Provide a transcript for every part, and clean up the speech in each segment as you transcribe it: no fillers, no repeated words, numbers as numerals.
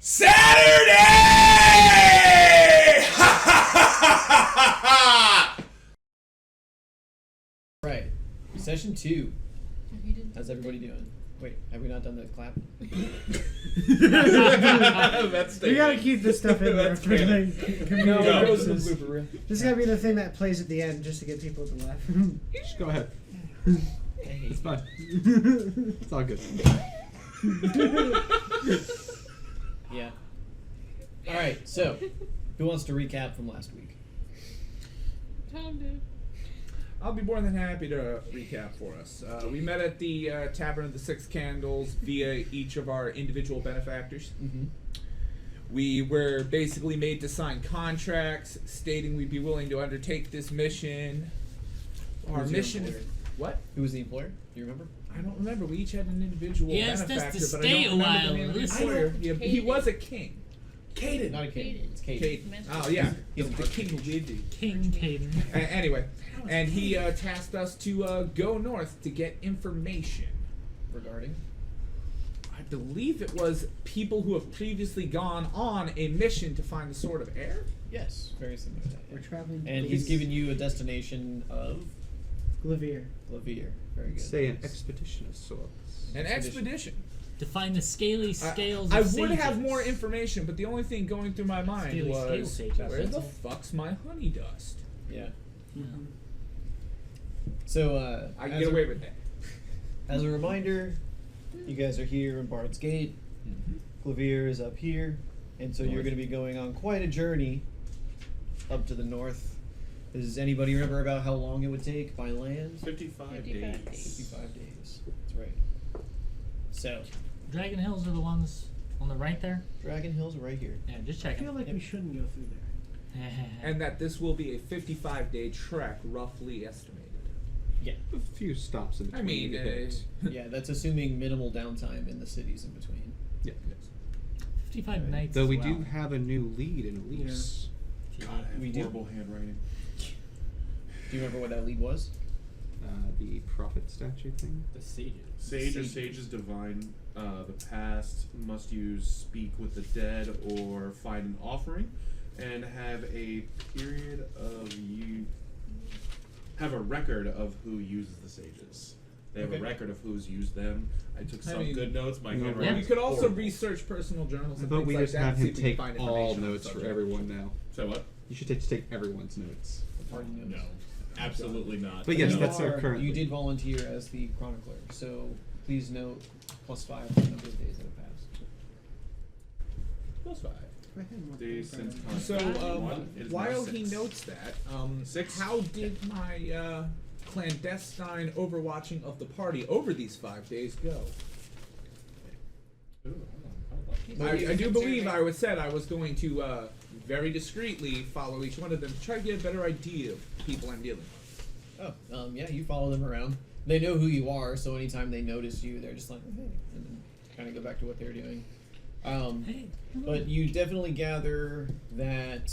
Saturday! Right. Session 2. How's everybody doing? Wait, have we not done the clap? We gotta keep this stuff in there for the No, it was the community. blooper reel. This is gotta be the thing that plays at the end just to get people to laugh. Just go ahead. It's fine. It's all good. Yeah. Alright, so, who wants to recap from last week? Tom did. I'll be more than happy to recap for us. We met at the Tavern of the Six Candles via each of our individual benefactors. Mm-hmm. We were basically made to sign contracts stating we'd be willing to undertake this mission. Our Who's your mission is... employer? What? Who was the employer? Do you remember? I don't remember. We each had an individual He asked us to benefactor, but I stay don't a remember while. the name of the Listen. employer. Yeah, he Caden. was a king. Caden. Not a Caden. It's Caden. Caden. Oh, yeah. He's the a king who lived in. King Caden. Anyway, and he tasked us to go north to get information. Regarding? I believe it was people who have previously gone on a mission to find the Sword of Air. Yes, very similar to that. We're traveling. And he's given you a destination of Glavier. Glavier. Very good. Say an expedition of sorts. An expedition. To find the scaly scales I of would have sages. more information, but the only thing going through my mind Scaly scale was, sages, where that's the all. fuck's my honey dust? Yeah. Mm-hmm. So, I can as get a- away with that. As a reminder, you guys are here in Bard's Gate. Glavier is up here, and so you're going to be going on quite a journey up to the north. Does anybody remember about how long it would take by land? 55 55 days. 55 days. That's right. So, Dragon Hills are the ones on the right there. Dragon Hill's right here. Yeah, just I checking. feel like we shouldn't go through there. And that this will be a 55-day trek, roughly estimated. Yeah. A few stops in between. I mean, to hit. Yeah, that's assuming minimal downtime in the cities in between. Yeah. 55 nights. Though as we well. do have a new lead in Elise. God, I have We do. horrible handwriting. Do you remember what that lead was? The prophet statue thing. The sages. Sage or sages divine. The past must use speak with the dead or find an offering, and have a period of have a record of who uses the sages. They have Okay. a record of who's used them. I took some mean, good notes. My no, handwriting. We is could also horrible. research personal journals I and thought things we like just that have and see him if we can take find all information on the notes for subject. everyone now. So what? You should just take everyone's notes. Party notes. No, absolutely not. But yes, You that's our are- current You lead. did volunteer as the chronicler, so please note +5 for the number of days that have passed. Plus 5. I had more Days fun since Friday. So, One, it is now while he 6. notes that, 6. how did my clandestine overwatching of the party over these 5 days go? Ooh, hold on. I do believe I said I was going to very discreetly follow each one of them to try to get a better idea of the people I'm dealing with. Oh, yeah, you follow them around. They know who you are, so anytime they notice you, they're just like, hey, and then kind of go back to what they're doing. Hey, But you definitely gather that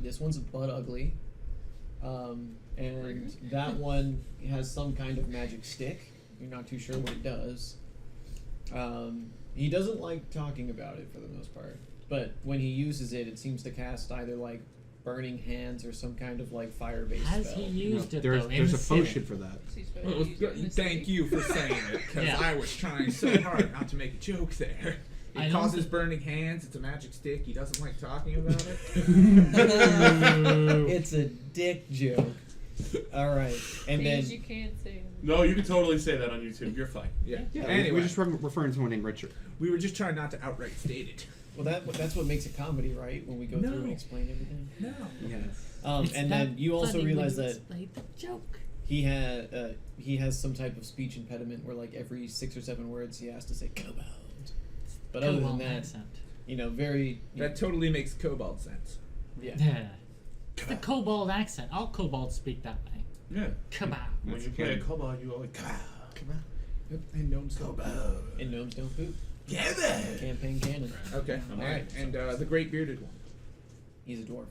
this one's butt ugly, and that one has some kind of magic stick. You're not too sure what it does. He doesn't like talking about it for the most part, but when he uses it, it seems to cast either like burning hands or some kind of like fire-based has spell. he used it there's though? there's in a the city? potion for that. Well, thank you for saying it, because Yeah. I was trying so hard not to make a joke there. I It don't causes thi- burning hands. It's a magic stick. He doesn't like talking about it. It's a dick joke. All right, and then Things you can't say. No, you can totally say that on YouTube. You're fine. Yeah. Yeah, Anyway, we're just referring to someone named Richard. we were just trying not to outright state it. well, that's what makes it comedy, right? When we go No. through and explain everything. No. Yes. It's And not then you also funny when realize you that explain the joke. he has some type of speech impediment where like every 6 or 7 words he has to say cobalt. But other than Cobalt that, accent. very That totally makes cobalt sense. yeah. Yeah. It's the kobold accent. All kobolds speak that way. Yeah. Come on. When That's you play a good. kobold, you always Yep. And gnomes don't. And gnomes don't poop. Yeah, man. Campaign canon. Okay. I'm All right. And the great bearded one. He's a dwarf.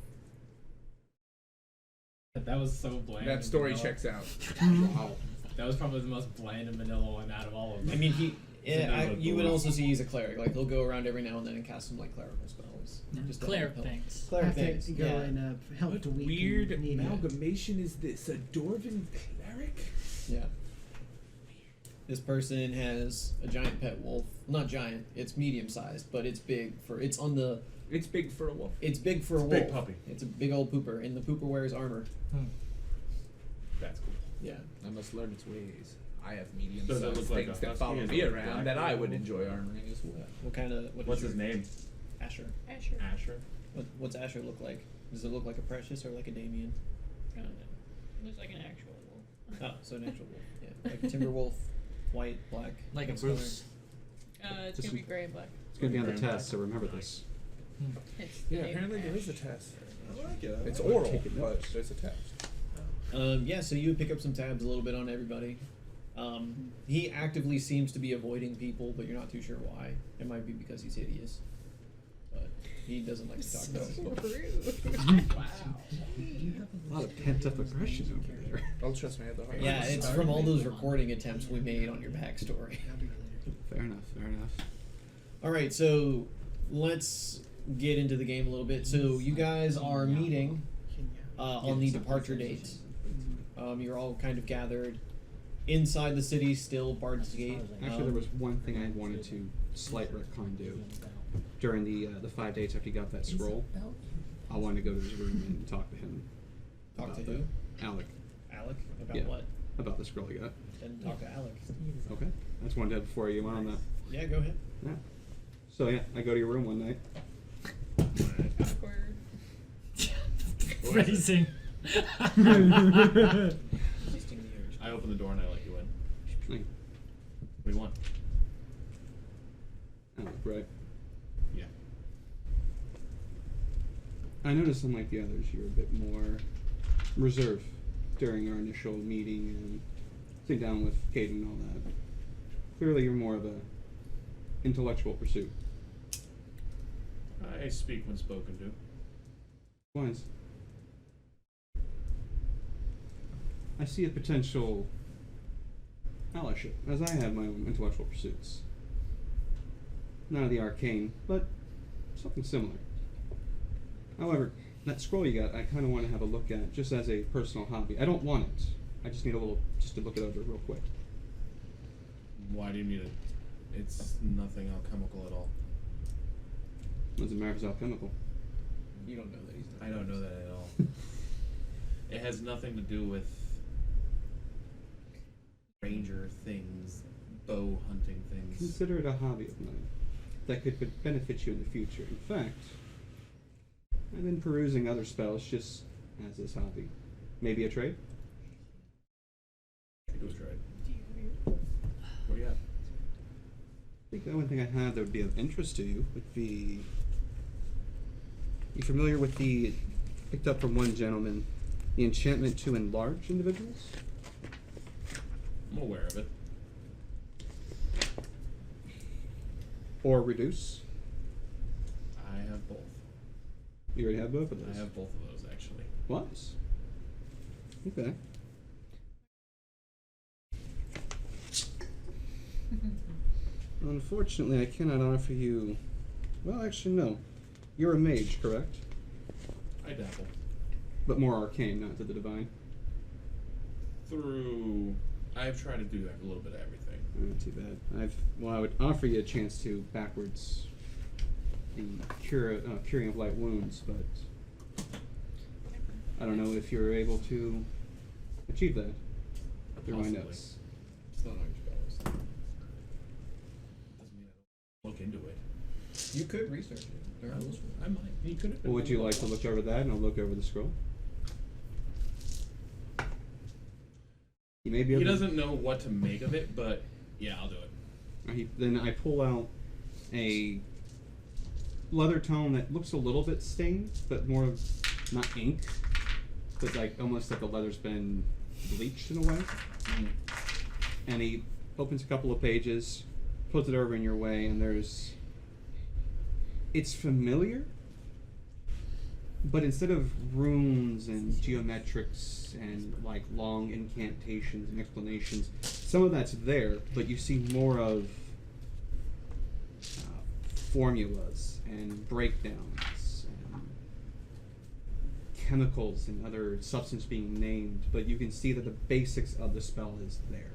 That was so bland. That and story vanilla. checks out. Wow. That was probably the most bland and vanilla one out of all of them. I mean, Yeah, you would also see he's a cleric. Like he'll go around every now and then and cast some like clerical spells. Just to Cleric help. things. Cleric Have things. to go Yeah. and help What the weak. weird and needy. amalgamation is this? A dwarven cleric? Yeah. This person has a giant pet wolf. Not giant. It's medium sized, but it's big for. It's on the. It's big for a wolf. It's big for a wolf. big puppy. It's a big old pooper, and the pooper wears armor. That's cool. Yeah. I must learn its ways. I have medium Does it sized look like things a that husky? follow Is me it like around black that I would wolf? enjoy armoring as well. What kind of? What's his name? Asher. Asher. Asher. What's Asher look like? Does it look like a Precious or like a Damien? I don't know. Looks like an actual wolf. Oh, so an actual wolf. Yeah, like a timber wolf, white, black. Like a mixed Bruce. It's Just- gonna be gray and black. It's going to be on the Grandpa. test, so remember this. It's Yeah, the name apparently there Ash. is a test. I like it. It's I like oral, taking but notes. there's a test. Yeah, so you would pick up some tabs a little bit on everybody. He actively seems to be avoiding people, but you're not too sure why. It might be because he's hideous. But he doesn't like to talk about So people. rude. Wow. A lot of pent up aggression over here. Oh, trust me, I have the heart. Yeah, it's from all those recording attempts we made on your backstory. Fair enough, fair enough. Alright, so let's get into the game a little bit. So you guys are meeting on the departure date. You're all kind of gathered inside the city still, Bard's Gate. Actually, there was one thing I wanted to slight retcon do. During the 5 days after you got that scroll, I wanted to go to his room and talk to him. Talk to about who? that. Alec. Alec? About Yeah. what? About the scroll you got. Then talk to Alec. Okay. That's one did before you went on that. Yeah, go ahead. Yeah. So yeah, I go to your room one night. Awkward. Phrasing. I open the door and I let you in. Like, What do you want? Alec, right? Yeah. I noticed unlike the others, you're a bit more reserved during our initial meeting and sitting down with Kate and all that. Clearly, you're more of a intellectual pursuit. I speak when spoken to. Wise. I see a potential allyship, as I have my own intellectual pursuits. None of the arcane, but something similar. However, that scroll you got, I kind of want to have a look at just as a personal hobby. I don't want it. I just need a little, just to look it over real quick. Why do you need it? It's nothing alchemical at all. Doesn't matter if it's alchemical. You don't know that he's not. I don't know that at all. It has nothing to do with ranger things, bow hunting things. Consider it a hobby of mine that could benefit you in the future. In fact, I've been perusing other spells just as this hobby. Maybe a trade? It was right. What do you have? I think the only thing I have that would be of interest to you would be... You familiar with the... Picked up from one gentleman, the enchantment to enlarge individuals? I'm aware of it. Or reduce? I have both. You already have both of those? I have both of those actually. Wise. Okay. Unfortunately, I cannot offer you... Well, actually, no. You're a mage, correct? I dabble. But more arcane, not to the divine. I've tried to do a little bit of everything. Not too bad. I would offer you a chance to backwards the curing of light wounds, but I don't know if you're able to achieve that through my Possibly. notes. It's not on your spell list. Doesn't mean I don't look into it. You could research it. There are rules for it. I might. You could have. Well, would you like to look over that, and I'll look over the scroll? You may be able He to- doesn't know what to make of it, but yeah, I'll do it. Then I pull out a leather tome that looks a little bit stained, but more of not ink, but like almost like the leather's been bleached in a way. And he opens a couple of pages, puts it over in your way, and it's familiar, but instead of runes and geometrics and like long incantations and explanations, some of that's there, but you see more of formulas and breakdowns and chemicals and other substance being named, but you can see that the basics of the spell is there,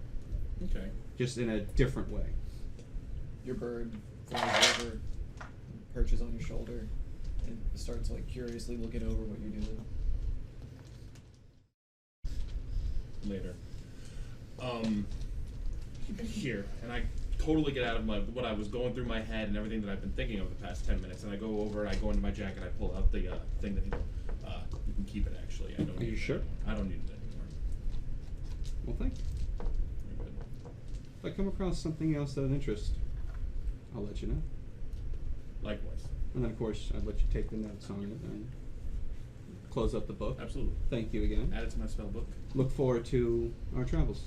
Okay. just in a different way. Your bird flies over, perches on your shoulder, and starts like curiously looking over what you're doing. Later. Here, and I totally get out of what I was going through my head and everything that I've been thinking of the past 10 minutes, and I go over, I go into my jacket, I pull out the thing that you can keep it actually. I don't Are need you it sure? anymore. I don't need it anymore. Well, thank you. You're good. If I come across something else of interest, I'll let you know. Likewise. And then, of course, I'd let you take the notes on it and close up the book. Absolutely. Thank you again. Add it to my spell book. Look forward to our travels.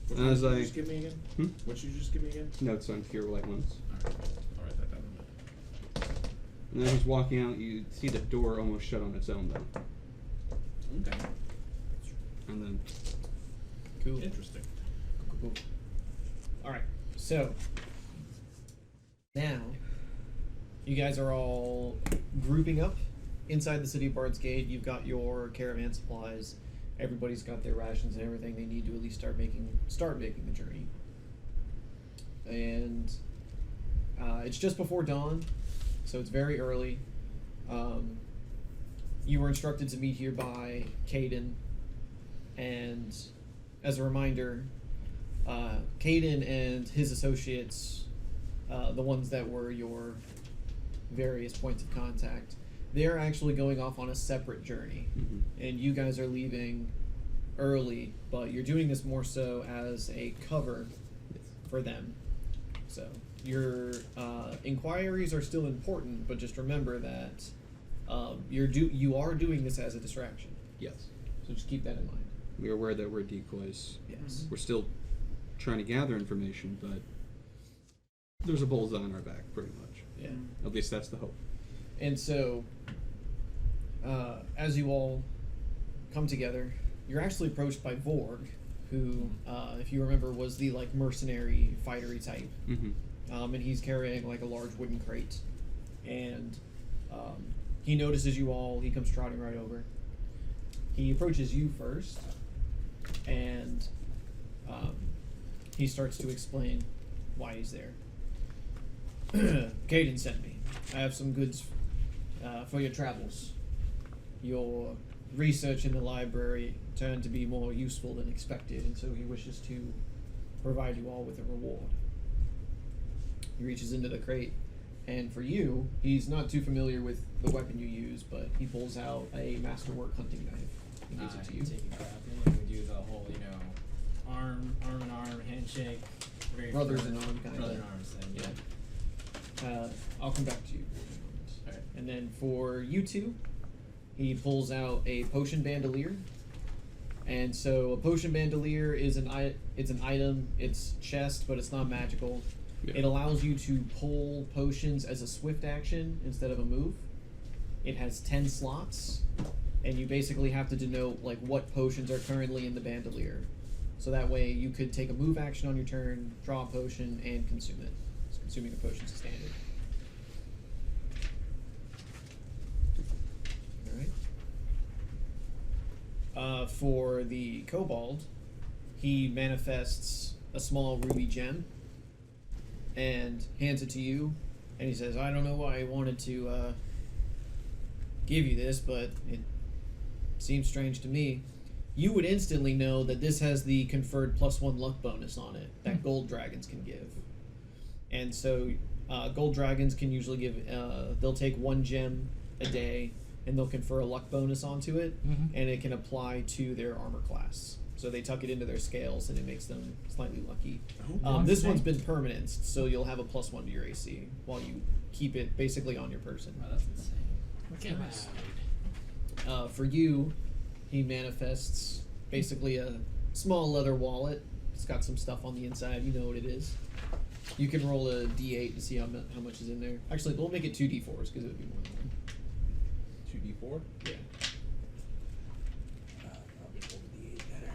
What As did you I- just give me again? Hmm? What did you just give me again? Notes on Cure Light Ones. Alright. I'll write that down in a minute. And as he's walking out, you see the door almost shut on its own, though. Okay. And then, Cool. Interesting. Cool. All right. So now you guys are all grouping up inside the city of Bard's Gate. You've got your caravan supplies. Everybody's got their rations and everything they need to at least start making the journey. And it's just before dawn, so it's very early. You were instructed to meet here by Caden, and as a reminder, Caden and his associates, the ones that were your various points of contact, they're actually going off on a separate journey. And you guys are leaving early, but you're doing this more so as a cover for them. So your inquiries are still important, but just remember that you are doing this as a distraction. yes, So just keep that in mind. we are aware that we're decoys. Yes. We're still trying to gather information, but there's a bullseye on our back, pretty much. Yeah. At least that's the hope. And so, as you all come together, you're actually approached by Vorg, who, if you remember, was the like mercenary fightery type. Mm-hmm. And he's carrying like a large wooden crate, and he notices you all. He comes trotting right over. He approaches you first, and he starts to explain why he's there. Caden sent me. I have some goods for your travels. Your research in the library turned to be more useful than expected, and so he wishes to provide you all with a reward. He reaches into the crate, and for you, he's not too familiar with the weapon you use, but he pulls out a masterwork hunting knife and gives it to you. Take it back, and we do the whole, arm in arm handshake. Very Brothers firm. in arm kind Brother of. in arms thing. Yeah. I'll come back to you. Alright. And then for you two, he pulls out a potion bandolier. And so a potion bandolier is an item. It's chest, but it's not magical. Yeah. It allows you to pull potions as a swift action instead of a move. It has 10 slots, and you basically have to denote like what potions are currently in the bandolier. So that way you could take a move action on your turn, draw a potion, and consume it. So consuming a potion is standard. Alright. For the kobold, he manifests a small ruby gem and hands it to you, and he says, I don't know why I wanted to give you this, but it seems strange to me. You would instantly know that this has the conferred +1 luck bonus on it that gold dragons can give. And so gold dragons can usually give, they'll take 1 gem a day and they'll confer a luck bonus onto it, and it can apply to their armor class. So they tuck it into their scales and it makes them slightly lucky. This one's been permanent, so you'll have a +1 to your AC while you keep it basically on your person. Wow, that's insane. Look at that. For you, he manifests basically a small leather wallet. It's got some stuff on the inside. You know what it is. You can roll a d8 to see how much is in there. Actually, we'll make it 2 d4s because it would be more than 1. 2d4? Yeah. I'll be able to d8 better.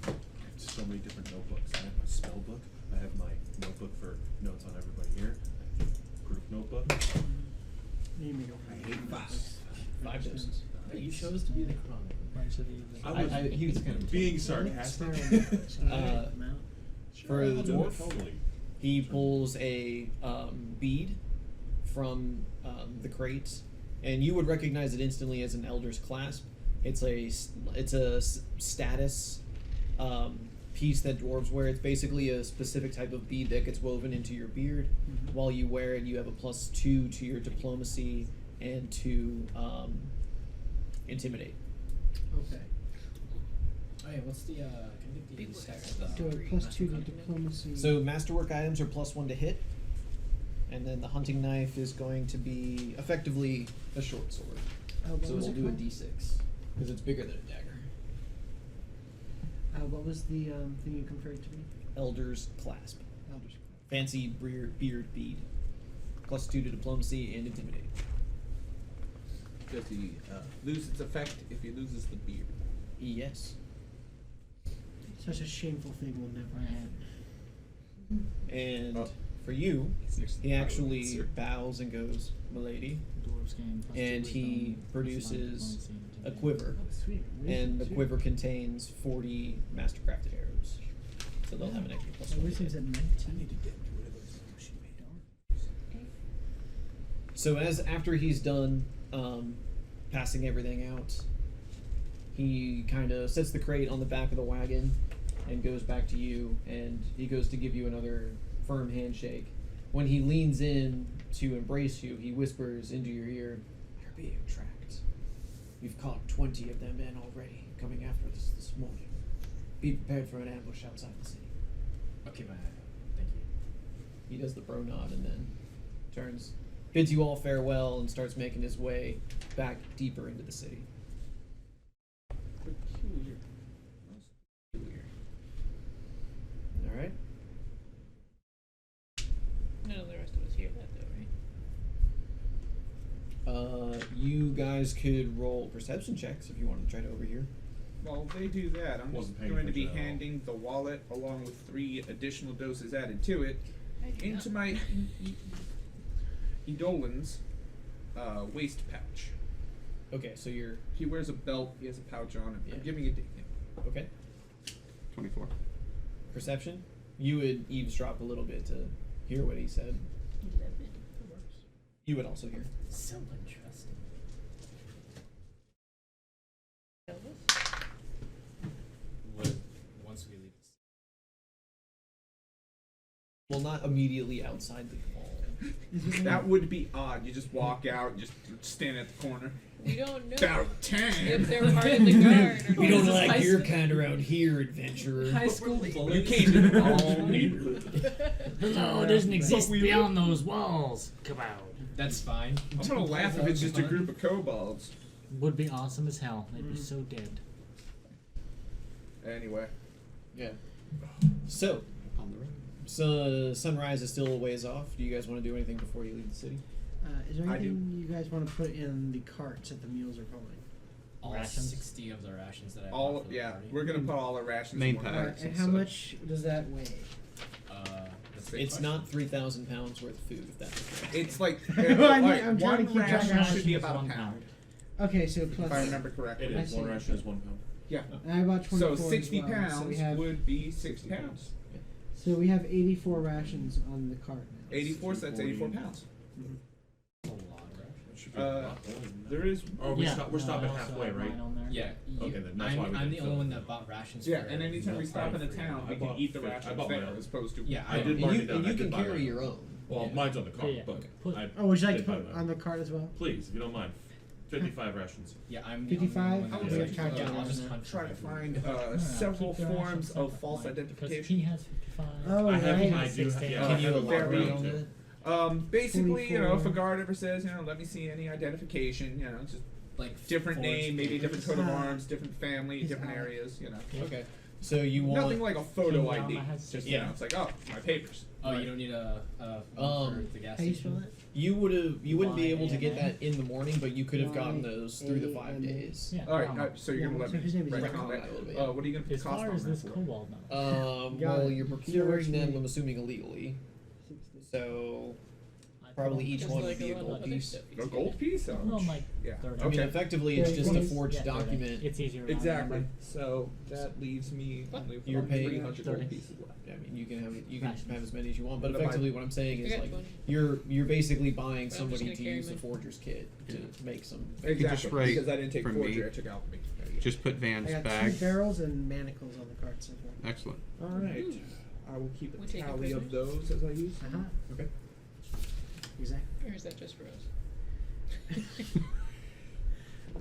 I have so many different notebooks. I have my spell book. I have my notebook You make a 5 doses. You chose to be the chronic. I was he was kind of being sarcastic. For the dwarf, Totally. he pulls a bead from the crate, and you would recognize it instantly as an Elder's Clasp. It's a status piece that dwarves wear. It's basically a specific type of bead that gets woven into your beard. Mm-hmm. While you wear it, you have a +2 to your diplomacy and to intimidate. Okay. Oh yeah, what's the can I get the stats of Do the a +2 to diplomacy. So masterwork items are +1 to hit, and then the hunting knife is going to be effectively a short sword. what So was we'll it do a called? d6 because it's bigger than a dagger. What was the thing you conferred to me? Elder's Clasp. Elder's Fancy beard bead. +2 to diplomacy and intimidate. Does he lose its effect if he loses the beard? Yes. Such a shameful thing will never happen. And Oh. for you, he actually Sir. bows and goes, "Milady," Dwarves gain +2 and he wisdom, produces +1 diplomacy, a intimidate. quiver. Oh, sweet. And the Sweet. quiver contains 40 mastercrafted arrows. So they'll have an extra +1 My to wisdom's hit. at 19. to get rid of those potion made. So after he's done passing everything out, he kind of sets the crate on the back of the wagon and goes back to you, and he goes to give you another firm handshake. When he leans in to embrace you, he whispers into your ear, "They're being tracked. We've caught 20 of them men already coming after us this morning. Be prepared for an ambush outside the city." Okay, my thank you. He does the bro nod and then turns, bids you all farewell, and starts making his way back deeper into the city. Peculiar. Peculiar. All right. None of the rest of us hear that though, right? You guys could roll perception checks if you want to try to overhear. While they do that, I'm Wasn't just paying going to be attention at all. handing the wallet along with 3 additional doses added to it I do into not. my Edolin's waist pouch. Okay, so you're He wears a belt. He has a pouch on it. Yeah. I'm giving it to him. okay. 24. Perception. You would eavesdrop a little bit to hear what he said. 11. That works. You would also hear. So interesting. Elvis? What once we leave this Well, not immediately outside the wall. That would be odd. You just walk out, and just stand at the corner. We don't know About 10. if they're part of the guard or We not. don't This is like high your school. kind around here, adventurer. high school You bullies. came to the wrong neighborhood. Hello, it doesn't exist we beyond those walls. Kabow. That's fine. I'm gonna laugh if it's just a group of kobolds. Would be awesome as hell. They'd be so dead. Anyway, Yeah. So, On the road. sunrise is still a ways off. Do you guys want to do anything before you leave the city? Is there I do. anything you guys want to put in the carts that the mules are pulling? All Rations? 60 of the rations that I all bought for the yeah, party. we're gonna put all our rations Main in one pack. box And how so- much does that weigh? That's a good It's question. not 3,000 pounds worth of food, if that's what you're It's like, Well, I mean, like I'm trying to one keep track of ration how should be much about a is 1 pound, Okay, so plus. if I remember correctly. It I is. One see. ration is 1 pound. Yeah. And I bought 24 So 60 as well, pounds so we have would be 6 pounds. so we have 84 rations on the cart now. 84, so that's 84 pounds. That's a lot of rations. It should be a lot more than that. There is. Oh, we're stopping I also halfway, have right? mine on there. Yeah. Okay, then that's why we I'm didn't the fill only it. one that bought rations. Yeah, for and anytime we stop in a free. town, we I can bought eat the 50 I rations bought there my own. as opposed to. Yeah, I did And mark you, it down. and I you did can buy my carry your own. own. Well, Yeah. mine's on the cart, Yeah, but put- I Oh, would you like to did buy put my on own. the cart as well? Please, if you don't mind. 55 rations. Yeah, I'm 55? The only one I that would is like like, to, yeah, I'll just uh, hunt Try to for find everyone. No, no, several keep the forms rations of separate, false like, identification. Because he has 55. Oh, I have. right. I do. Can Yeah, Can I you have a elaborate very- on that? Basically, you know, if a 44. guard ever says, you know, let me see any identification, you know, just like different forged name, maybe different coat of Ah. arms, different family, He's different out. areas, you know. Yeah. Okay. So you want Nothing like a photo King ID. Yama has Just, Yeah. you know, it's like, oh, my papers. Oh, you don't need a Um, for the gas How you station. spell it? you wouldn't be able to get YAMA? that in the morning, but you could have gotten those through the 5 YAMA. days. Yeah. All right, Yama. so you're Yeah, gonna let so me his name is write Yama. down that. A little bit, yeah. What are you gonna put As the cost far on as that this for? kobold knows. Got Well, it. you're So procuring them, actually- I'm assuming illegally. So I Probably each Just one like would be a lot of gold other piece. stuff A he's gold piece? Oh, Well, like yeah. 30. I mean, Okay. effectively, it's Yeah, just a 20. forged Yeah, 30. document. It's easier. to Exactly. remember. So that leaves me only with You're paying 300 30. gold pieces left. I mean, you can have Nice. as many as you want, but What am I- effectively, what I'm saying is I got like 20. you're basically buying But I'm just somebody gonna to carry use the mine. forger's kit to make some. Exactly. just write because I didn't take from forgery, me. I took alchemy. There you go. Just put I Van's got bag. 2 barrels and manacles on the cart so far. Excellent. All right. I will keep We a taking tally of prisoners? those as I use. Uh-huh. Okay. Exactly. Or is that just for us?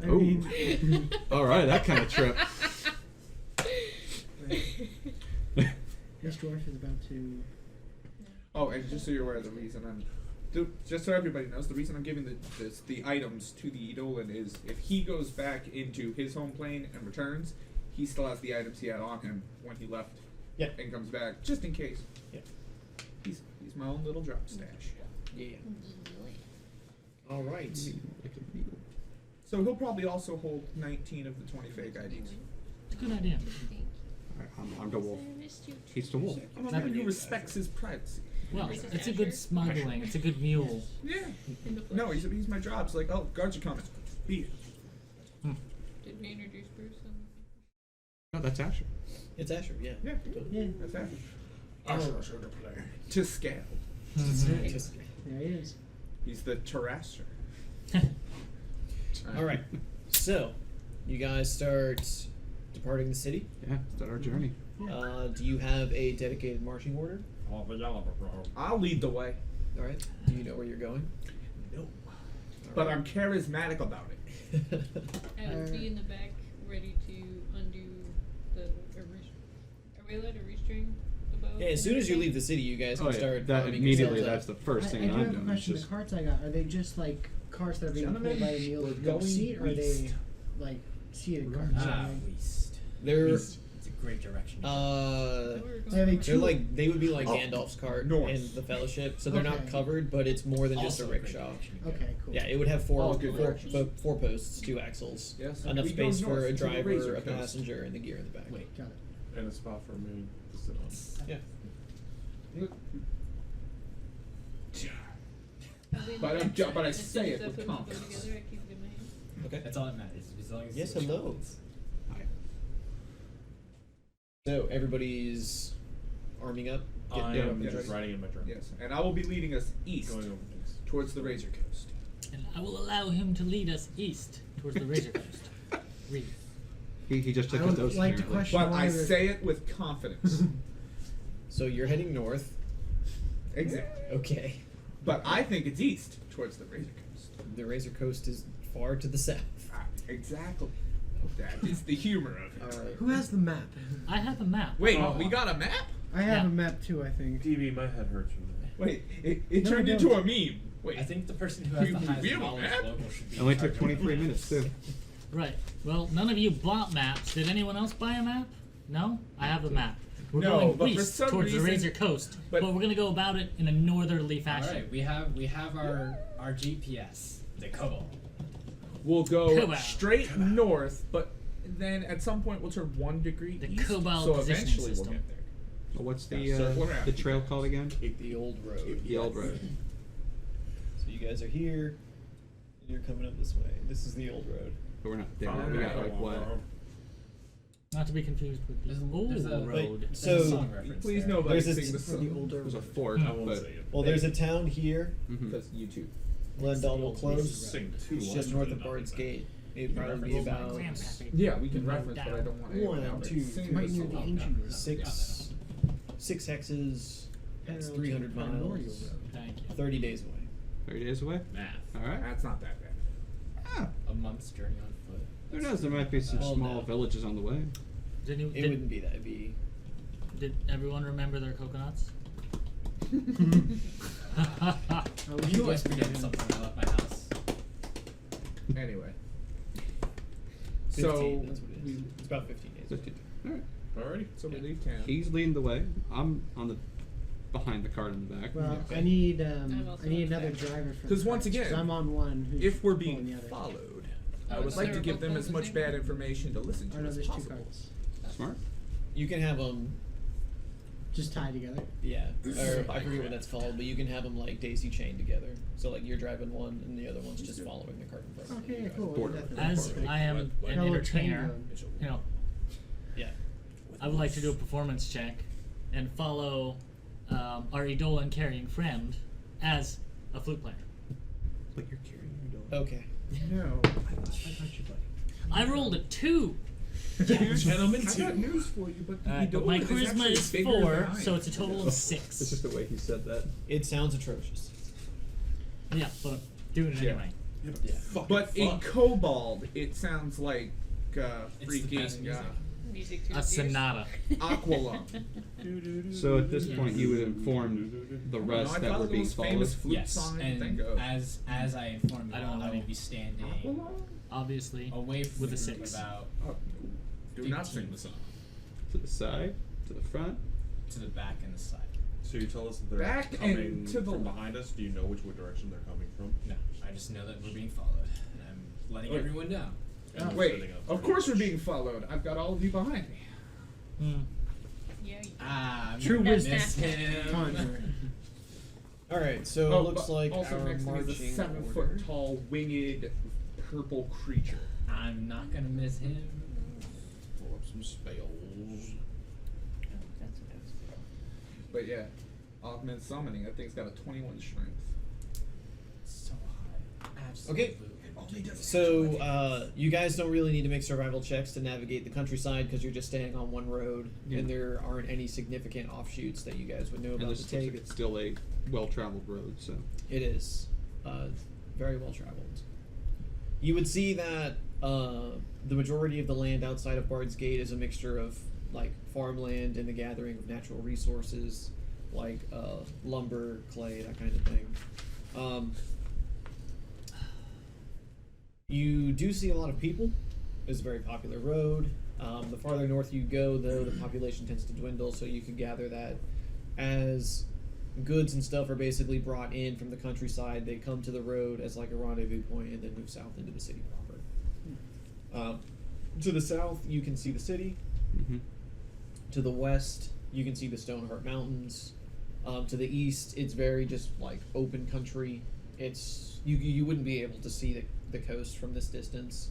I Ooh. mean, All right, that kind of trip. this dwarf is about to. Oh, and just so you're aware, the reason just so everybody knows, the reason I'm giving the items to the Eidolon is if he goes back into his home plane and returns, he still has the items he had on him when he left. Yeah. And comes back just in case. Yeah. He's my own little drop stash. Yeah. All right. So he'll probably also hold 19 of the 20 fake IDs. It's a good idea. Alright, I'm the wolf. He's the wolf. I'm a man who respects his privacy. Well, This is it's a Asher. good smuggling. It's a good mule. Yeah. In the flesh. No, he's my job. It's like, oh, guards are coming. Be it. Did we introduce Bruce? No, that's Asher. It's Asher. Yeah. Yeah. Yeah. That's Asher. Oh. To scale. Just- There he is. He's the terrasser. All right. So, you guys start departing the city. Yeah, start our journey. Do you have a dedicated marching order? I'll lead the way. All right. Do you know where you're going? No. All But right. I'm charismatic about it. I would be in the back, ready to undo the. Are we allowed to restring the bow? Yeah, as soon as you leave the city, you guys can start. that arming immediately. yourselves That's up. the first I thing do I'm have a doing. question. Is The just carts I got, are they just like carts that are being pulled by the Gentlemen, mules we're with no going seat, or are they east. like seated carts? East. They're East. It's a great direction. Are they they're like they would be like Oh, Gandalf's cart north. in the Fellowship, so they're not Okay. covered, but it's more than just a Also great rickshaw. direction. Okay, cool. Yeah, it would have All good directions. four posts, 2 axles, Yes. enough We go space for north a to the driver, Razor a Coast. passenger, and the gear in the back. Wait. Got it. And a spot for me to sit on. Yeah. But I say it with confidence. Together, I keep it in my hand. Okay. That's all that matters. As long as Yes, it's hello. So everybody's arming up. Getting I their am weapons just ready. riding in my drone. Yes. And I will be leading us east Going over things. towards the Razor Coast. And I will allow him to lead us east towards the Razor Coast. Read. he just took I his would dose. like to apparently. question But why I the- say it with confidence. So you're heading north. Exactly. Okay. But I think it's east towards the Razor Coast. The Razor Coast is far to the south. Exactly. That is the humor of it. All right. Who has the map? I have a map. Wait, Oh. we got a map? I have Yeah. a map too, I think. DB, my head hurts from that. Wait, it No, I turned don't. into a meme. Wait. I think the person who has the We highest have a knowledge map? local should be. It only in took charge 23 of minutes maps. too. Right. Well, none of you bought maps. Did anyone else buy a map? No? I have a map. We're No, going but for east some towards the reason- Razor Coast, but- but we're gonna go about it in a northerly All fashion. right, we have our GPS, the Cobalt. We'll go Cobalt. straight north, but then at some point we'll turn 1 degree The east. Cobalt so positioning eventually we'll system. get there. Well, what's Yeah, circle around. the trail called again? The old road. The old road. So you guys are here. And you're coming up this way. This is the old road. But we're not there. We got like what? Not to be confused with the old There's a- road. There's So- a song reference Please there. nobody There's a- sing the song. There's a fort, I won't but say it. Well, there's a town here, mhm. Because YouTube. Glendalwell Close. Sing two It's just lines, north but of not Bard's that. Gate. It'd probably be Oh, my about grandpappy. Yeah, we can No reference, but I doubt. don't want anyone 1, out there 2, singing right the near the song. ancient road. six hexes. That's Parallel to 300 the primordial miles. road. Thank you. 30 days away. 30 days away. Math. All right. That's not that bad. Ah, A month's journey on foot. who knows? There might be some Well, small no. villages on the way. Did, you, It did, wouldn't be that. It'd be. did everyone remember their coconuts? Oh, You you always forget something when I left my house. Anyway. 15, So, that's what it is. we, It's about 15 days. 15. All right. Alrighty. so we leave town. He's leading the way. I'm on the behind the cart in the back. Well, Yeah. I need I'm also another on the back. driver for. 'Cause the once carts, 'cause again, I'm on one. Who's If we're pulling being the other. followed, Oh, I would is like there to a give them book as much focusing? bad information to listen to Oh no, as there's 2 possible. carts. Smart. You can have them. Just tied together. Yeah, or I forget what that's called, but you can have them like daisy chained together. So like you're driving one, and the other one's just following the cart in front of you. Okay, cool. Border. Definitely. As I am an Got a little train entertainer, mode. you know, Yeah. I would like to do a performance check and follow our Edolan carrying friend as a flute player. But you're carrying your dog. Okay. No. I thought you buddy. I rolled a 2. Gentlemen, I got news for you, but the But my Edolan is charisma actually is bigger 4, than I so am. it's a total of It's 6. just the way he said that. It sounds atrocious. Yeah, but I'm doing it Yeah. anyway. Yeah. But in Kobold, it sounds like It's the best freaking music. Music to A his ears. sonata. Aqualung. So at this point, you would inform the rest I that thought were the being most followed. famous flute Yes, song I can and think of. as I inform you, I don't I will know. be standing Aqualung? Obviously. away from With the a group 6. about Oh, do not sing the song. To the side, to the front. to the back and the side. So you tell us that they're Back coming and to the from left. behind us. Do you know which direction they're coming from? No, I just know that we're being followed, and I'm letting Wait. everyone know. And Wait, setting up of for course we're ambush. being followed. I've got all of you behind me. Hmm. Yeah. You Ah, I'm True gonna wisdom. miss him. Conjure. All right. So Oh, it looks but like also our next to me is marching a 7 order. foot tall winged purple creature. I'm not gonna miss him. Pull up some spells. But yeah, augment summoning. That thing's got a 21 strength. So high. Absolutely. Okay. So you guys don't really need to make survival checks to navigate the countryside because you're just staying on one road, Yeah. and there aren't any significant offshoots that you guys would know And about this to looks like take. it's still a well-traveled road, so. It is very well traveled. You would see that the majority of the land outside of Bard's Gate is a mixture of like farmland and the gathering of natural resources, like lumber, clay, that kind of thing. You do see a lot of people. It's a very popular road. The farther north you go, though, the population tends to dwindle, so you could gather that as goods and stuff are basically brought in from the countryside, they come to the road as like a rendezvous point and then move south into the city proper. To the south, you can see the city. Mm-hmm. To the west, you can see the Stoneheart Mountains. To the east, it's very just like open country. It's you wouldn't be able to see the coast from this distance.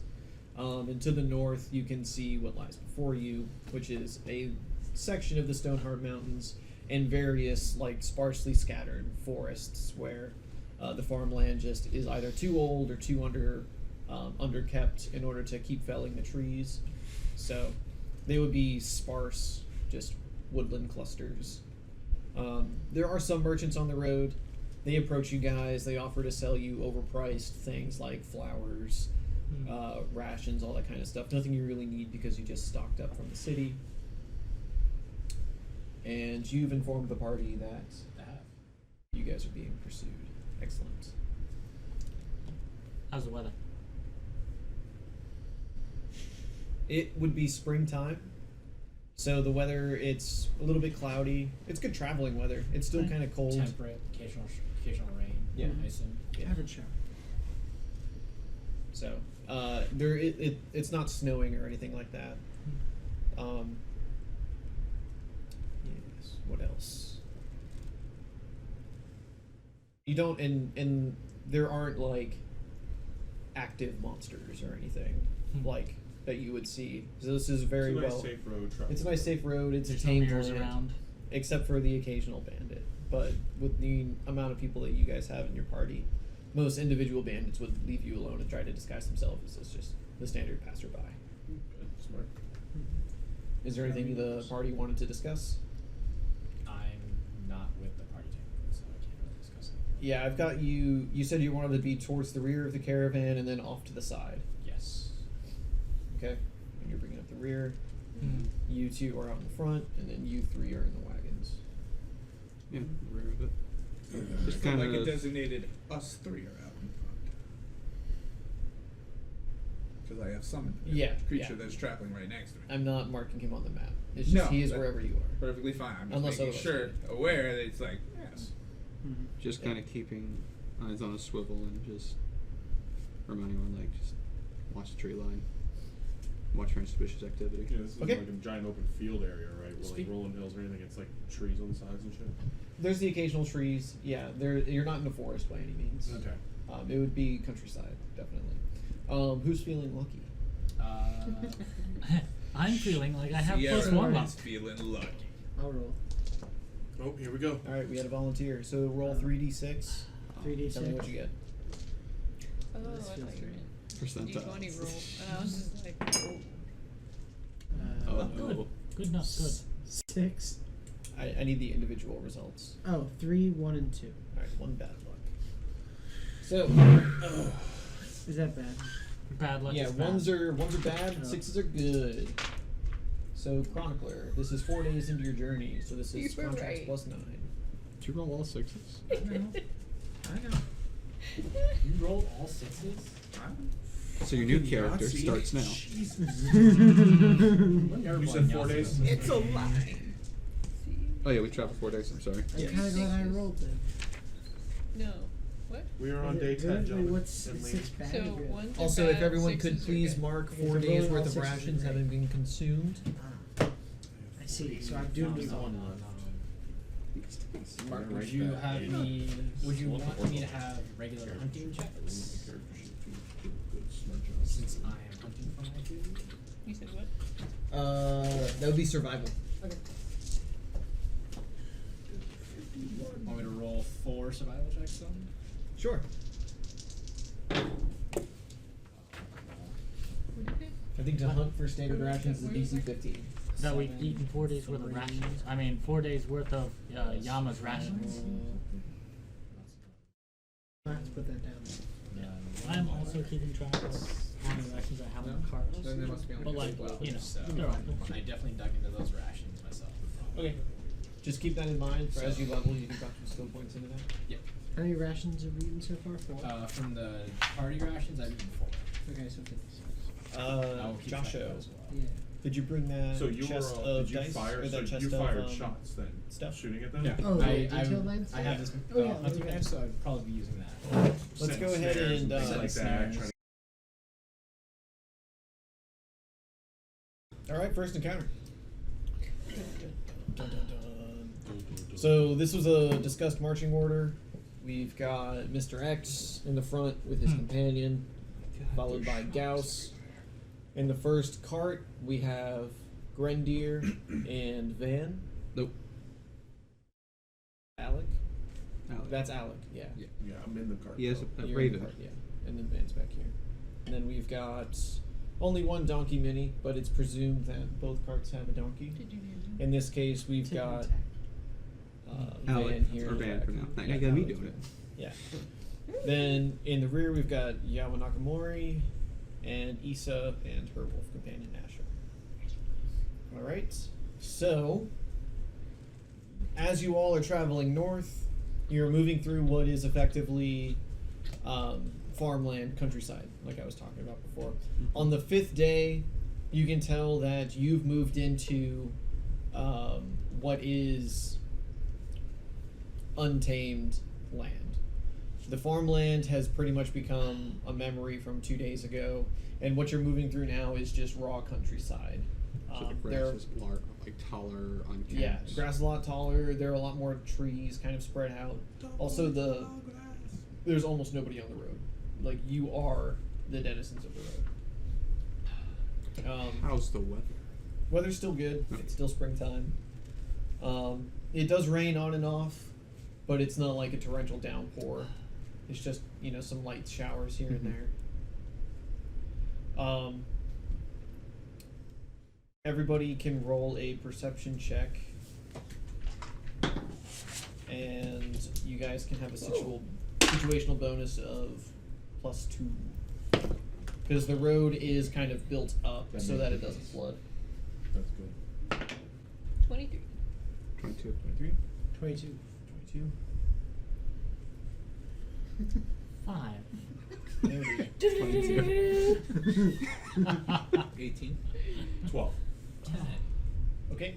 And to the north, you can see what lies before you, which is a section of the Stoneheart Mountains and various like sparsely scattered forests where the farmland just is either too old or too underkept in order to keep felling the trees. So they would be sparse, just woodland clusters. There are some merchants on the road. They approach you guys. They offer to sell you overpriced things like flowers, rations, all that kind of stuff. Nothing you really need because you just stocked up from the city. And you've informed the party that you guys are being pursued. Excellent. How's the weather? It would be springtime. So the weather, it's a little bit cloudy. It's good traveling weather. It's still kind of cold. Temperate, occasional rain. Yeah. I assume. Yeah. Average show. So it's not snowing or anything like that. Yes. What else? You don't and there aren't like active monsters or anything like that you would see. So this is very It's a nice, well. safe road travel. It's a nice safe road. It's There's a no tame mirrors land, around. except for the occasional bandit. But with the amount of people that you guys have in your party, most individual bandits would leave you alone and try to disguise themselves as just the standard passerby. Good, smart. Is there anything the party wanted to discuss? I'm not with the party technically, so I can't really discuss it. Yeah, I've got you. You said you wanted to be towards the rear of the caravan and then off to the side. Yes. Okay, and you're bringing up the rear. Hmm. You two are out in the front, and then you three are in the wagons. Yeah, the rear of it. Just Kind kind like of. it designated us three are out in front. Because I have summoned a Yeah, creature yeah. that's traveling right next to me. I'm not marking him on the map. It's just No, he is that- wherever you are. Perfectly fine. I'm just Unless making otherwise sure, aware that it's like, yes. Just kind of keeping eyes on a swivel and just reminding everyone, like, just watch the tree line. watch for any suspicious activity. Yeah, this is Okay. like a giant open field area, right? With like Speak- rolling hills or anything. It's like trees on the sides and shit. There's the occasional trees. Yeah, you're not in a forest by any means. Okay. It would be countryside, definitely. Who's feeling lucky? I'm feeling like I have Sierra plus one luck. is feeling lucky. I'll roll. Oh, here we go. All right, we had a volunteer. So roll 3d6. 3d6. Tell me what you get. Oh, This I feels thought you good. meant Percentile. D20 roll. And I was just like, oh. Uh, Good. Good enough. Good. 6. I need the individual results. Oh, 3, 1, and 2. All right, one bad luck. So Is that bad? Bad luck. yeah, is bad. ones are bad, Oh. 6s are good. So Chronicler, this is 4 days into your journey, so this is You were contracts right. plus 9. Did you roll all 6s? I know. You rolled all 6s? So your new character Nazi. starts now. You said 4 days? It's a lie. Oh yeah, we traveled 4 days. I'm sorry. I'm Yes. kind of glad I rolled then. No. What? We are on Is day it 10, good? Wait, gentlemen. what's and 6 ladies. bad So or good? 1's are Also, bad, if everyone could 6s are please good. mark Okay, 4 so days rolling worth all of 6s is rations great. having been consumed. I see. So I'm doing No. Mark, Would right you back. have me? Would you want me to have regular hunting checks? Since I am hunting for my food. You said what? That would be survival. Okay. Want me to roll 4 survival checks then? Sure. What did you say? I think to hunt for standard rations is Where was DC it? 15. That we've 7, eaten 4 days worth of 3. rations. I mean, 4 days worth of Yama's rations. I have to put that down. I'm also keeping track of how many rations I have on the cart. Then they must be on But the like, well. you know, So they're all I definitely dug into those rations myself. Okay. Just keep that in mind for as you level, you can drop some skill points into that. Yep. How many rations have we eaten so far? 4? From the party rations, I've eaten 4. Okay, so 56. I'll keep track of Josho, that as well. Yeah. did you bring that So you chest were, of did you dice fire, or so that chest you of fired shots then? stuff? Shooting at them? Yeah. Oh, the detail I lens? have this Oh, yeah, hunting okay. knife, so I'd probably be using that. Let's Setting go ahead snares and, things like snares. that. Alright, first encounter. Dun, dun, dun. So this was a discussed marching order. We've got Mr. X in the front with his companion, followed by Gauss. In the first cart, we have Grendier and Van. Nope. Alec? Alec. That's Alec, yeah. Yeah, I'm in the cart. He has though. a You're in the raven. cart, yeah. And then Van's back here. And then we've got only one donkey mini, but it's presumed that both carts have a donkey. Did you name In this case, we've Take an got attack. Van Alec, here. or in the Van back. for now. Now Yeah, you got me Alec's doing it. Yeah. Then in the rear, we've got Yawa Nakamori and Issa and her wolf companion Asher. All right. So, as you all are traveling north, you're moving through what is effectively farmland, countryside, like I was talking about before. On the 5th day, you can tell that you've moved into what is untamed land. The farmland has pretty much become a memory from 2 days ago, and what you're moving through now is just raw countryside. So the There- grass is like taller, unkempt. yeah, the grass is a lot taller. There are a lot more trees kind of spread out. Also, there's almost nobody on the road. Like, you are the denizens of the road. How's the weather? Weather's still good. It's still springtime. It does rain on and off, but it's not like a torrential downpour. It's just, some light showers here and there. Everybody can roll a perception check. And you guys can have a situational bonus of +2. Because the road is kind of built up so that it doesn't flood. That's good. 23. 22. 23? 22. 22. 5. There we go. 18. 12. 10. Okay.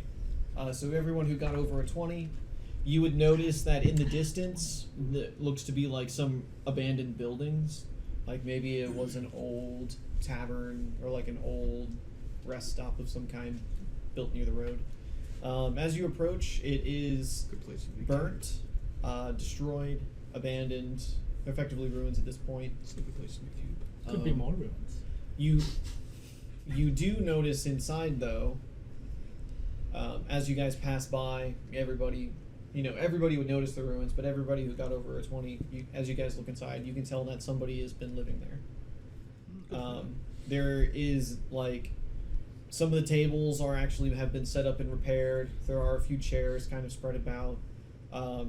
So everyone who got over a 20, you would notice that in the distance, that looks to be like some abandoned buildings. Like maybe it was an old tavern or like an old rest stop of some kind built near the road. As you approach, it is Good place to be. burnt, destroyed, abandoned, effectively ruins at this point. It's a good place to be camp. Could be more ruins. You do notice inside though, as you guys pass by, everybody would notice the ruins, but everybody who got over a 20, as you guys look inside, you can tell that somebody has been living there. There is like some of the tables have been set up and repaired. There are a few chairs kind of spread about.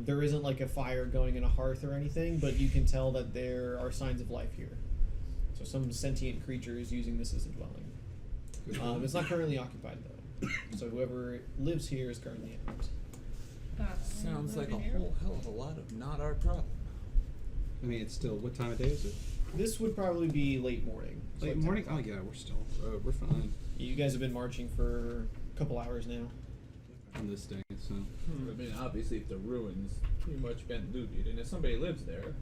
There isn't like a fire going in a hearth or anything, but you can tell that there are signs of life here. So some sentient creature is using this as a dwelling. It's not currently occupied though, so whoever lives here is currently out. Sounds like a whole hell of a lot of not our problem. I mean, it's still, what time of day is it? This would probably be late morning. So Late like morning? 10 Oh, o'clock. yeah, we're still, we're fine You guys have been marching for a couple hours now. on this day, so. I mean, obviously, if the ruins pretty much been looted, and if somebody lives there,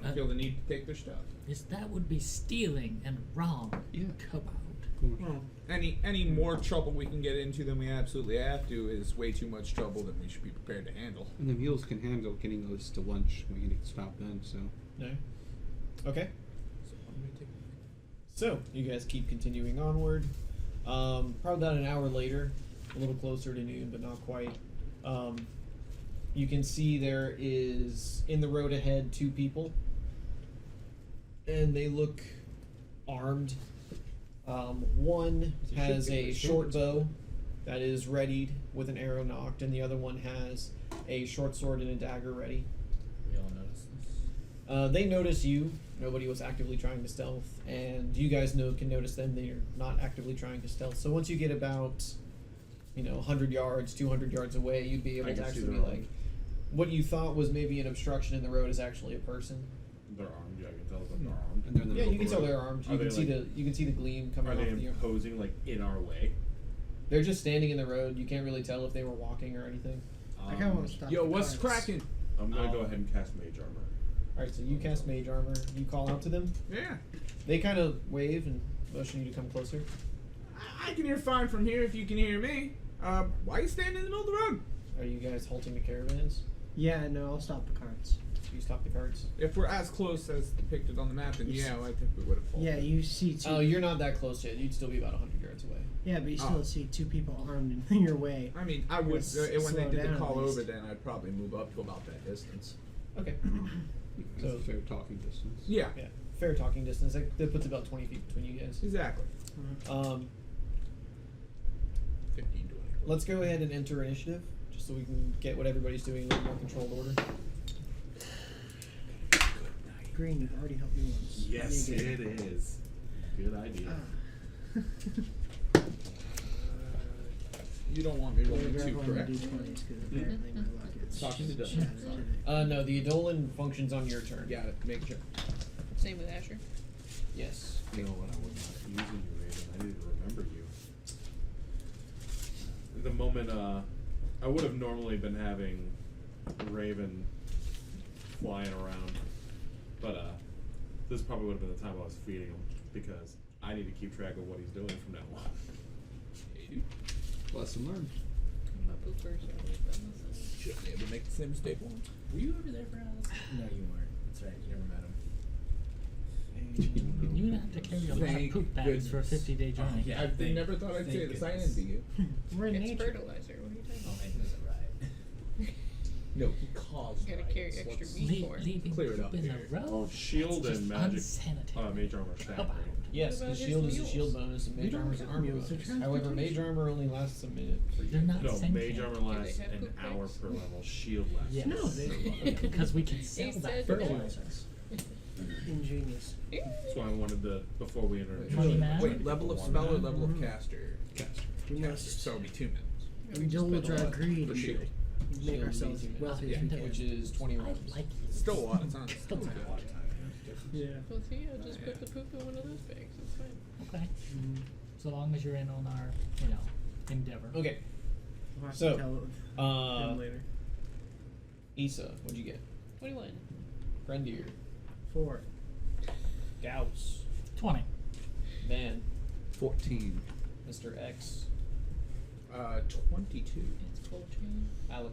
I don't feel the need to take their stuff. That would be stealing and wrong. Yeah. Come out. Well, any more trouble we can get into than we absolutely have to is way too much trouble that we should be prepared to handle. And the mules can handle getting those to lunch. We can stop then, so. No? Okay. So, why don't we take So, you guys keep continuing onward. Probably about an hour later, a little closer to noon, but not quite. You can see there is, in the road ahead, 2 people. And they look armed. One has a short bow that is readied with an arrow nocked, and the other one has a short sword and a dagger ready. We all notice this. They notice you. Nobody was actively trying to stealth, and you guys can notice them. They're not actively trying to stealth. So once you get about, 100 yards, 200 yards away, you'd be able I to can see actually be they're like, what you thought was maybe an obstruction in the road is actually a person. They're armed. Yeah, I can tell that they're armed. And they're in the Yeah, middle you can of tell the they're road. armed. Are You can they, see like- the gleam coming Are off they the. imposing like in our way? They're just standing in the road. You can't really tell if they were walking or anything. I kind of want to stop. Yo, the what's carts. cracking? I'm gonna go Oh. ahead and cast Mage Armor. All right, so you cast mage armor. You call out to them. Yeah. They kind of wave and motion you to come closer. I can hear fine from here if you can hear me. Why are you standing in the middle of the road? Are you guys halting the caravans? Yeah, no, I'll stop the carts. You stop the carts. If we're as close as depicted on the map, then yeah, I think we would have Yeah, you see 2. Oh, you're not that close yet. You'd still be about 100 yards away. Yeah, but you still Oh. see 2 people armed in your way. I mean, I would, Yes, when they slow did down the at call least. over, then I'd probably move up to about that distance. Okay. That's So- a fair talking distance. Yeah, Yeah. Fair talking distance. That puts about 20 feet between you guys. exactly. 15, 20. Let's go ahead and enter initiative, just so we can get what everybody's doing in a little more controlled order. Green, you've already helped me once. Yes, What do you it get? is. Good idea. You don't want me Yeah, rolling grab 2, one of the correct? D20s because apparently my luck is Talking to Doug. shattered. No, the Edolan functions on your turn. Got it. Make sure. Same with Asher. Yes. You know what? I was not using you, Raven. I didn't remember you. The moment, I would have normally been having Raven flying around, but this probably would have been the time I was feeding him because I need to keep track of what he's doing from now on. Lesson learned. My poopers are always done this. Shouldn't be able to make the same mistake once. Were you over there for us? No, you weren't. That's right. You never met him. You're gonna have to carry a lot of Thank poop bags for a goodness. 50-day journey. yeah. I thank- never thought I'd thank say this. I goodness. envy you. We're in It's nature. fertilizer. What are you talking Oh, about? man, is it right? No, he caused Gotta carry extra meat for it. Leaving Clear it poop up in the here. road. Shield That's and just magic, unsanitary. Mage Armor stat, Come right? on. Yes, What because about shield his is a mules? shield bonus and We mage don't armor is an have armor mules, they're bonus. However, mage transportation. armor only lasts a minute. They're not No, sentient. Mage Armor lasts have an poop hour bags? per level. Shield lasts. Yes. No, they- Because we can sell He that said fertilizer. Ingenious. That's why I wanted to, before we entered. Money man. Wait, level of spell or level of caster? Caster. We Caster. must So it'll be 2 minutes. we dual spend a drive lot greed for and shield. make Shield ourselves easy, wealthy yeah, as we can. which is 20 I rounds. like you. Still a lot of time. Still a lot of time. Yeah. Well, see, I'll just put the poop in one of those bags. It's fine. Okay. Mm-hmm. So long as you're in on our, endeavor. Okay. We'll have So, to tell them later. Issa, what'd you get? 21. Grendier. 4. Gauss. 20. Van. 14. Mr. X, 22. It's Coltrane. Alec,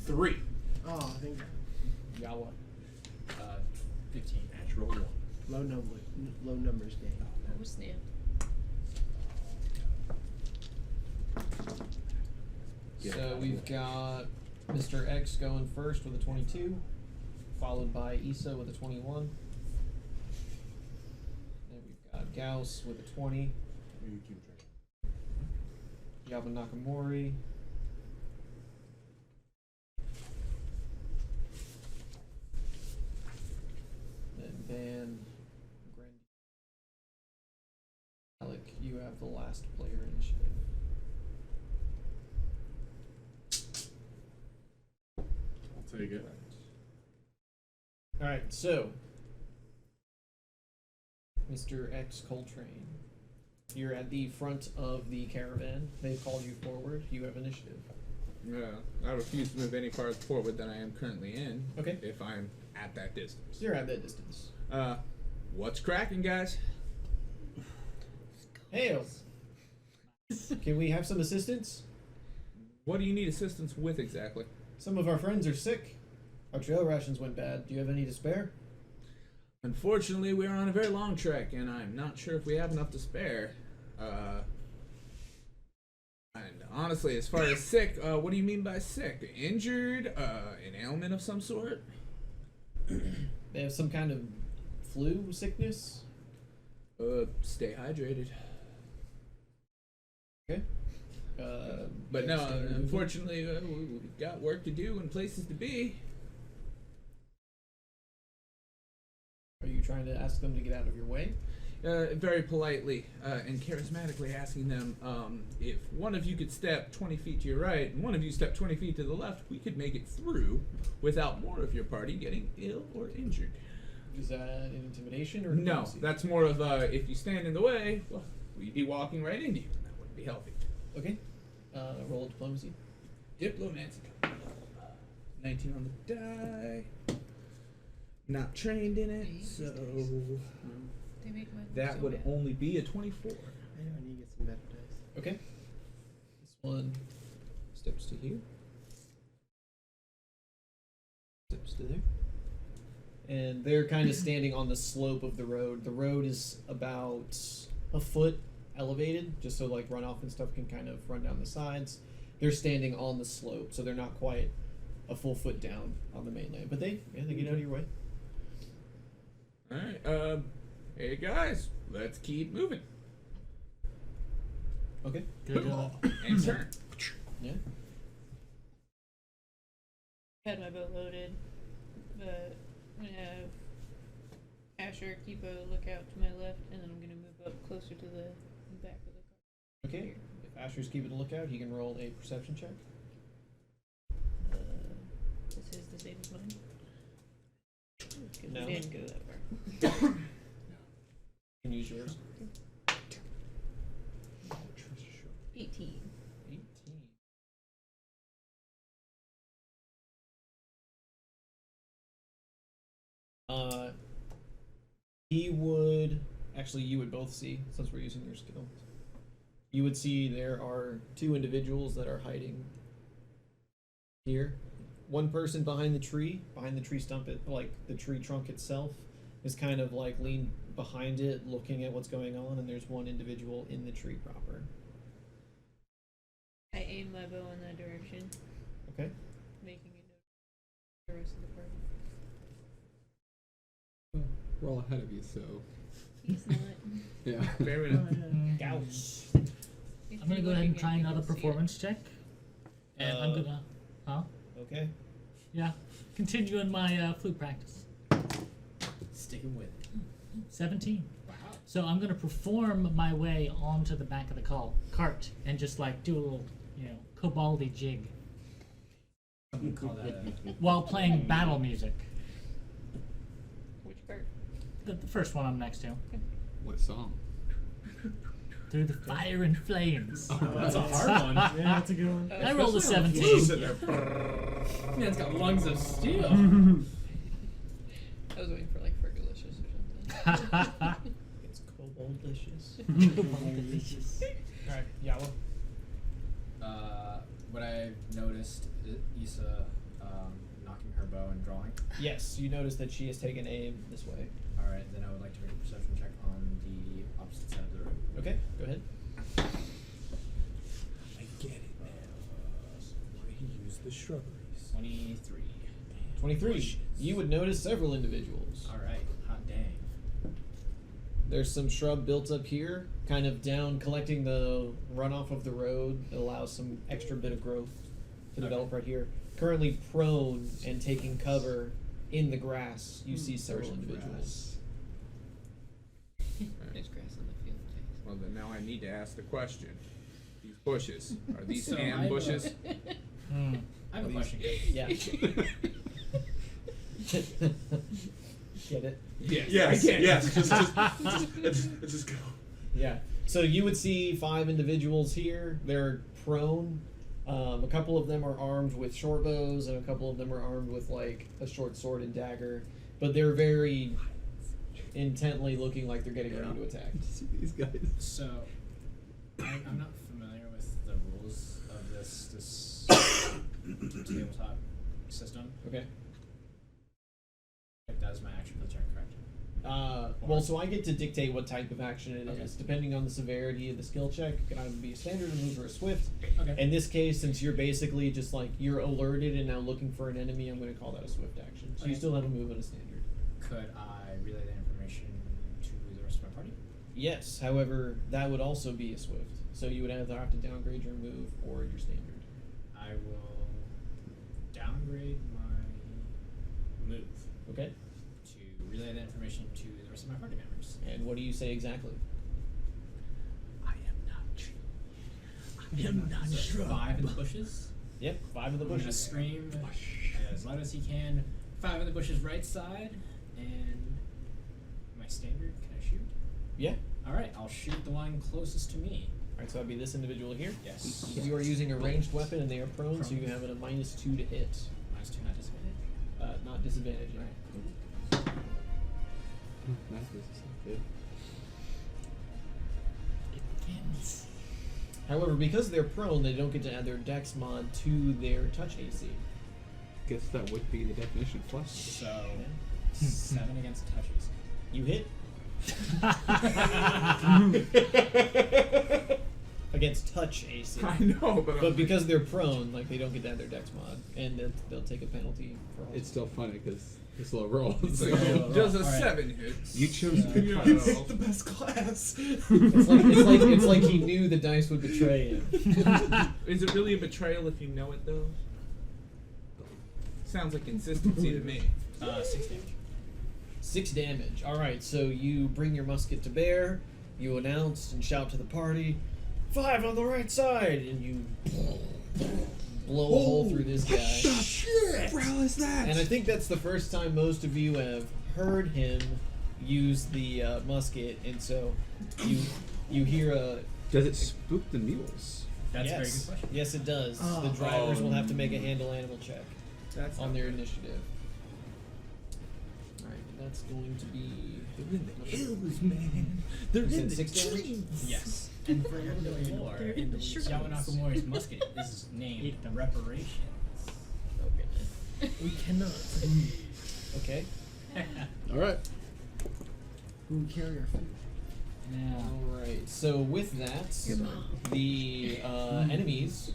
3. Oh, I think Yawa. 15. Natural 1. low numbers game. Oh, snap. So we've got Mr. X going first with a 22, followed by Issa with a 21. Then we've got Gauss with a 20. You keep track. Yaba Nakamori. Then Van. Alec, you have the last player initiative. I'll take it. Alright, so Mr. X Coltrane, you're at the front of the caravan. They've called you forward. You have initiative. I refuse to move any farther forward than I am currently in. Okay. If I'm at that distance. You're at that distance. What's cracking, guys? Hail! Can we have some assistance? What do you need assistance with exactly? Some of our friends are sick. Our trail rations went bad. Do you have any to spare? Unfortunately, we are on a very long trek, and I'm not sure if we have enough to spare. And honestly, as far as sick, what do you mean by sick? Injured? An ailment of some sort? They have some kind of flu sickness? Stay hydrated. Okay. But no, standard movement? unfortunately, we've got work to do and places to be. Are you trying to ask them to get out of your way? Very politely and charismatically asking them if one of you could step 20 feet to your right and one of you step 20 feet to the left, we could make it through without more of your party getting ill or injured. Is that an intimidation or No, diplomacy? that's more of if you stand in the way, well, we'd be walking right into you, and that wouldn't be healthy. Okay. Roll diplomacy. Diplomacy. 19 on the die. Not trained in it, so They make my that so would bad. only be a 24. I know I need to get some better dice. Okay. This one steps to here. Steps to there. And they're kind of standing on the slope of the road. The road is about a foot elevated, just so like runoff and stuff can kind of run down the sides. They're standing on the slope, so they're not quite a full foot down on the mainland. But they get out of your way. Alright, hey guys, let's keep moving. Okay. Good. And turn. Yeah. Had my boat loaded, but I'm gonna have Asher keep a lookout to my left, and then I'm gonna move up closer to the back of the car. Okay. If Asher's keeping a lookout, he can roll a perception check. This is the same as mine. No. We didn't go that far. You can use yours. 18. 18. He would actually. You would both see, since we're using your skill. You would see there are two individuals that are hiding here. One person behind the tree stump, like the tree trunk itself, is kind of like leaned behind it, looking at what's going on, and there's one individual in the tree proper. I aim my bow in that direction, Okay. making it notice the rest of the party. We're all ahead of you, so He's not. yeah. Fair enough. Gouch. He's I'm gonna go looking ahead and at try me, another can see it. performance check. And I'm gonna, Okay. yeah, continuing my flute practice. Sticking with it. 17. Wow. So I'm gonna perform my way onto the back of the cart and just like do a little, Kobaldi jig I'm gonna call that a while playing battle music. Which part? The first one I'm next to. What song? Through the fire and flames. that's a hard one. Yeah, that's a good one. I rolled a Especially 17. Man, it's got lungs of steel. I was waiting for like Fergalicious or something. It's Kobold-licious. Alright, Yawa. What I've noticed, Issa knocking her bow and drawing. Yes, you notice that she has taken aim this way. All right, then I would like to make a perception check on the opposite side of the room. Okay, go ahead. I get it now. Why he used the shrubberies. 23. 23. You would notice several individuals. All right, hot dang. There's some shrub built up here, kind of down, collecting the runoff of the road. It allows some extra bit of growth to develop right here. Currently prone and taking cover in the grass, you see several individuals. There's grass on the field. Well, then now I need to ask the question. These bushes, are these So I have ambushes? I have a question. Yeah. Get it? Yes. Yes, I can. yes. Just go. Yeah. So you would see 5 individuals here. They're prone. A couple of them are armed with short bows, and a couple of them are armed with like a short sword and dagger. But they're very intently looking like they're getting ready to attack. See these guys. So, I'm not familiar with the rules of this tabletop system. Okay. That is my action for the check, correct? Well, so I get to dictate what type of action it is. Depending on the severity of the skill check, it can either be a standard, a move, or a swift. Okay. In this case, since you're basically just like, you're alerted and now looking for an enemy, I'm going to call that a swift action. So you Okay. still have a move and a standard. Could I relay that information to the rest of my party? Yes, however, that would also be a swift. So you would either have to downgrade your move or your standard. I will downgrade my move Okay? to relay that information to the rest of my party members. And what do you say exactly? I am not So shrub. 5 in the bushes. Yep, 5 of the I'm gonna bushes. scream as loud as he can. 5 in the bushes, right side, and my standard. Can I shoot? Yeah. All right, I'll shoot the one closest to me. Alright, so that'd be this individual here. Yes. You are using a ranged weapon and they are prone, so you have it a -2 to hit. -2, not disadvantage. Not disadvantage. Right. Good. However, because they're prone, they don't get to add their dex mod to their touch AC. Guess that would be the definition of plus. So 7 against touches. You hit. Against touch AC. I know, But because they're prone, like they don't get to add their dex mod, and they'll take a penalty for all. It's still funny because it's low roll. It's So like, does a Alright. 7 hit? you chose to pick Yeah. class. The best class. It's like he knew the dice would betray him. Is it really a betrayal if you know it, though? Sounds like consistency to me. 6 damage. 6 damage. Alright, so you bring your musket to bear, you announce and shout to the party, 5 on the right side, and you blow a hole through this guy. Shit! What the hell is that? And I think that's the first time most of you have heard him use the musket, and so you hear a... Does it spook the mules? That's a very yes. good question. Yes, it does. Oh. The drivers will have to make a handle animal check That's on not their good. initiative. Alright, that's going to be... They're in the hills, man. They're You in said the 6 damage? trees. Yes. And for a little bit more, They're in the shrubs. Yawanakamori's musket is named Reparations. Oh goodness. We cannot. Okay. Alright. Who would carry our food? Yeah. Alright, so with that, the enemies...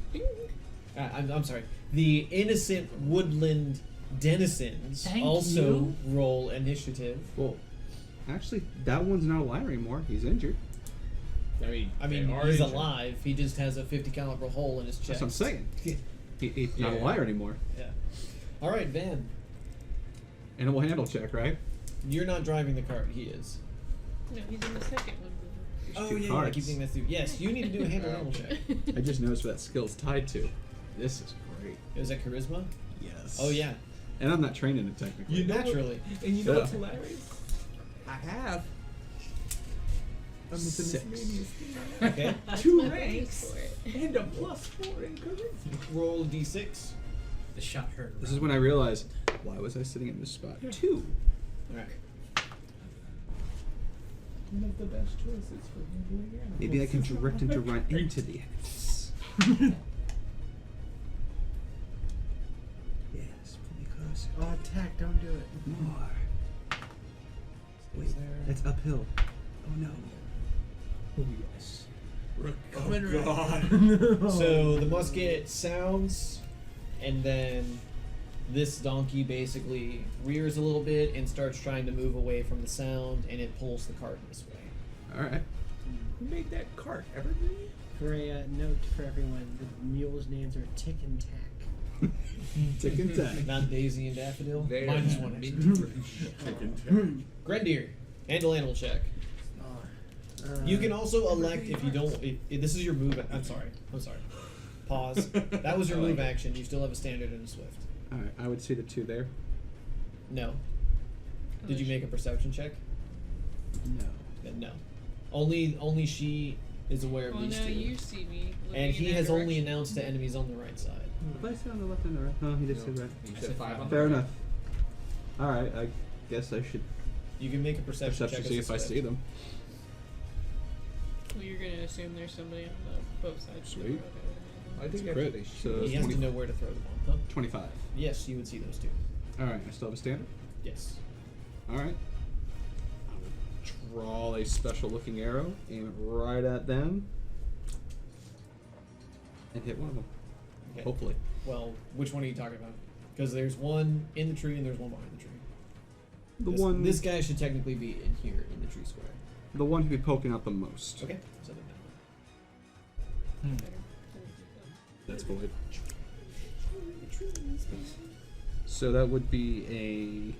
I'm sorry. The innocent woodland denizens Thank also you. roll initiative. Well, actually, that one's not alive anymore. He's injured. I mean, they are he's injured. alive. He just has a 50 caliber hole in his chest. That's what I'm saying. He's not a Yeah. liar anymore. Yeah. Alright, Van. Animal handle check, right? You're not driving the cart. He is. No, he's in the second one. Oh, two yeah, I cards. keep thinking that's through. Yes, you need to do a handle animal check. I just noticed what that skill's tied to. This is great. Is that charisma? Yes. Oh, yeah. And I'm not trained in it technically. You know what- Naturally. And you know Yeah. what's hilarious? I have. I'm the 6. Okay. 2 Thanks ranks for it. and a +4 in charisma. Roll a d6. The shot heard. This is when I realized, why was I sitting in this spot? 2. Alright. of the best choices for handling animals. Maybe I can direct him to run into the enemies. Yes, pull me closer. Oh, attack! Don't do it. More. Wait, that's uphill. Oh no. Oh yes. Oh God. So the musket sounds, and then this donkey basically rears a little bit and starts trying to move away from the sound, and it pulls the cart this way. Alright. Who made that cart? Evergreen? For a note for everyone, the mules' names are Tick and Tack. Tick and tack. Not Daisy and Daffodil. They Minus are one. mean. Grendir, handle animal check. You can also elect if you don't. If this is your move. I'm sorry. Pause. That was your move action. You still have a standard and a swift. Alright, I would see the 2 there. No. Did you make a perception check? No. Then no. Only she is aware of Well, these now two. you see me. And looking he in that has only direction. announced to enemies on the right side. Did I say on the left and the right? No, he did say right. You said 5 on the Fair right. enough. Alright, I guess I should You can make a perception check. see as if a I swift. see them. Well, you're gonna assume there's somebody on both sides of the Sweet. road. I think It's after crit, they so shoot. He has 20 to know where to throw them on. Huh? 25. Yes, you would see those two. Alright, I still have a standard? Yes. Alright. I will draw a special looking arrow, aim it right at them, and hit one of them. Okay. Hopefully. Well, which one are you talking about? Because there's one in the tree and there's one behind the tree. The this, one This guy should technically be in here in the tree square. the one who'd be poking out the most. Okay. So then That's void. So that would be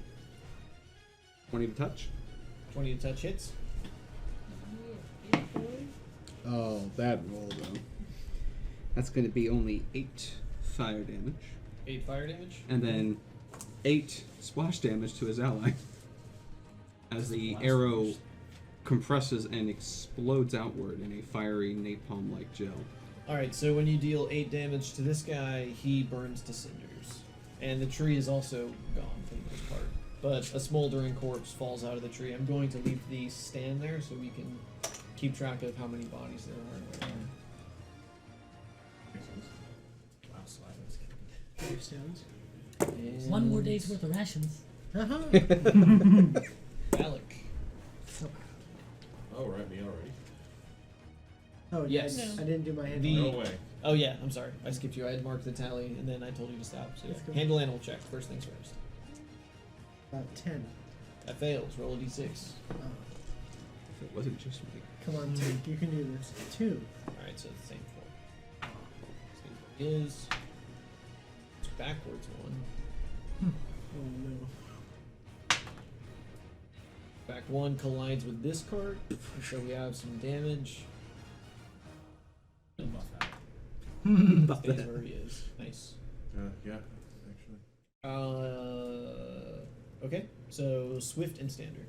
a 20 to touch. 20 to touch hits. Oh, that roll though. That's going to be only 8 fire damage, 8 fire damage. and then 8 splash damage to his ally. As the arrow compresses and explodes outward in a fiery napalm-like gel. Alright, so when you deal 8 damage to this guy, he burns to cinders. And the tree is also gone for the most part. But a smoldering corpse falls out of the tree. I'm going to leave these stand there so we can keep track of how many bodies there are. Wow, silence. 5 stones. And One more day's worth of rations. Uh-huh. Alec. Oh, right, me already. Oh, Yes. yes. I didn't do my hand. The- No way. Oh yeah, I'm sorry. I skipped you. I had marked the tally and then I told you to stop. So yeah. Let's go. Handle animal check. First things first. About 10. That fails. Roll a d6. If it wasn't just me. Come on, Tick. You can do this. 2. Alright, so it's the same 4. Same is. It's backwards one. Oh, no. Back one collides with this card, and so we have some damage. Stays where he is. Nice. Yeah, actually. Okay, so swift and standard.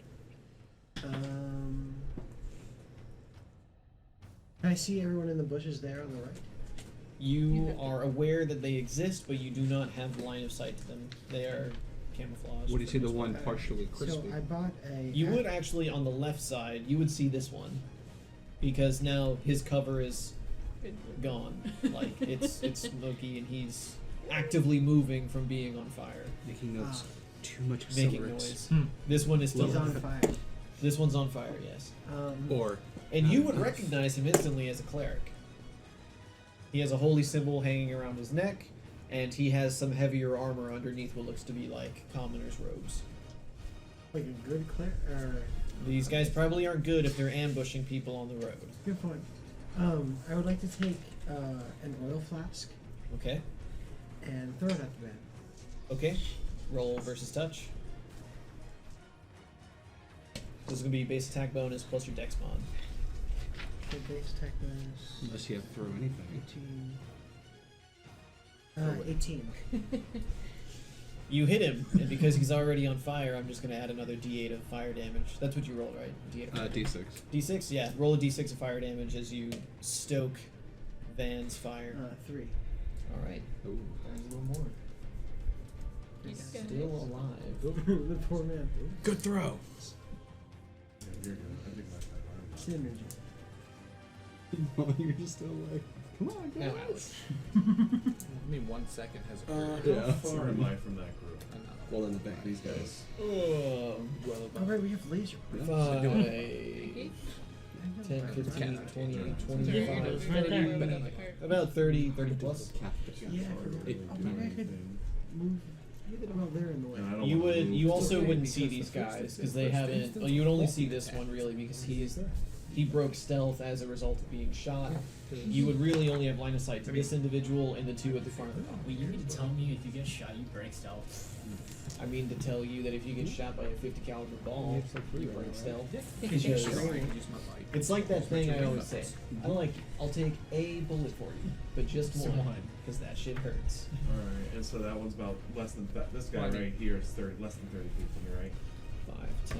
Can I see everyone in the bushes there on the right? You are aware that they exist, but you do not have line of sight to them. They are camouflaged. What do you for see the most one part. partially crispy? So I bought a. You would actually, on the left side, you would see this one, because now his cover is gone. Like it's smoky, and he's actively moving from being on fire, Making notes. Too much making accelerants. noise. This one is still He's on fire. This one's on fire, yes. Or And you would recognize him instantly as a cleric. He has a holy symbol hanging around his neck, and he has some heavier armor underneath what looks to be like commoner's robes. Like a good clear. These guys probably aren't good if they're ambushing people on the road. Good point. I would like to take an oil flask Okay? and throw it at the man. Okay. Roll versus touch. This is going to be base attack bonus plus your dex mod. The base attack bonus. unless you have to throw anything. 18. 18. You hit him, and because he's already on fire, I'm just going to add another d8 of fire damage. That's what you roll, right? D8 of fire D6. D6? Yeah, roll a d6 of fire damage as you stoke Van's fire. 3. Alright, Ooh. there's a little more. He's Still gonna- alive. The poor man. Good throw. Yeah, you're good. I think my Synergy. You're just still like, come on, Now, guys. Alex. Only 1 second has occurred. Yeah. How far am I from that group? I know. Well, in the back, these guys. Oh, Oh, right, we have laser. 5, Okay. 10, 15, 20, Sorry, 25, it's 30, right over the card. about 30 plus. Yeah, I forgot. It- Oh, maybe I could move. Well, they're in the way. And I don't You wanna would. move You to also okay, wouldn't see because these the first guys because instance- they first haven't. instance Well, you would only won't see be this back. one really because he broke stealth as a result of being shot. You would really only have line of sight to this individual and the two at the front of the Wait, you mean to tell me if you get shot, you break stealth? I mean to tell you that if you get shot by a 50 caliber ball, you break stealth. Because Because you're strong. it's like that thing I always say. I'll take a bullet for you, but just Just one, one. because that shit hurts. Alright, and so that one's about less than this guy Well, I right here is 30, less than 30 feet from me, right? 5, 10,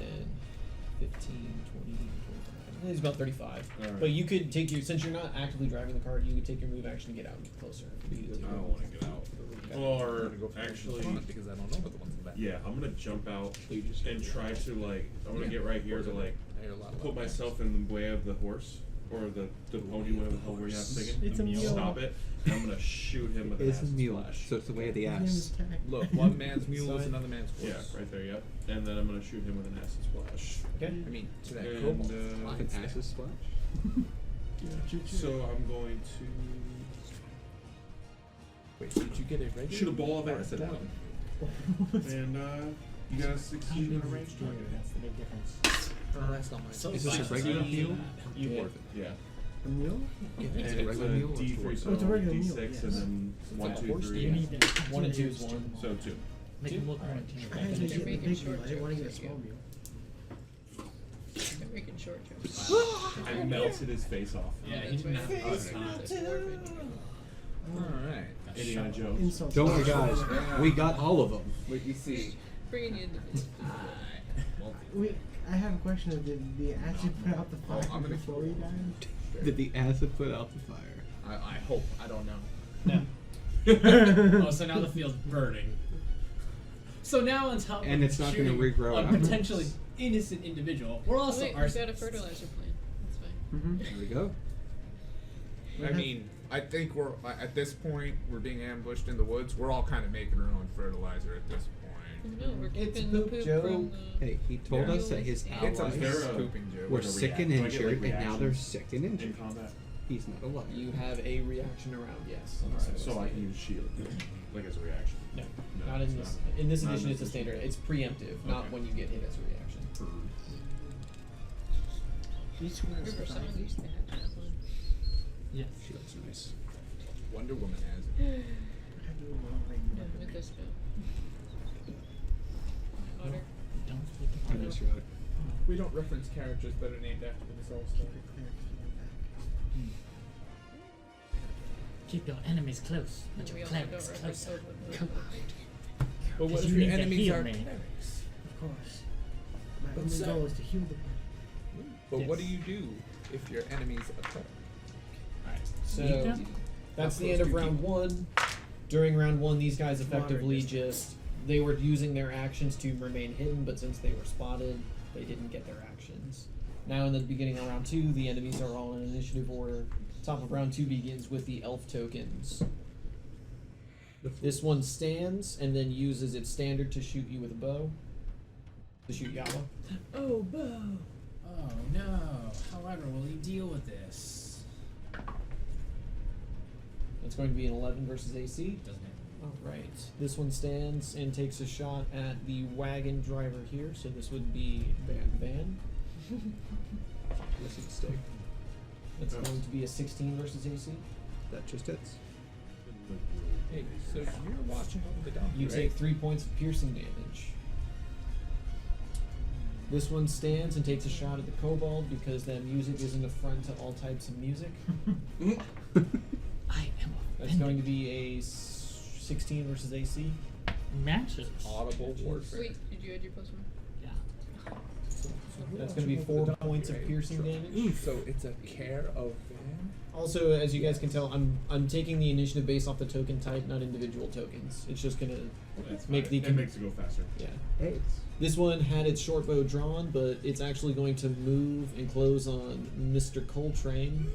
15, 20, 25. He's about 35. Alright. But you could take your, since you're not actively driving the car, you could take your move action to get out and get closer. If you needed to. I don't want to get out. Or actually, because I don't know what the ones in the back. yeah, I'm gonna jump out So you just and try to like, I'm gonna get right here to like I hear a lot put about myself in the way of the horse or the pony, whatever the hell we're thinking. It's a mule. Stop it. And I'm gonna shoot him with an It's a acid mule, splash. so it's the way of the His name is ass. Tack. Look, one man's mule is another man's horse. Yeah, right there, yep. And then I'm gonna shoot him with an acid splash. Okay. I mean, to that And, cobalt. uh, An acid splash? Shoot. So I'm going to Wait, did you get a regular? shoot a ball of or a acid at thorn? him. And you guys succeed in a range target. That's the big difference. Oh, that's not mine. So Is this a violent. regular mule? You hit. Yeah. A mule? Yeah, And it's it's a regular mule. or D3, horse? so Oh, it's a regular D6 mule, yes. and then It's 1, like a 2, horse 3. You need to 1 and 2 is 1. So 2. Make him look more I had intimidating. to They're get the making big short mule. I didn't want to get a jokes small with mule. They're making short jokes. I melted his face off. Yeah, he didn't have Alright. Indiana Jones. Insult. Don't worry, guys. We got all of them. What you see? Bringing you into this. I have a question. Did the acid put out the Oh, fire I'm gonna before he died? Did the acid put out the fire? I hope. I don't know. No. Oh, so now the field's burning. So now on top And of it's not gonna shooting regrow a afterwards. potentially innocent individual, we're also Wait, we've got a fertilizer plant. That's fine. Mm-hmm. There we go. I mean, I think we're at this point. We're being ambushed in the woods. We're all kind of making our own fertilizer at this point. No, we're It's keeping the poop, poop Joe. from the. Hey, he told Yeah. us that his It's a Is there allies a- pooping joke. were Like a sick and react- do I get, injured, like, and now they're reactions sick and in injured. combat? He's not alive. You have a reaction around, yes. Alright, so I can use shield, like as a reaction. No, No, not in it's this. not. In this Not in edition, this it's a edition. standard. It's preemptive, not Okay. when you get hit as a reaction. Each one is Remember, someone used to have that one. Yes. She looks nice. Wonder Woman has it. Yeah, with this bill. Otter. Don't split the I party. just read it. We don't reference characters that are named after themselves. Keep your enemies close, but And your we also don't clerics reference closer. Old But what Because if you your need to enemies heal are me. clerics? Of course. My But only sir- goal is to heal the body. But what do Yes. you do if your enemy's a cleric? So Eat them? that's How the close end of do you round keep? 1. During round 1, these guys Moderate effectively distance. just they were using their actions to remain hidden, but since they were spotted, they didn't get their actions. Now in the beginning of round 2, the enemies are all in initiative order. Top of round 2 begins with the elf tokens. This one stands and then uses its standard to shoot you with a bow. To shoot Yama. Oh, bow. Oh no. However, will he deal with this? It's going to be an 11 versus AC. Doesn't it? Alright. This one stands and takes a shot at the wagon driver here, so this would be Van. That's a mistake. That's going to be a 16 versus AC. That just hits. Hey, so you're watching over the donkey, You right? take 3 points of piercing damage. This one stands and takes a shot at the kobold because that music is an affront to all types of music. I am That's going to be a 16 versus AC. matches. Audible warfare. Wait, did you add your +1? Yeah. That's going to be 4 points of piercing damage. So it's a care of them. Also, as you guys can tell, I'm taking the initiative based off the token type, not individual tokens. It's just going to That's make fine. the It makes it go faster. yeah. Hey, This one had its short bow drawn, but it's actually going to move and close on Mr. Coltrane.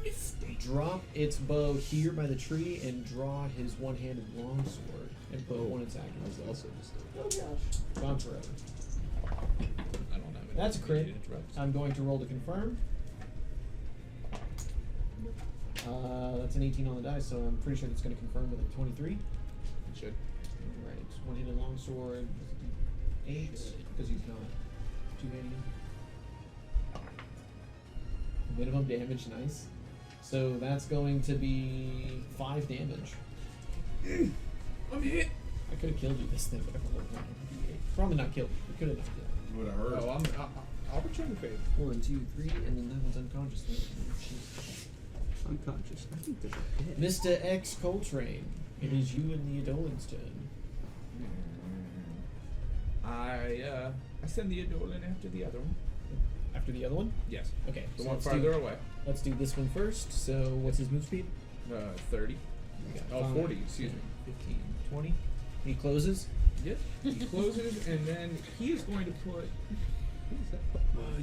Drop its bow here by the tree and draw his one-handed longsword and put one attack in his also. Oh gosh. Gone forever. I don't have it. That's a crit. I'm going to roll to confirm. That's an 18 on the die, so I'm pretty sure it's going to confirm with a 23. It should. Right, one-handed longsword, 8, because he's not two-handed. Minimum damage, nice. So that's going to be 5 damage. I'm hit. I could have killed you this thing, but I rolled one d8. Probably not killed you. We could have not killed you. Would have hurt. Oh, I'll return the favor. 1, 2, 3, and then that one's unconscious. Unconscious. I think there's a pit. Mr. X Coltrane, it is you and the Adolan's turn. I send the Adolin after the other one. After the other one? Yes. Okay, The so one let's farther do, away. let's do this one first. So what's his move speed? 30. We got Oh, 5, 40, excuse 10, me. 15, 20. He closes. Yep. He closes, and then he is going to put.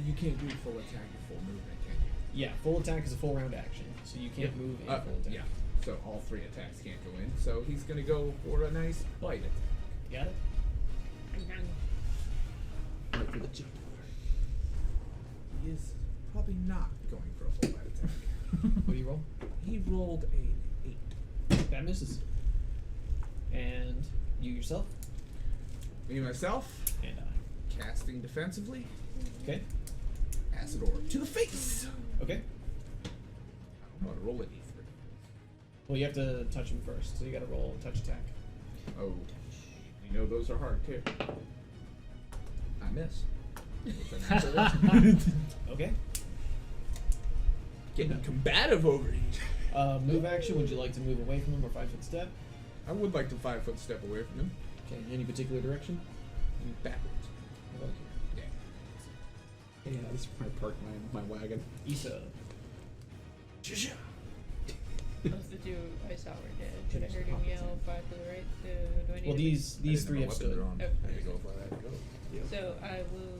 You can't do full attack or full movement, can you? Yeah, full attack is a full round action, so you can't move in full attack. Yeah. So all 3 attacks can't go in. So he's going to go for a nice bite attack. Got it? Right for the jump. He is probably not going for a full bite attack. What do you roll? He rolled an 8. That misses. And you yourself? Me myself, And I. casting defensively, Okay. acid orb to the face. Okay. I want to roll an E3. Well, you have to touch him first, so you gotta roll a touch attack. Oh, you know those are hard too. I miss. With a natural one. Okay. Getting combative over here. Move action, would you like to move away from him or 5-foot step? I would like to 5-foot step away from him. Okay, any particular direction? Backwards. How about Yeah. Yeah, this is my park my wagon. here? Issa. Of the 2 I saw were dead, but I heard him yell 5 to the right. Do I need Well, to these I didn't 3 know have what stood. they're on. Oh. I had to go for that. Go. So I will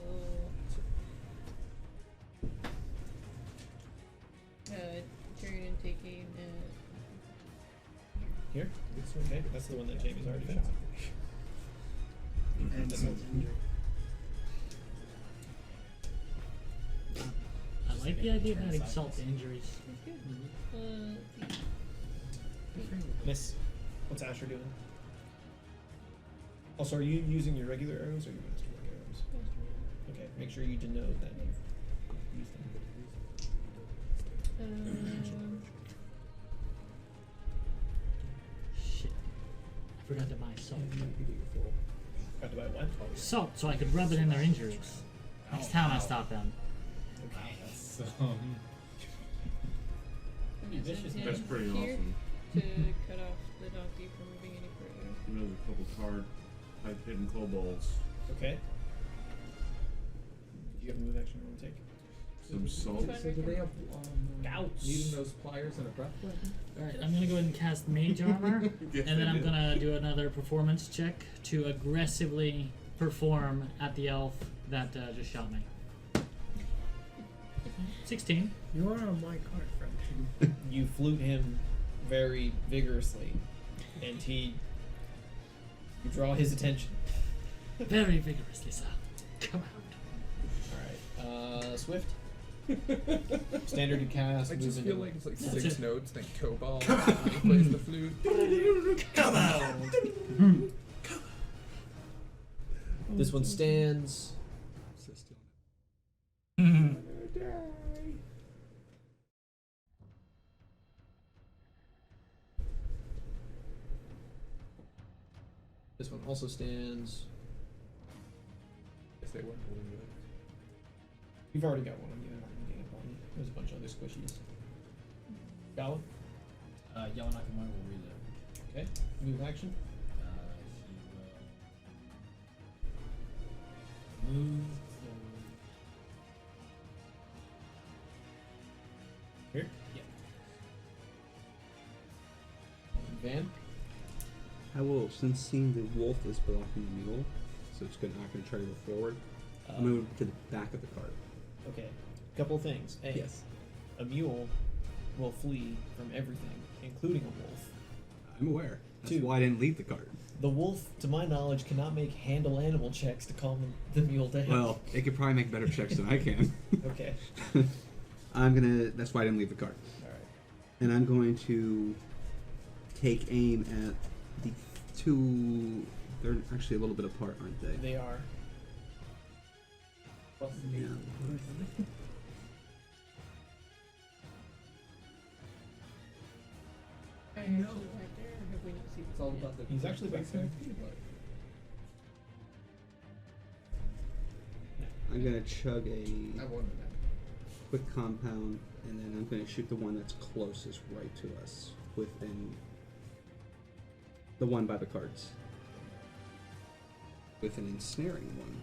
turn and take aim at Here? Okay, that's the one that Jamie's already shot. And so I like the idea of adding salt to injuries. let's see. Miss. What's Asher doing? Also, are you using your regular arrows or your masterwork arrows? Okay, make sure you denote that you've used them. Shit. I forgot to buy salt. Got to buy what? Salt, so I could rub it in their injuries. Next time I stop them. Wow, that's That's pretty Here awesome. to cut off the donkey from moving any further. You know, a couple card type hidden kobolds. Okay. Do you have a move action you want to take? Some salt. So do they have Gouts. needing those pliers and a breath weapon? Alright, I'm gonna go ahead and cast Mage Armor, Yes, and then I I'm do. gonna do another performance check to aggressively perform at the elf that just shot me. 16. you are on my card, friend. You flute him very vigorously, and you draw his attention. Very vigorously, sir. Come out. Alright, Swift. Standard to cast. I move just into- feel like it's like That's 6 it. notes, then cobalt, when he plays the flute. Come out. This one stands. This one also stands. Yes, they were. You've already got one on you. There's a bunch of other squishies. Gala. Yellow Nakamura will reload. Okay. Move action. He will move Van? I will, since seeing the wolf is blocking the mule, so it's not going to try to go forward, move to the back of the cart. Okay. Couple things. A, Yes. a mule will flee from everything, including a wolf. I'm aware. That's 2, why I didn't leave the cart. the wolf, to my knowledge, cannot make handle animal checks to calm the mule down. Well, it could probably make better checks than I can. Okay. That's why I didn't leave the cart. Alright. And I'm going to take aim at the two. They're actually a little bit apart, aren't they? They are. Yeah. It's all about the. He's actually back there. I'm going to chug a I wanted that. quick compound, and then I'm going to shoot the one that's closest right to us, within the one by the cards, with an ensnaring one.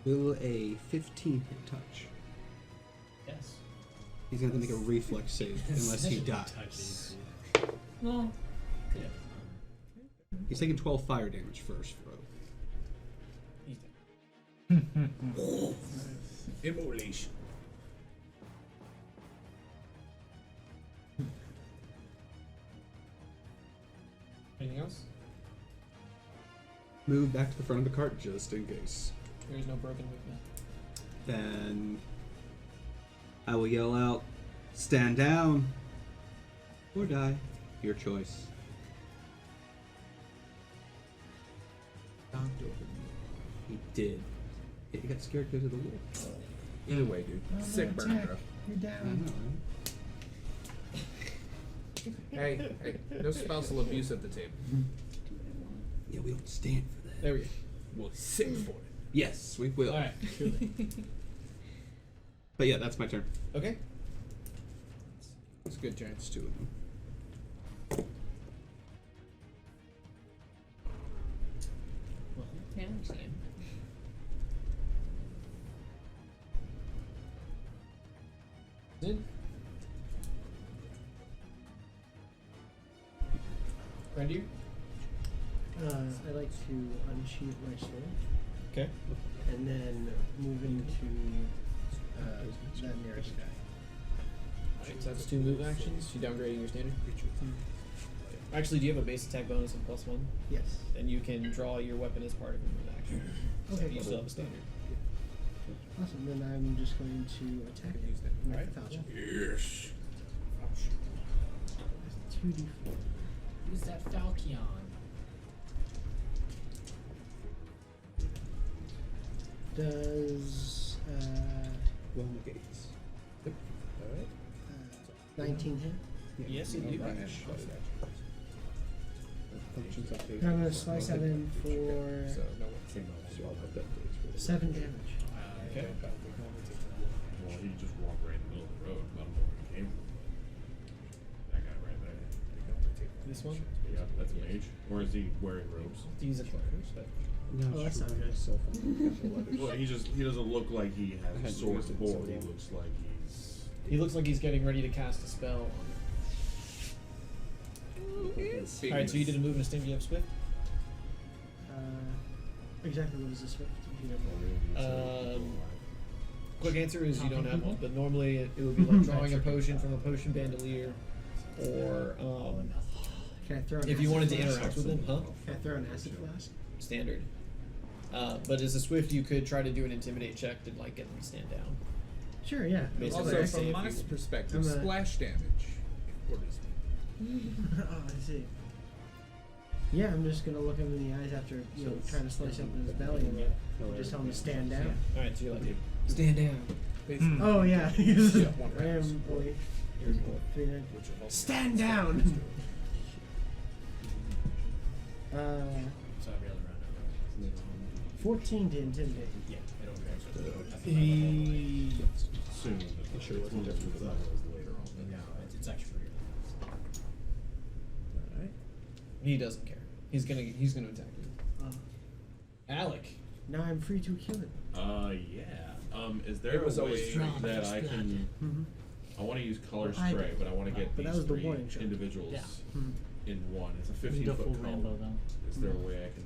Will a 15 hit touch? Yes. He's going to have to make a reflex save unless he dies. Well, He's taking 12 fire damage first, bro. He's dead. Immolation. Anything else? Move back to the front of the cart just in case. There's no broken movement. Then I will yell out, "Stand down or die. Your choice." Knocked over He did. He got scared because of the wolf. me. Either way, dude. Oh, Sick no, burn, Jack, bro. You're I down. know, right? Hey, no spousal abuse at the table. Yeah, we don't stand for that. There we go. We'll sit for it. Yes, we will. Alright. But yeah, that's my turn. Okay. It's a good chance, two of them. Challenge game. Zin? Grenadier? I like to unsheath my sword Okay. and then move into that nearest guy. Alright, so that's 2 move actions. You downgrading your standard? Actually, do you have a base attack bonus of +1? Yes. Then you can draw your weapon as part of your move action. Okay, You cool. still have a standard. Awesome. Then I'm just going to attack it with Alright. the falchion. Yes. 2d4. Who's that Falchion? Does 19 hit? Yes, you do. I'm gonna slice that in for 7 damage. Okay. Well, he just walked right in the middle of the road. I don't know where he came from. That guy right there. This one? Yeah, that's a mage. Or is he wearing robes? These are close, but Oh, that's not good. Well, he doesn't look like he I has had a sword used it before. so He long. looks like he's. he looks like he's getting ready to cast a spell on Yes. Alright, so you did a move and a stand. Do you have Swift? Exactly what is this with? Do you know? Quick answer is you don't have one, but normally it would be like drawing a potion from a potion bandolier, or Can I throw an if you acid wanted to flask? interact with him, huh? Can I throw an acid flask? Standard. But as a Swift, you could try to do an intimidate check to like get them to stand down. Sure, yeah. Basically, Also, I'd say from if my you- perspective, I'm a- splash damage. What is it? Oh, I see. Yeah, I'm just gonna look him in the eyes after, trying to slice open his belly and just tell him to stand down. Alright, so you're like, stand down. Basically. Oh, yeah. Yeah, one I round. am, wait, 3-9. Stand down! So every other round. 14 to intimidate. Yeah, I don't He... Soon. Sure, it's one of those later on. No, it's actually pretty good. Alright. He doesn't care. He's gonna attack you. Alec. Now I'm free to kill him. Yeah. Is there It was a always way strong. that I can I want to use color I spray, but I want to get but that these was the 3 warning shot. individuals Yeah. in one. It's a We need a 15-foot full cone. rainbow though. Is there a way I can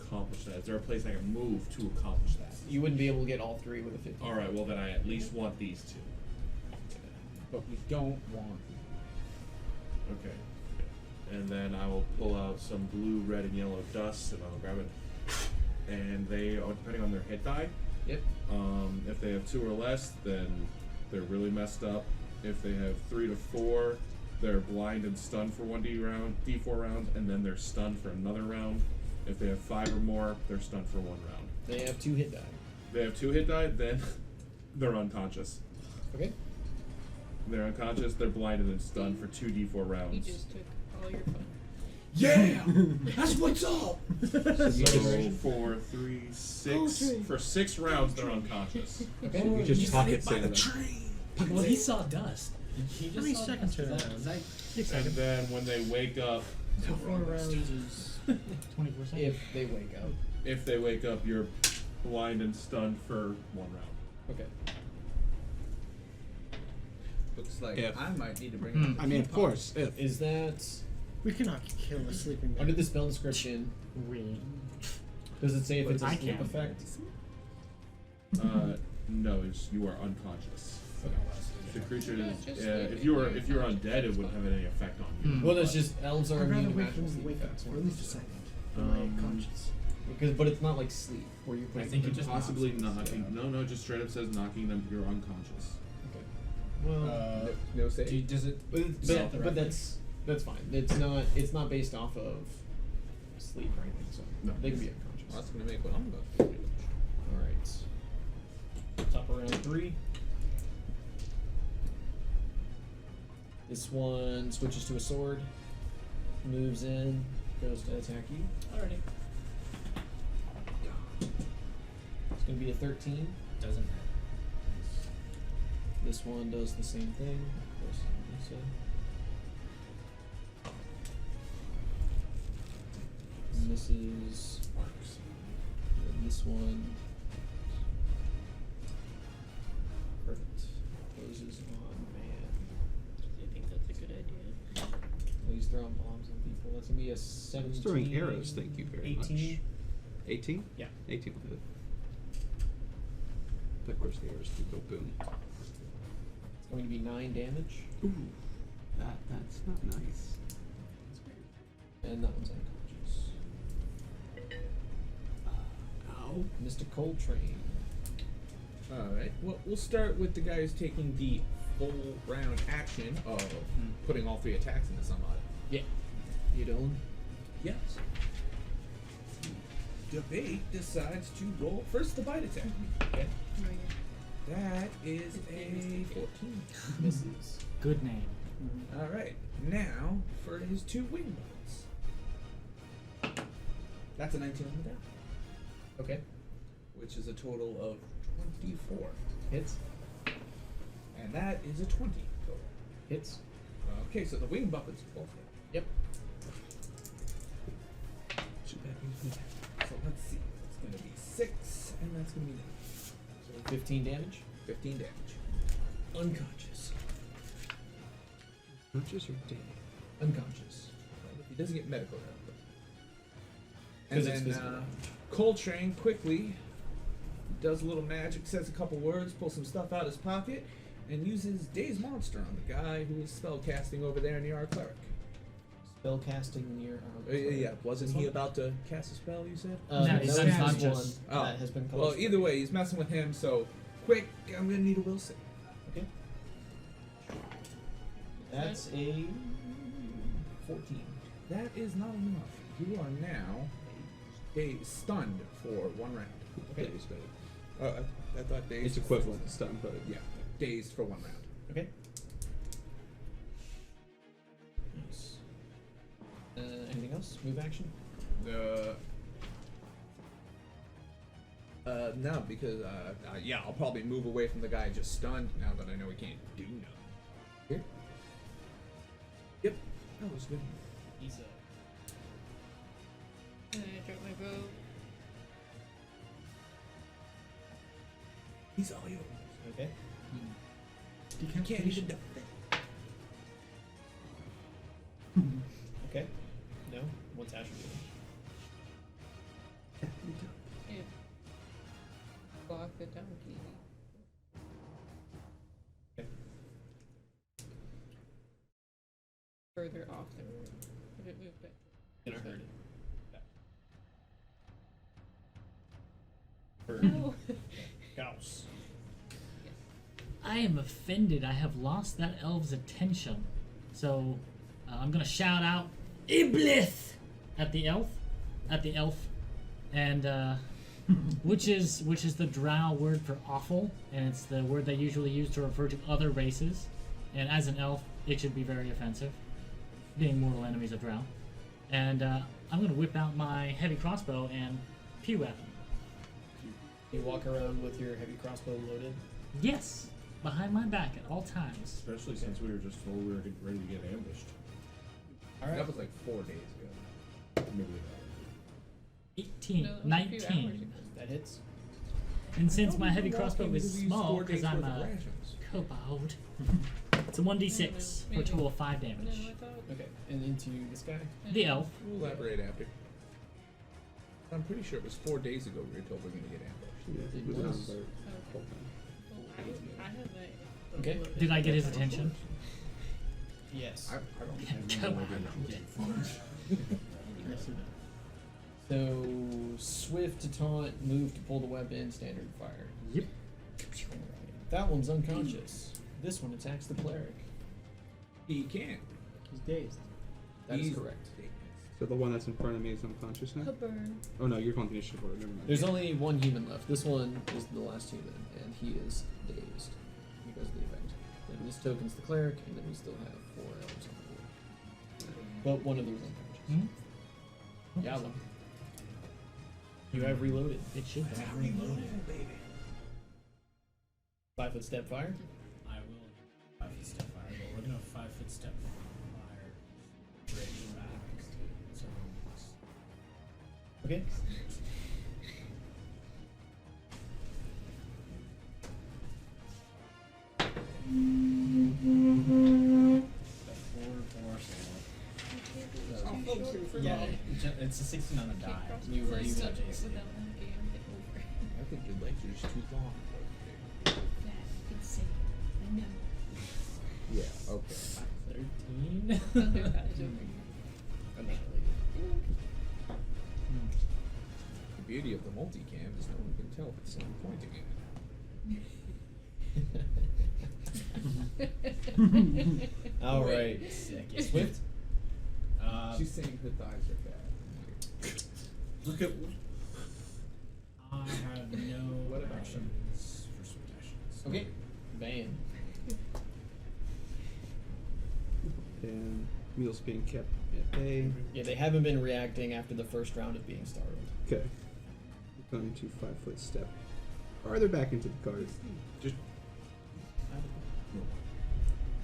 accomplish that? Is there a place I can move to accomplish that? You wouldn't be able to get all 3 with a 50. All right. Well, then I at least want these 2. But we don't want. Okay. And then I will pull out some blue, red, and yellow dust, and I'll grab it. And they are depending on their hit die. Yep. If they have 2 or less, then they're really messed up. If they have 3 to 4, they're blind and stunned for 1d4 rounds, and then they're stunned for another round. If they have 5 or more, they're stunned for 1 round. They have 2 hit die. They have 2 hit die, then they're unconscious. Okay. They're unconscious, they're blinded and stunned for 2d4 He rounds. just took all your fun. Yeah! That's what's up! So, 4, 3, 6. For 6 rounds, they're unconscious. Okay. You just pocket say that. Well, he saw dust. He just How many saw seconds dust. are Was there? that- was that 6 And seconds. then when they wake up, 4 rounds is 24 seconds. If they wake up. if they wake up, you're blind and stunned for 1 round. Okay. Looks like If. I might need to bring. up the I mean, of teapot. course, if. Is that we cannot kill a sleeping man. under the spell description? Really? Does it say if it's a I sleep can. effect? No, you are unconscious. The creature Yeah, is. just If sleeping. you're undead, it wouldn't have any effect on you. Well, it's just elves are I'd rather immune to wait magical for him to sleep wake up effects. for at least a second. Um, Conscious. Because, but it's not like sleep where you're putting. I think You it just possibly knocks them. knocking. No, just straight up says knocking them. You're unconscious. Okay. Well, No save. Does it? but that's fine. It's not based off of sleep or anything, so No. they can be unconscious. Well, that's gonna make what I'm going to do. All right. Top of round 3. This one switches to a sword, moves in, goes to attack you. Alrighty. It's gonna be a 13. Doesn't matter. This one does the same thing. Goes to Lisa. And this is and this one. Perfect. Closes on man. I think that's a good idea. Oh, he's throwing bombs on people. That's gonna be a 17. He's throwing arrows, thank you very 18. much. 18? Yeah. 18 will hit it. Of course, the arrows do go boom. It's going to be 9 damage. Ooh, that's not nice. And that one's unconscious. Ow. Mr. Coltrane. Alright, well, we'll start with the guy who's taking the full round action of putting all 3 attacks into somebody. Yeah. You doing? Yes. Debate decides to roll first the bite attack. Okay. Oh, yeah. That is a 14. Misses. Good name. Alright, now for his 2 wing bites. That's a 19 on the down, Okay. which is a total of 24. Hits. And that is a 20 total. Hits. Okay, so the wing buffets both hit. Yep. So let's see. It's going to be 6, and that's going to be 9. So 15 damage. 15 damage. Unconscious. Conscious or dead? Unconscious. He doesn't get medical help. Because And it's then physical damage. Coltrane quickly does a little magic, says a couple words, pulls some stuff out of his pocket, and uses Daze Monster on the guy who is spell casting over there near our cleric. Spell casting near. Yeah, wasn't he about to cast a spell, you said? No, that he's was unconscious. one that has been called. Well, either way, he's messing with him, so quick, I'm gonna need a will save. Okay. That's a 14. That is not enough. You are now stunned for 1 round. Okay. Dazed, I thought dazed. It's equivalent to stun, but Yeah, dazed for 1 round. Okay. Nice. Anything else? Move action? No, because yeah, I'll probably move away from the guy just stunned now that I know he can't do nothing. Here. Yep, that was good. He's And I drop my bow. He's all yours. okay. Decapitation. Okay. No. What's Asher doing? Yeah. Block the donkey. Okay. Further off the road. If it moved back. Gonna hurt it. No. Gauss. I am offended. I have lost that elf's attention. So I'm gonna shout out Iblis at the elf, and which is the Drow word for awful, and it's the word they usually use to refer to other races. And as an elf, it should be very offensive, being mortal enemies of Drow. And I'm gonna whip out my heavy crossbow and pew at him. You walk around with your heavy crossbow loaded. Yes, behind my back at all times. Especially since we were just told we were getting ready to get ambushed. All right. That was like 4 days ago. Maybe 18, No, that was a few hours 19. ago. That hits. And since thought my we heavy were crossbow walking is these small, 4 days because I'm worth of a rations. kobold, it's a 1d6 for a total of 5 No, damage. I thought. Okay. And into this guy. The elf. We'll elaborate after. I'm pretty sure it was 4 days ago we were told we are going to get ambushed. Yeah, It he was on was. the Oh. whole time. I have a. Okay. Did I get his attention? Yes. I don't Come have on. So swift to taunt, move to pull the weapon, standard fire. Yep. Alright. That one's unconscious. This one attacks the cleric. He can't. He's dazed. That is He's correct. dazed. So the one that's in front of me is unconscious now? A burn. Oh no, you're going to initiative order. Never mind. There's only one human left. This one is the last human, and he is dazed because of the effect. Then this token's the cleric, and then we still have 4 elves on the board. But one of them is unconscious. Hmm? Yeah, one. You have reloaded. It should have reloaded. 5 foot step fire. I will 5 foot step fire, but we're gonna 5 foot step fire right back. So Okay. yeah, it's a 16 on the die. You Close already to got Jason. without them being hit over. I think your legs are just too long. That insane. I know. Yeah, okay. 13. Other guys over Annihilated. The beauty of the multicam is no one can tell if it's someone pointing at it. All right. Sick. Swift. She's saying her thighs are fat. Look at. I have no What about actions for swift actions. Okay. Van. And Meal's being kept at bay. Yeah, they haven't been reacting after the first round of being startled. Okay. Going to 5 foot step farther back into the cart. Just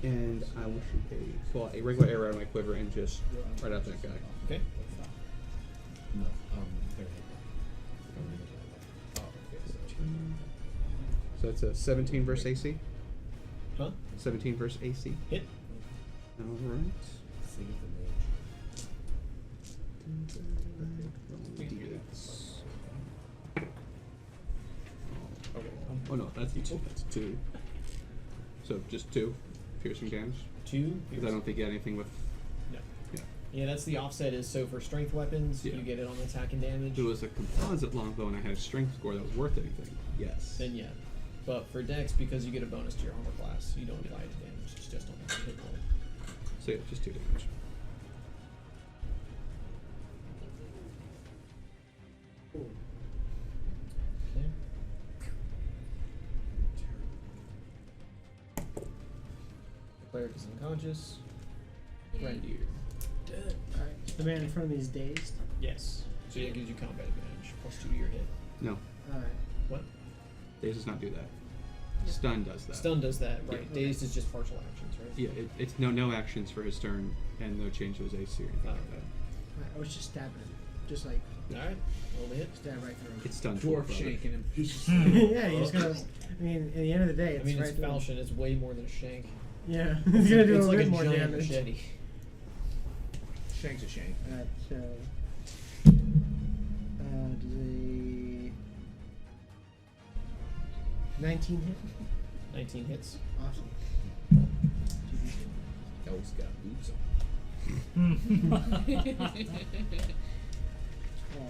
And I will shoot a regular arrow out of my quiver and just right at that guy. Okay. No, there. oh, okay. So it's a 17 versus AC. Huh? 17 versus AC. Hit. Alright. Think of the mage. Okay. Oh no, that's 2. So just 2 piercing damage. 2. Because I don't think you had anything with. No. Yeah. Yeah, that's the offset. Is so for strength weapons, Yeah. you get it on attack and damage. If it was a composite longbow and I had a strength score that was worth anything, yes. Then yeah. But for Dex, because you get a bonus to your armor class, you don't apply it to damage. It's just on the hit roll. So yeah, just 2 damage. Okay. The cleric is unconscious. Grenadier. Dead. Alright. The man in front of me is dazed. Yes. So yeah, it gives you combat advantage. +2 to your hit. No, Alright. What? Daze does not do that. Stun does that. Stun does that, right? Yeah. Dazed is just partial actions, right? Yeah, it's no actions for his turn and no change to his AC or anything like that. Alright, I was just stabbing him. Just like Alright, roll the hit. Stab right through him. It's done. Dwarf shaking him. Yeah, he's gonna. I mean, at the end of the day, it's I mean, right it's through him. falchion, it's way more than a shank. Yeah, he's gonna do It's a like bit a more giant damage. machete. Shank's a shank. So, does a 19 hit? 19 hits. Awesome. Elf's got boots on. Oh,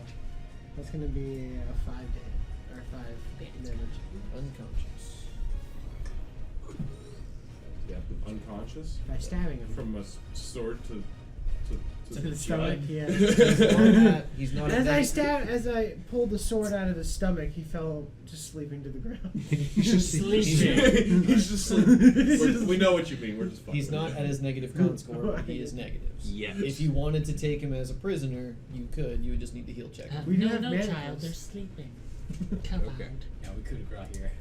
that's gonna be a 5 to hit, or 5 damage. Unconscious. Yeah, unconscious. By stabbing him. From a sword to To the gut. stomach, yeah. He's not As at as I pulled the sword out of his stomach, he fell just sleeping to the ground. He's just Sleeping. He's just sleeping. We know what you mean. We're just fucking He's not with at you. his negative con score, but he is negatives. Yes. If you wanted to take him as a prisoner, you could. You would just need to heal check him. We do no, have no, manacles. child, they're sleeping. Come Okay. out. Yeah, we could have got here.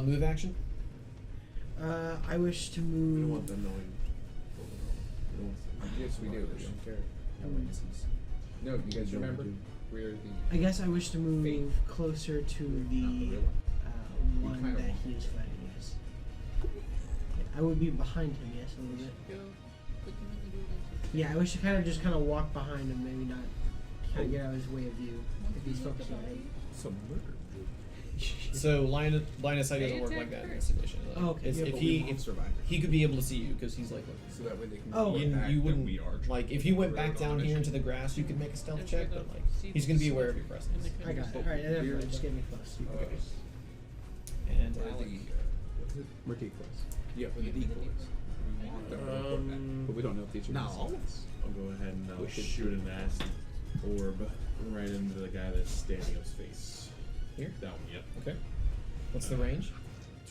Move action. I wish to We don't want move. them knowing. We don't want them- Yes, we do. We don't care. No witnesses. No, you guys Don't remember? do- We're the. I guess I wish to move Fate. closer to Not the the real one. one kinda that want he was fighting. Yes. Yeah, I would be behind him. Yes, a little bit. Go put them in the door. Yeah, I wish to kind of walk behind him, maybe not kind of get out of his way of view if he's focused on him. Some murder. So line of sight doesn't work like that in this edition. Oh, okay. It's- Yeah, if but he survivors. he could be able to see you because he's like So that way they can. Oh, report back you that wouldn't we are like if you went back road down on here mission. into the grass, you could make a stealth Don't check, you but go like see he's gonna be aware of your presence. in the I got it. country? All right, never mind. Just get me close. Okay. And For Alec. what is it? We're decoys. Yeah, for the decoys. We want them to report back. But we don't know if these are No. decoys. I'll go ahead and We I'll should- shoot an acid orb right into the guy that's standing up's face. Here? That one, yep. Okay. What's the range?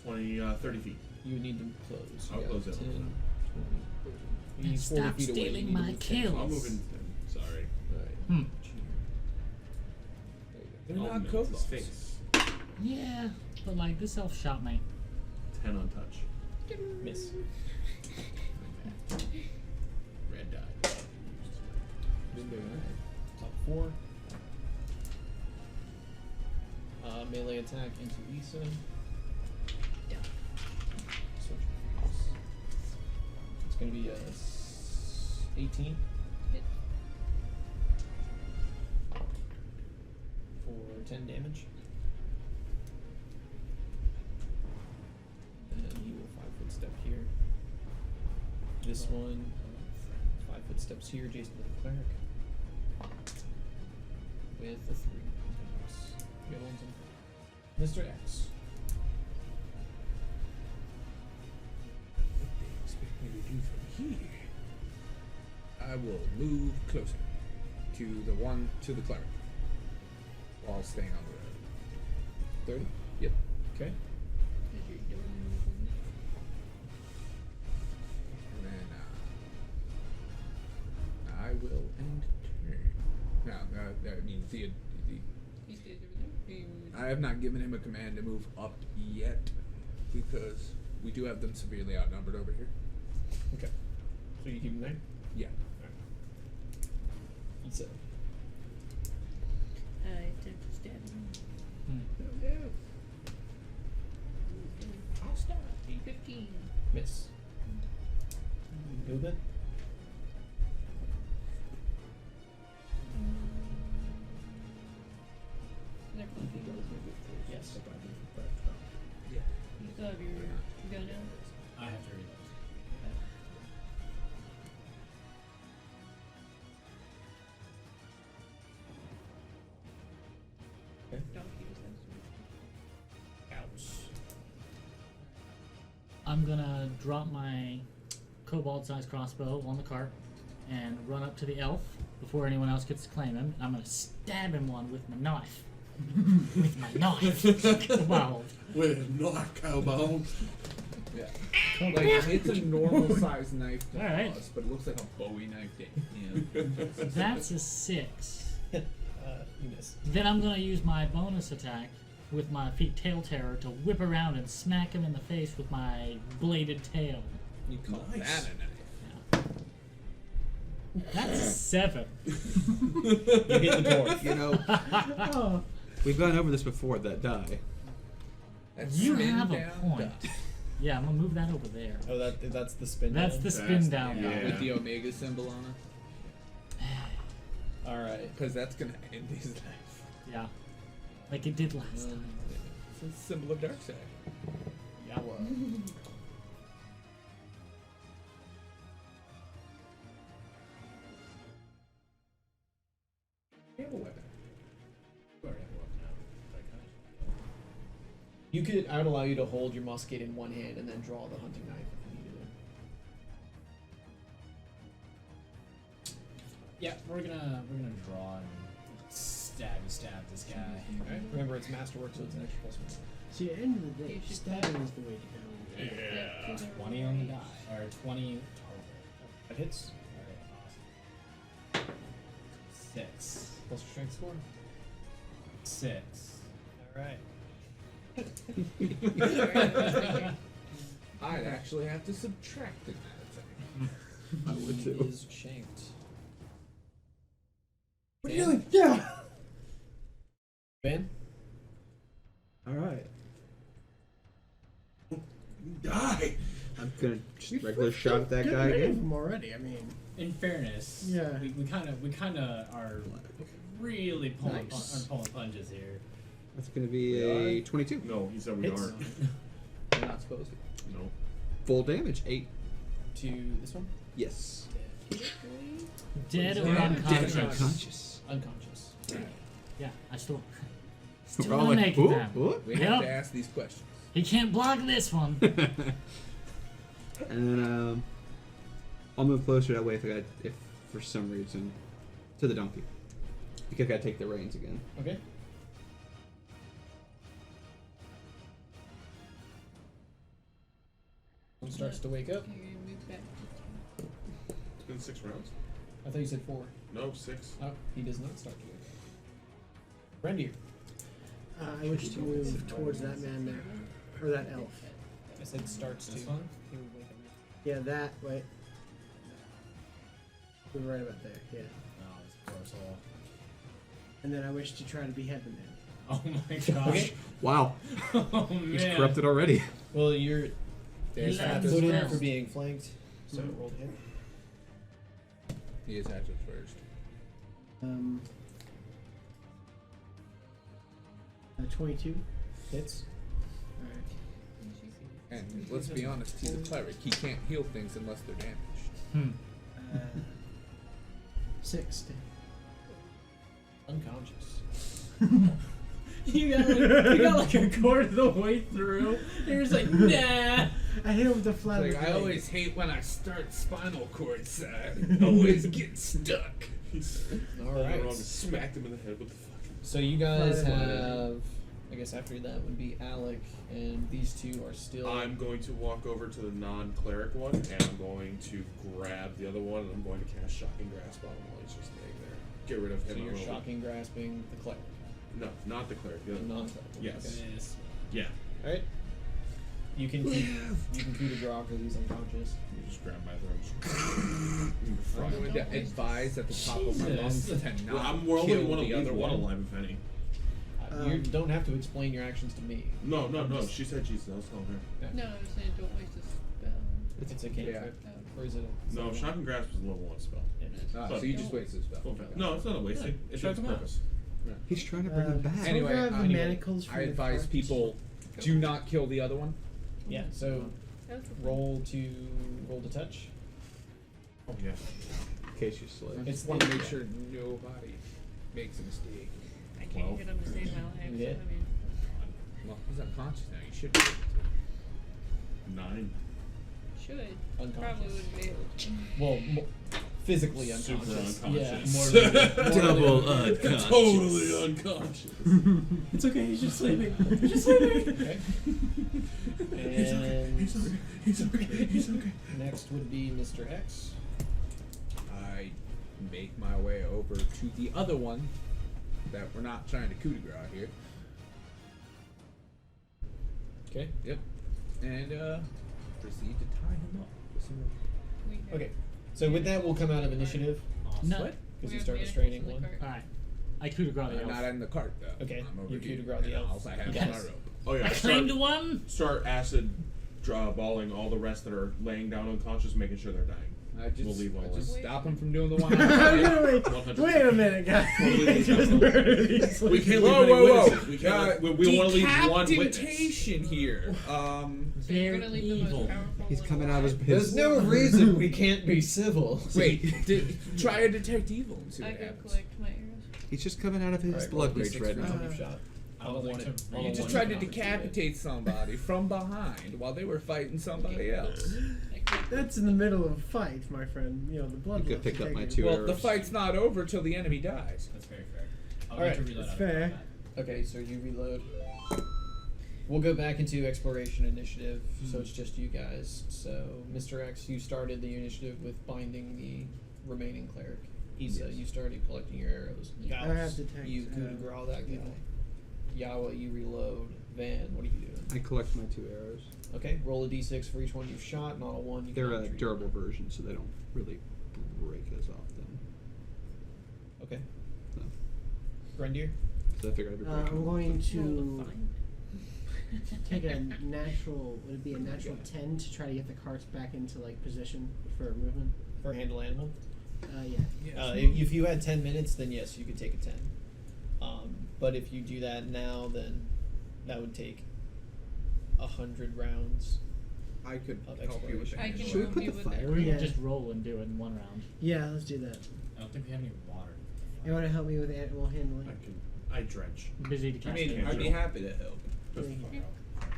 30 feet. You would need to close. You I'll got close it. 10, 20. And He's 40 stop feet away. You stealing need to my move 10 kills. I'll feet. move in. Sorry. Alright. Hmm. They're I'll not melt his kobolds. face. Yeah, but like this elf shot me. 10 on touch. Miss. Red die. Top 4. Melee attack into Lisa. Switch. It's gonna be 18 Hit. for 10 damage. And then he will 5-foot step here. This one, 5-foot steps here, Jason the cleric. With a 3. The other one's in Mr. X. What they expect me to do from here? I will move closer to the cleric while staying on the road. 30? Yep. Okay. Is your door open? And then I will end turn. Now that means the He stays over there. Or you move? I have not given him a command to move up yet because we do have them severely outnumbered over here. Okay. So you keep him there? Yeah. So, I attempt to stab him. Hmm. I'll stab. 15. miss. Movement? Is that close? Yes. Yeah. You still have your gun out? I have to reload. Donkey was that Ouch. I'm gonna drop my kobold-sized crossbow on the cart and run up to the elf before anyone else gets to claim him. I'm gonna stab him one with my knife. With my knife. Wow. With a knife, cowbone. Yeah. Like it's a normal sized knife to Alright. us, but it looks like a Bowie knife to him. That's a 6. You miss. Then I'm gonna use my bonus attack with my feet tail terror to whip around and smack him in the face with my bladed tail. You call Nice. that a knife? That's 7. You hit the dwarf. You know, Oh, we've gone over this before. That die. That's You spin have a down point. die. Yeah, I'm gonna move that over there. Oh, that's the spin. That's down? the spin That's- down. yeah. With the omega symbol on it, All right. because that's gonna end his life. Yeah. Like it did last time. It's a symbol of dark side. Yeah. You have a weapon. You already have a weapon now. But I You could. I would allow you to hold your musket in one hand and then draw the hunting knife if you needed it. Yeah, we're gonna draw and stab this guy. Alright. Remember, it's masterwork, so it's an extra +1. see, at the end of the day, You should stabbing is the way to go. Yeah. 20 on the die, or 20 total. That hits. Alright, awesome. 6. Plus your strength score. 6. All right. I'd actually have to subtract in that thing. I would He too. is shanked. What are you doing? Yeah. Ben. All right. Die. I'm gonna just regular shot at that Get guy rid of again. him already. I mean, In fairness, Yeah. we kind of are really pulling Nice. pulling punches here. That's gonna be a 22. No, he said we Hits. aren't. You're not supposed to. No. Full damage. 8. To this one. Yes. Dead or Dead. unconscious? Unconscious. Unconscious. Yeah, I still We're all wanna like, make "Ooh, them. ooh." We Yep. have to ask these questions. He can't block this one. And then I'll move closer that way if for some reason to the donkey because I gotta take the reins again. Okay. One starts to wake up. Okay, you're gonna move back. It's been 6 rounds. I thought you said 4. No, 6. Oh, he does not start to wake up. Rendier. I wish to move towards that man there, or that elf. I said starts This to. one? He would wake up. Yeah, that way. We're right about there. Yeah. Oh, it's a gross hole. And then I wish to try to behead the man. Oh my gosh. Wow, Oh he's man. corrupted already. Well, you're There's Yeah. Hatch's included round. for being flanked. So Mhm. roll to hit. He is Hatch's first. 22. Hits. Alright. And let's be honest, he's a cleric. He can't heal things unless they're damaged. Hmm. 6. Unconscious. You got like a quarter of the way through. You're just like, nah. I hit him with the flat. Like, of the I blade. always hate when I start spinal cord side. Always get stuck. All Wrong. right. Smacked him in the head with the fucking. So you guys Fire. have. I guess after that would be Alec, and these two are still. I'm going to walk over to the non-cleric one, and I'm going to grab the other one, and I'm going to cast Shocking Grasp on him while he's just laying there. Get rid of So him. you're I'm gonna- shocking grasping the cleric. No, not the cleric. The The other one. non-cleric. Yes. Yes. Yeah. All right. You can coup de grace because he's unconscious. You just grab my throat. I'm going to advise at the top of my lungs Jesus. to not Well, we're only kill one the other one one. alive, if any. You don't have to explain your actions to me. No. She said Jesus. I was telling her. No, I was saying don't waste a spell. It's a cantrip. Or is it a. No, Shocking Grasp is a level 1 spell. Ah, But- so you just wasted spell. Full fail. No, it's not a waste. Yeah, It try serves a them out. purpose. He's trying to bring him back. Anyway, grab the anyway, manacles from I the advise cart. people do not kill the other one. Yeah. So That's a roll to touch. Oh yeah. In case you slip. I It's just want to the- make sure nobody makes a mistake. I can't get him to save my life. Yeah. So, I mean, Well, he's unconscious now. You should be able to. 9. should. Unconscious. Probably wouldn't be able to. Well, physically Super unconscious. unconscious. Yeah. More Double than- unconscious. Totally unconscious. It's okay. He's just sleeping. He's just sleeping. Okay. And He's okay. next would be Mr. X. I make my way over to the other one that we're not trying to coup de grace here. Okay. Yep. And proceed to tie him up with some rope. We have Okay. So with that, we'll come out of initiative No. What? because We you have started manacles straining in the one. cart. Alright. I coup de grace the elf. Not in the cart though. Okay, I'm over you coup here, de grace the and elf. also have Yes. my rope. Oh yeah. I claimed one! Start acid balling all the rest that are laying down unconscious, making sure they're dying. I just, We'll leave all I just this. stop him from doing the one. Wait a minute, guys. Totally leave Just that one. murder these We can't Whoa, leave any whoa, whoa! witnesses. We can't. We want to leave one witness. Decapitation here. So you're They're gonna leave the most evil. powerful He's one coming out of alive? his. There's no reason we can't be civil. Wait, try a detect evil and see I what can happens. collect my arrows. He's just coming out of his Alright, blood roll rage D6 right for now. each one you've shot. I would like to You read You one just tried to copy of it. decapitate somebody from behind while they were fighting somebody else. That's in the middle of a fight, my friend. You know, the blood. You could pick up my two Well, the arrows. fight's not over till the enemy dies. That's very fair. I'll Alright, need to reload that's out of fair. combat. Okay, so you reload. We'll go back into exploration initiative, so it's just you guys. So, Mr. X, you started the initiative with binding the remaining cleric. So you started collecting your arrows. I Gauss, have detect, you coup de grace that guy. evil. Yawa, you reload. Van, what are you doing? I collect my two arrows. Okay, roll a d6 for each one you've shot, and on a 1 you They're can a retreat. durable version, so they don't really break as often. Okay. So, Grendier? so I figured I'd be breaking I'm them going often. to take a natural. Would it be a natural 10 to try to get the carts back into like position for movement? For handle animal? Yeah. If you had 10 minutes, then yes, you could take a 10. But if you do that now, then that would take 100 rounds. I could Of help you with that. I can Should we help put you the with fire? that. Or you Yeah. can just roll and do it in one round. Yeah, let's do that. I don't think we have any water. You want to help me with animal handling? I drench. Busy to I cast mean, it. I'd be happy to help. Just Yeah. fuck out.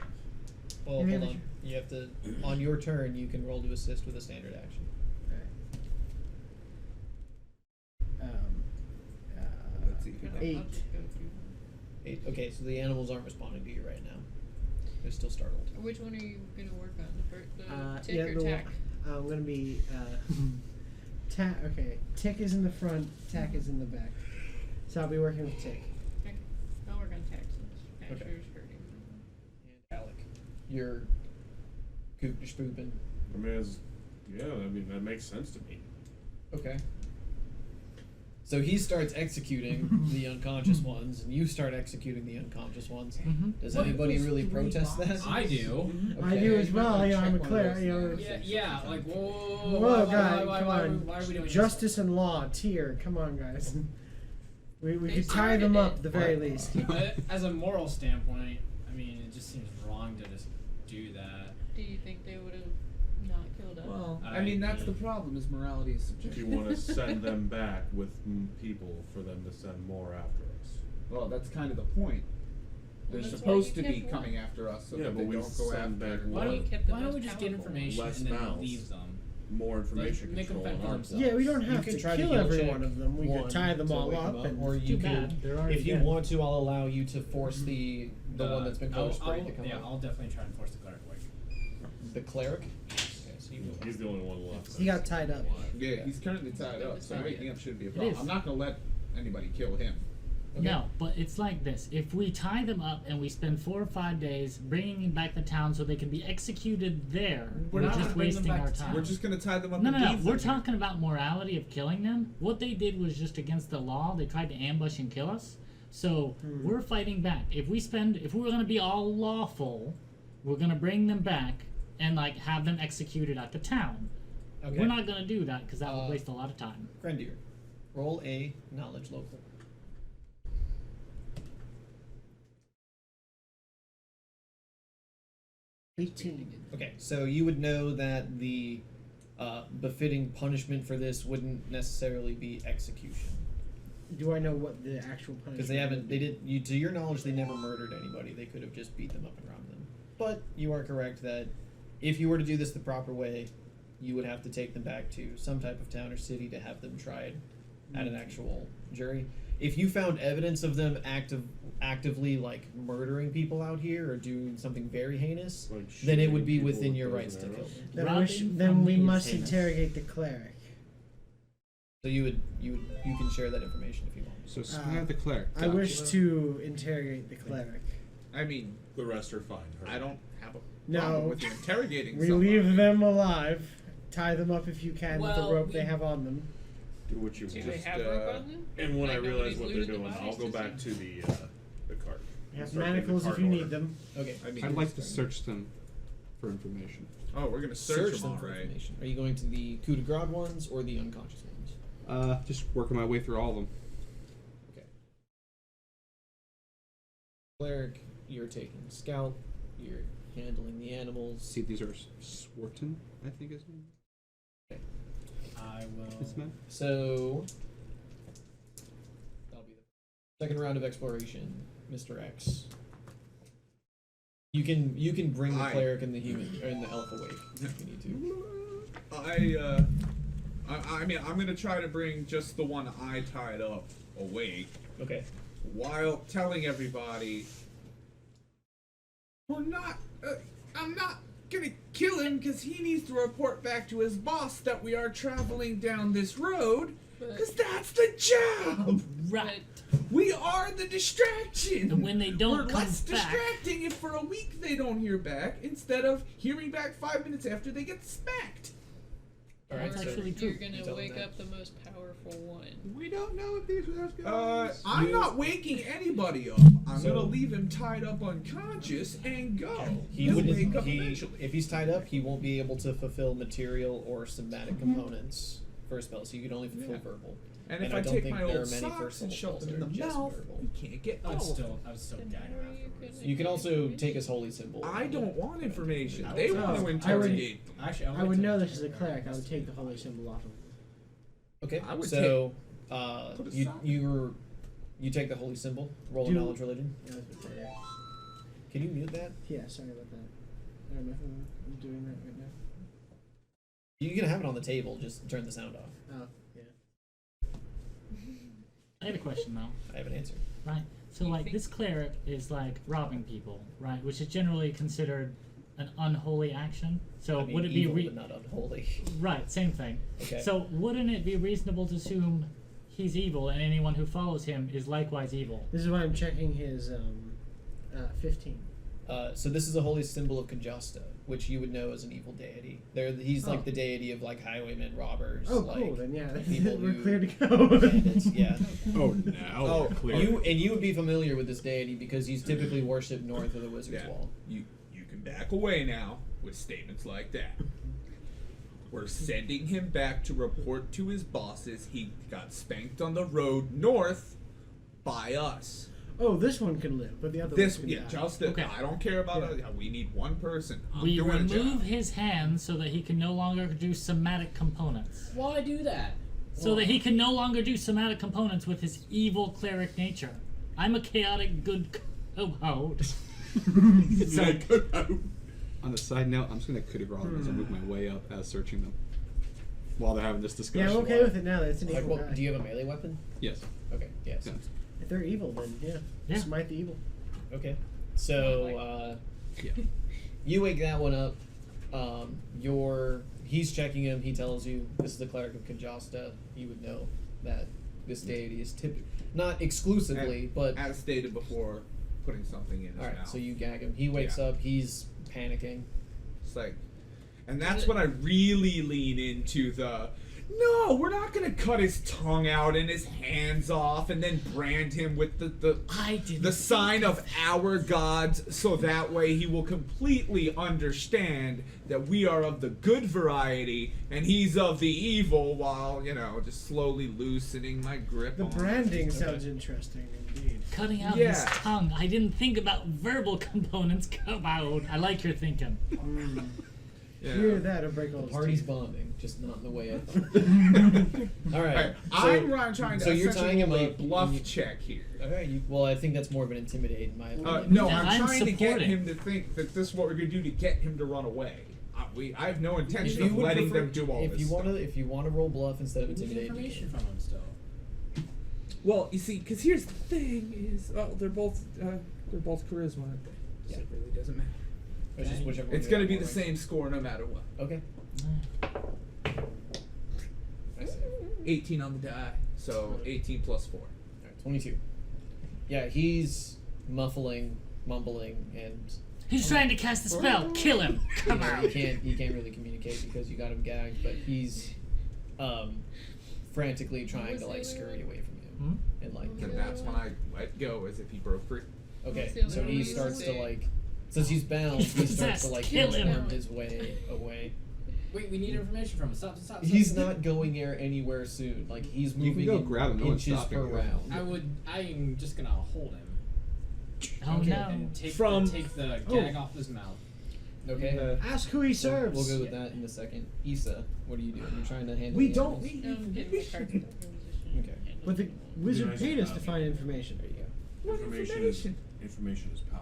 Well, Yeah, hold but on. You have to, on your turn, you can roll to assist with a standard action. Let's see if we can. 8. 8. Okay, so the animals aren't responding to you right now. They're still startled. Which one are you gonna work on? The tick Yeah, or the tack? I'm gonna be tack. Okay, tick is in the front, tack is in the back. So I'll be working with tick. Okay. I'll work on tack since Okay. Asher's hurting. And Alec, you're coop spooping. I mean, that makes sense to me. Okay. So he starts executing the unconscious ones, and you start executing the unconscious ones. Mhm. Does What? anybody Those really 3 protest that? boxes? I do. I do as well. You know, I'm a Check one of cleric. those You know, now. Yeah, like whoa, whoa, guys, why, come why, on. why are we doing Justice and law, tier. Come on, guys. We They could tie them started up it. at the very least. this? But as a moral standpoint, I mean, it just seems wrong to just do that. Do you think they would have not killed us? Well, I I mean, that's agree. the problem. Is morality is If you subjective. want to send them back with people for them to send more after us. Well, that's kind of the point. They're Well, that's supposed why to you be kept coming one. after us, so Yeah, that but they we don't go send after. back Why one. don't, kept the why don't we most just get powerful. information Less and then mouths. leave them? More information make them control fend on for our themselves. Yeah, we don't You have can to try to kill heal every check one of them. We one could tie them to all wake up, them and or Too you could, bad. They're already if you dead. want to, I'll allow you to force the one that's been color sprayed to come Yeah, out. I'll definitely try and force the cleric away. The cleric. Okay, so you will. He's the only one left. he got tied up. Yeah, he's currently tied up, so waking up shouldn't be a It problem. is. I'm not gonna let anybody kill him. Okay. No, but it's like this. If we tie them up and we spend 4 or 5 days bringing back the town so they can be executed there, We're we're not just gonna bring them wasting back our to time. town. We're just gonna tie them up. No, and no, no. leave We're them. talking about morality of killing them. What they did was just against the law. They tried to ambush and kill us. So we're fighting back. If we were gonna be all lawful, we're gonna bring them back and like have them executed at the town. Okay. We're not gonna do that because that would waste a lot of time. Grendier, roll a knowledge local. Okay, so you would know that the befitting punishment for this wouldn't necessarily be execution, Do I know what the actual punishment? because they haven't. would They be? did. You, to your knowledge, they never murdered anybody. They could have just beat them up and robbed them. But you are correct that if you were to do this the proper way, you would have to take them back to some type of town or city to have them tried at an actual jury. If you found evidence of them actively like murdering people out here or doing something very heinous, Like then it would shooting be people within with your bows rights and to kill arrows. them. Then, Robbing then from we me is must heinous. interrogate the cleric. So you can share that information if you want. So spare the cleric. I wish to interrogate the cleric. I mean, The rest are fine. I don't have a No. problem with you interrogating We somebody. leave them alive. tie them up if you can with Well, the rope we- they have on them. Do what you Do want. they have rope on them? And when I Like, realize nobody's what they're looted the doing, bodies I'll go to back see? to the cart. You have Start getting the manacles if cart you order. need them. Okay. I mean, I'd like to search them for information. Oh, we're gonna search them, all for right. information. Are you going to the coup de grace ones or the unconscious ones? Just working my way through all of them. Okay. Cleric, you're taking scout. You're handling the animals. See, these are Swarton, I think his name. I will. His man. So that'll be the second round of exploration, Mr. X. You can bring the Aye. cleric and the human and the elf awake if you need to. I mean, I'm gonna try to bring just the one I tied up awake Okay. while telling everybody we're not. I'm not gonna kill him because he needs to report back to his boss that we are traveling down this road. Because that's the job. Right. We are the distraction. And when they don't We're come less back- distracting if for a week they don't hear back instead of hearing back 5 minutes after they get smacked. All right. That's So actually You're true. gonna Tell them wake that. up the most powerful one. We don't know if these are guys. I'm You- not waking anybody up. I'm So- gonna leave him tied up unconscious and go. he He'll wouldn't. wake up He, eventually. if he's tied up, he won't be able to fulfill material or somatic components for a spell. So you can only fulfill Yeah. verbal. And if I I don't take think my there old are many socks first and level shove them in spells the that are just mouth, verbal. you can't get I all would of them. still Then gag how him are you afterwards. gonna You can also do take his holy symbol. I don't want information. I They would- want to I would- interrogate them. Actually, I would know this is a cleric. I would take the holy symbol off him. Okay. I would So put it you aside. you take the holy symbol. Roll a Do- knowledge religion. Yeah, that's what I- Can you mute that? yeah, sorry about that. I don't know if I'm doing that right now. You can have it on the table. Just turn the sound off. Oh, yeah. I had a question though. I have an answer. Right. So like this cleric is like robbing people, right? Which is generally considered an unholy action. So I mean, would it be evil, but not unholy? right? Same thing. Okay. So wouldn't it be reasonable to assume he's evil, and anyone who follows him is likewise evil? This is why I'm checking his 15. So this is a holy symbol of Conjusta, which you would know as an evil deity. He's like Oh. the deity of like highwaymen, robbers. Oh, like, cool. Then yeah, people we're who- clear to go. bandits, yeah. Oh, now Oh, we're clear. you would be familiar with this deity because he's typically worshipped north of the Wizard's Yeah. Wall. You can back away now with statements like that. We're sending him back to report to his bosses he got spanked on the road north by us. Oh, this one can live, but the other This, one can yeah, die. just Okay. I don't care about Yeah. it. We need one person. I'm We doing a remove job. his hands so that he can no longer do somatic components. Why do that? So that he can no longer do somatic components with his evil cleric nature. I'm a chaotic good co-host. So, on a side note, I'm just gonna coup de grace them as I move my way up as searching them while they're having this discussion. Yeah, I'm okay with it now. That it's an Like, evil what, guy. do you have a melee weapon? Yes. Okay. Yes. Yeah. If they're evil, then yeah, Yeah. smite the evil. Okay. So Yeah. you wake that one up. He's checking him. He tells you this is the cleric of Conjusta. You would know that this deity is not exclusively, but as stated before, putting something in his all right. mouth. So you gag him. He wakes Yeah. up. He's panicking. It's like, and that's when I really lean into the, no, we're not gonna cut his tongue out and his hands off and then brand him with the sign of our gods, so that way he will completely understand that we are of the good variety and he's of the evil, while just slowly loosening my grip. The on branding sounds interesting indeed. Cutting out Yeah. his tongue. I didn't think about verbal components. Come out. I like your thinking. Yeah. Hear that or break all The his party's teeth. bonding, just not in the way I thought. All right. Alright, So, I'm trying to so you're tying him essentially up. bluff you- check here. Okay. Well, I think that's more of an intimidate, in my opinion. No, Now, I'm I'm trying to get supporting. him to think that this is what we're going to do to get him to run away. I have no If intention you of would letting prefer- them do all if this you stuff. if you want to roll bluff instead of We need intimidate, you information can. from him still. Well, you see, because here's the thing: is they're both charisma. So Yeah. it really doesn't matter. It's just whichever one It's you going to have be more the with. same score no matter what. Okay. I see. 18 on the die, so 18 plus 4. Alright, 22. Yeah, he's mumbling, and He's trying to cast a spell. Kill him. Come Yeah, on. he can't really communicate because you got him gagged, but he's frantically trying to like scurry away from you. Hmm? And like Then that's when I let go, as if he broke free. okay, What's the so other he one you starts to say? like since he's bound, he starts to like Kill him. inchworm his way away. Wait, we need information from him. Stop. He's not going anywhere soon. Like he's You moving can go in grab him, no one's inches stopping per you. round. I am just gonna hold him. Oh Okay. no. And take From- the gag off his mouth. Okay. Ask who he serves. We'll go with that in a second. Issa, what are you doing? You're trying to handle We the don't animals? need No, I'm getting my card position. Okay. But the wizard Nice paid us about to it. find information. There you go. What information? Information is power.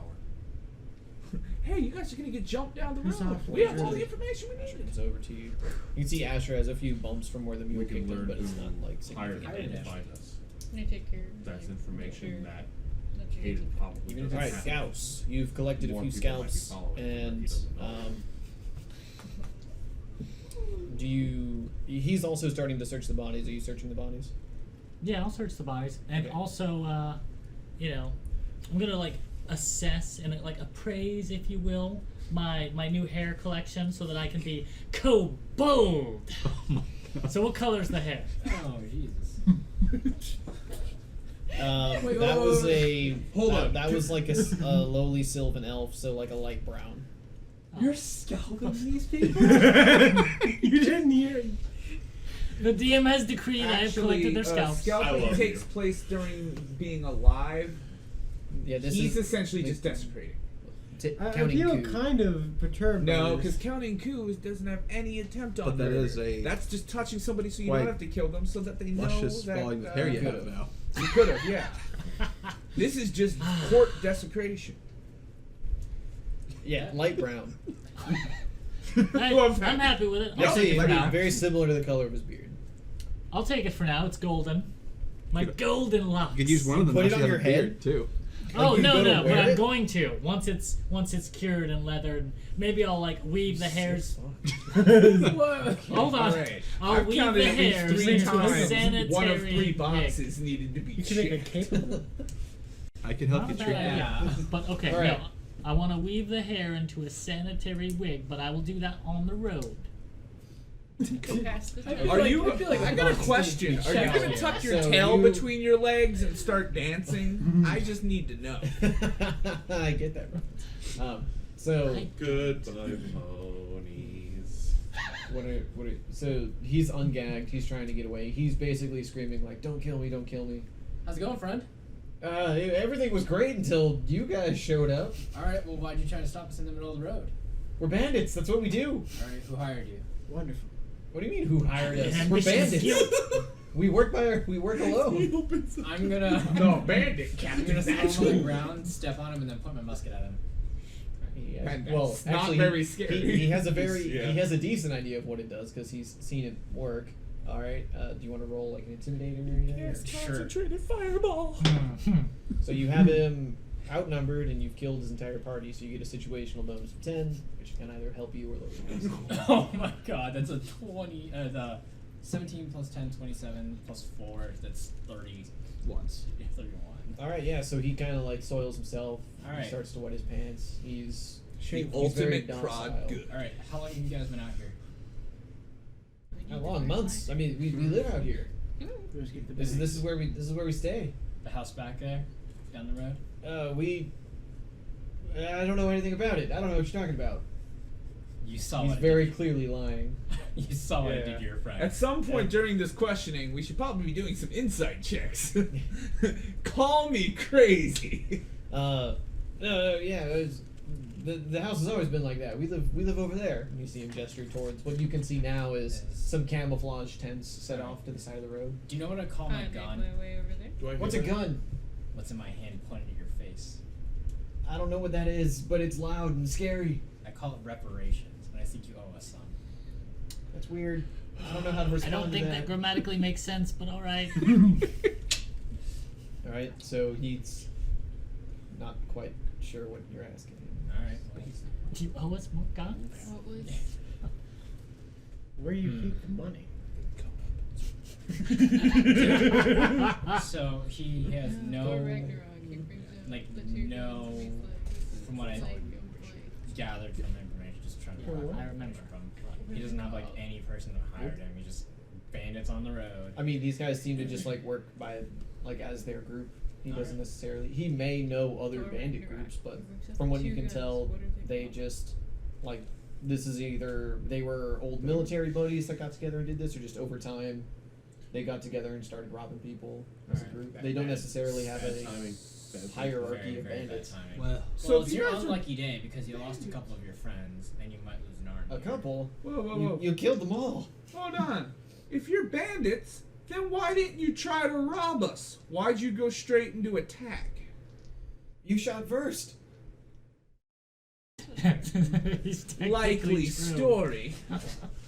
Hey, you guys are gonna get jumped down the Piss road. off, We have wizard. all the information we Asher need. comes over to you. You can see Asher has a few bumps from where the mule We can kicked him, learn but it's who not like hired significant him to damage. find us. I'm gonna take care of That's like, information make that sure that you Hayden get- probably Even if doesn't Alright, have. scouts. You've collected a More few people might be scouts, following him, but he and doesn't know. do you? He's also starting to search the bodies. Are you searching the bodies? Yeah, I'll search the bodies, and Okay. also, you know, I'm gonna like assess and like appraise, if you will, my new hair collection, so that I can be bold. Oh my god. So, what color's the hair? Oh Jesus. That was a Hold on. That was like a lowly sylvan elf, so like a light brown. You're scalping these people? You didn't hear. The DM has decreed I have collected their scalps. I Scalping love takes you. place during being alive. Yeah, this He's is essentially just desecrating. I counting feel coup. kind of perturbed. by No, this. because counting coups doesn't have any attempt on But that murder. is a That's just touching somebody so you quite don't have to kill them, so that they know luscious that volume of hair you have now. You could have, yeah. This is just court desecration. Yeah, light brown. I'm happy with it. I'll Yeah, take see, it for now. very similar to the color of his beard. I'll take it for now. It's golden. My golden locks. You could use one of them. Put it unless on you your have a beard, head? too. Oh you no, go to no, but wear I'm it? going to once it's cured and leathered. Maybe I'll like weave the hairs. Hold on. Alright. I'll I've weave counted the at least hairs 3 into a times. sanitary One of 3 wig. boxes needed to be You can make a checked. cape of it. I can help Not you a bad treat idea. that. But okay, Alright. no. I want to weave the hair into a sanitary wig, but I will do that on the road. Go past the feel Are like- you? I feel like I the got a box question. needs to Are be you checked. gonna tuck your So tail you- between your legs and start dancing? I just need to know. I get that. So Goodbye, ponies. so he's ungagged. He's trying to get away. He's basically screaming like, "Don't kill me! Don't kill me!" How's it going, friend? Everything was great until you guys showed up. Alright, well why'd you try to stop us in the middle of the road? We're bandits. That's what we do. Alright, who hired you? Wonderful. What do you mean? Who hired us? We're Ambition is bandits. guilt. We work alone. I'm gonna No, bandit I'm captain. gonna stand on the Actually, ground, step on him, and then point my musket at him. And Well, that's not actually, very he- scary. He has a very Yeah. he has a decent idea of what it does because he's seen it work. All right. Do you want to roll like an intimidator or anything? Yes, Sure. concentrated fireball. So you have him outnumbered and you've killed his entire party, so you get a situational bonus of 10, which can either help you or lower your bonus. Oh my god, that's a 20 the 17 plus 10, 27 plus 4, that's 30 once. 31. All right, yeah. So he kind of like soils himself. All He right. starts to wet his pants. He's The he's very ultimate docile. prod good. Alright, how long have you guys been out here? How long? Months. I mean, we live out here. Just keep the This bag. is where we stay. The house back there? Down the road? I don't know anything about it. I don't know what you're talking about. You saw He's what very clearly lying. you saw what I Yeah. did to your friend. At some point during this questioning, we should probably be doing some insight checks. Call me crazy. No, yeah. The house has always been like that. We live over there. And you see him gesture towards what you can see now is some camouflage tents set off to the side of the road. Do you know what I call my I make gun? my way over there. Do I What's a hear that? gun? What's in my hand pointed at your face? I don't know what that is, but it's loud and scary. I call it reparations, and I think you owe us some. That's weird. I don't know how to I respond don't think to that grammatically makes sense, but all right. All right, so he's not quite sure what you're asking him. Alright, well, Do you owe us more guns? What was? Where you keep the money. so he has no, Thor Ragnarok, he brings out like, the two no- demons and he's like, from what I it's like, gathered from information, just trying to For what? I remember. He doesn't have like any person that hired him. He just bandits on the road. I mean, these guys seem to just like work by like as their group. He doesn't necessarily. He may know other bandit groups, but from what you can tell, they just like this is either they were old military buddies that got together and did this, or just over time they got together and started robbing people as a Alright. group. They don't necessarily have Bad a timing. hierarchy of Very bad bandits. timing. Well, Well, if it's you your guys are- unlucky day because you lost a couple of your friends and you might lose an army. A couple. Whoa, whoa, You, whoa. you killed them all. Hold on. If you're bandits, then why didn't you try to rob us? Why'd you go straight into attack? You shot first. He's technically Likely true. story.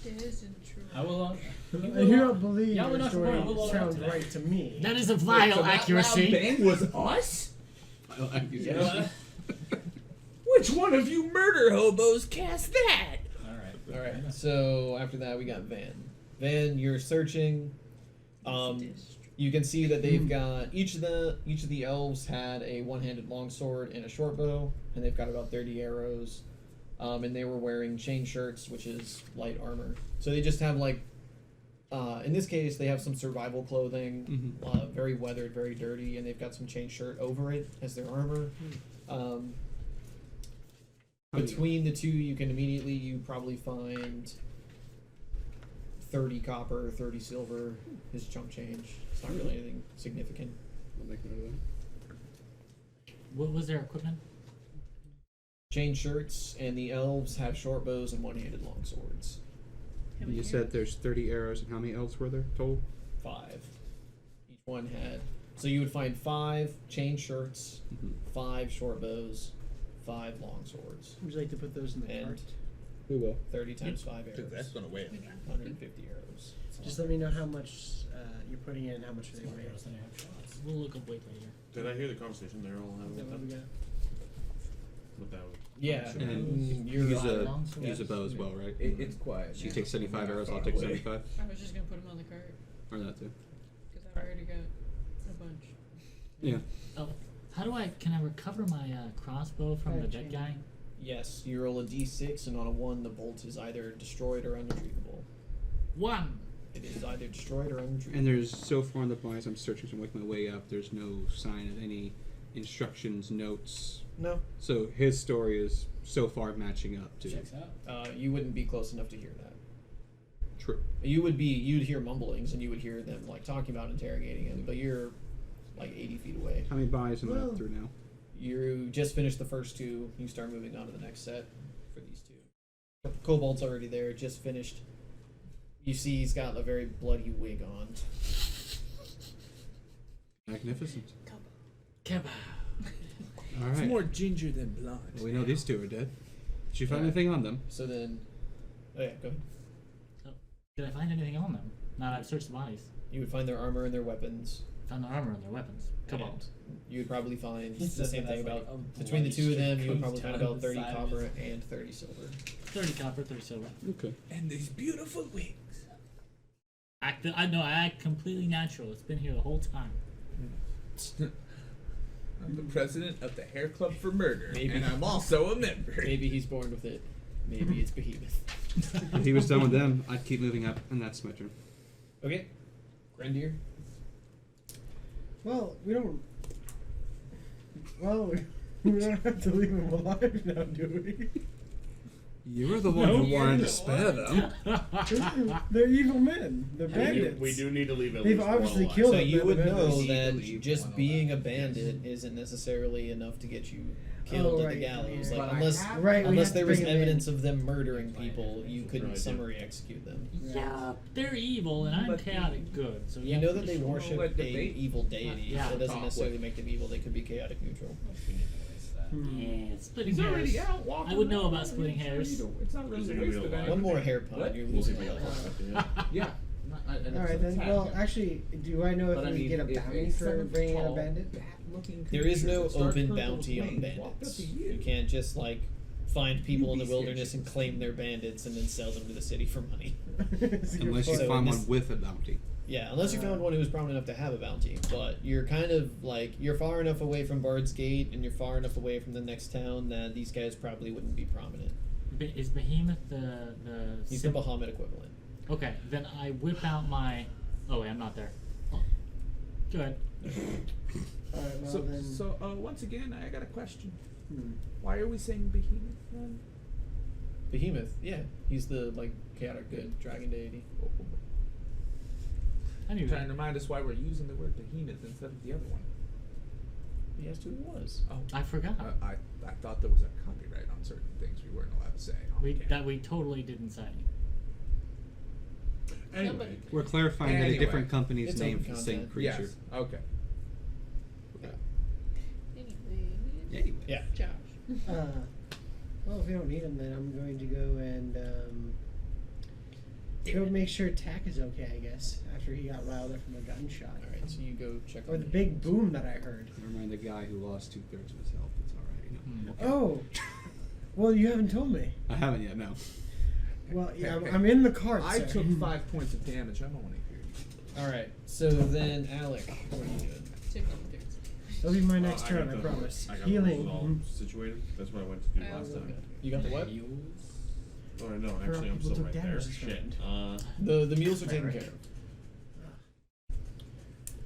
It isn't true. I will. You don't believe Yeah, we're your not story tomorrow, we'll sounds today. right to me. That is a Wait, vile so that accuracy. loud bang was us? Which one of you murder hobos cast that? All right. All right. So after that, we got Van. Van, you're searching. You can see that they've got each of the elves had a one-handed longsword and a short bow, and they've got about 30 arrows. And they were wearing chain shirts, which is light armor. So they just have like, in this case, they have some survival clothing, very weathered, very dirty, and they've got some chain shirt over it as their armor. Between the two, you probably find 30 copper, 30 silver, his chunk change. It's not really anything significant. I'll make note of that. What was their equipment? Chain shirts, and the elves have short bows and one-handed long swords. How many You arrows? said there's 30 arrows, and how many elves were there total? 5. Each one had. So you would find 5 chain shirts, 5 short bows, 5 long swords, Would you like to put those in the And- cart? We will. 30 times 5 arrows. Dude, that's gonna weigh. 150 arrows. Just let me know how much you're putting in, how much they weigh. Arrows than I have shots. We'll look up weight later. Did I hear the conversation they're all having Is that what we with got? that? Yeah, Sure. And you're use right. a use a bow as well, right? It's quiet. She takes 75 We're not arrows. I'll far take away. 75, I was just gonna put them on the cart or that too. because I've already got a bunch. Yeah. Oh, can I recover my crossbow from the dead guy? Yes, you roll a d6, and on a 1, the bolt is either destroyed or unretrievable. 1. It is either destroyed or unretrievable. And there's so far in the bias, I'm searching to make my way up. There's no sign of any instructions, notes. No, So his story is so far matching up to Checks out. you wouldn't be close enough to hear that. true. You'd hear mumblings, and you would hear them like talking about interrogating him, but you're like 80 feet away. How many bias am I Well- up through now? You just finished the first 2. You start moving on to the next set for these 2. Cobalt's already there, just finished. You see he's got a very bloody wig on. Magnificent. Keba. All It's right. more ginger than blonde. Well, we know these 2 are dead. Did you find Yeah. anything on them? So then, oh yeah, go ahead. Did I find anything on them? Now that I've searched the bodies. You would find their armor and their weapons. Found their armor and their weapons. Cobalt. You would probably find He the says same that thing as, about like, a between the 2 of them. bloody You would streak probably comes find down about the 30 side of copper his- and 30 silver. 30 copper, 30 silver. Okay. And these beautiful wigs. I act completely natural. It's been here the whole time. I'm the president of the Hair Club for Murder, Maybe. and I'm also a member. Maybe he's born with it. Maybe it's Behemoth. If he was done with them, I'd keep moving up, and that's my turn. Okay. Grendier. Well, we don't. Well, we don't have to leave him alive now, do we? You were the one who wanted to spare them. They're evil men. They're bandits. We do need to leave at They've least obviously one killed So them. you would they're know members. that Legally, just one being a alive, bandit yes. isn't necessarily enough to get you killed at right, the gallows. yeah. Like But I unless have- Right, we unless have to there was bring him in. evidence of them murdering people, you couldn't Right, yeah. summary execute them. Yeah, they're evil, and I'm But chaotic good. So You know that they worship let a debate. evil deity. Yeah. That doesn't Talk necessarily with. make them evil. They could be chaotic neutral. We need to waste that. Yeah, splitting He's already hairs. out walking I would know around. about splitting hairs. It's not really Is it gonna be wasted alive? any- One more hair pun, What? you're We'll see losing if we all have that. time at the end. Yeah. All right then. Well, actually, do I know if But I we mean, get a if bounty a for 7 bringing in a tall, bandit? bad-looking There is creature no that starts open purple bounty on flames walked up bandits. to You can't just like find people in the be wilderness scared. and claim they're bandits and then sell them to the city for money. So you're Unless you So find this- one with a bounty. Yeah, unless you found one who was prominent enough to have a bounty. But you're kind of like, you're far enough away from Bard's Gate and you're far enough away from the next town that these guys probably wouldn't be prominent. Is Behemoth the He's the Bahamut equivalent. Okay, then I whip out my. Oh wait, I'm not there. Good. Alright, well then. So once again, I got a question. Hmm. Why are we saying behemoth then? Behemoth, yeah. He's the, like, chaotic good dragon deity. Anyway, Trying to remind us why we're using the word behemoth instead of the other one. He asked who he was. Oh, I forgot. I thought there was a copyright on certain things we weren't allowed to say. That we totally didn't say. Anyway, Somebody- We're clarifying that a Anyway, different company's it's name open for the same content. creature. Yes. Okay. Anyway, Anyway. Yeah. Josh. Well, if we don't need him, then I'm going to go and go make sure Tack is okay, I guess, after he got riled up from a gunshot. Alright, so you go check Or on the big boom that I heard. Never mind the guy who lost 2/3 of his health. It's alright. You know. Hmm. Oh! Well, you haven't told me. I haven't yet, no. Well, yeah, I'm in the cart, I sir. took 5 points of damage. I don't want to hear you. Alright, so then, Alec, what are you doing? Taking turns. That'll be my next turn, I got promise. I got Healing. the all situated. That's what I went to do I last also time. You got the what? Oh no, Her actually I'm people still took right there. damage this Shit. round. The mules are taken Right. care of.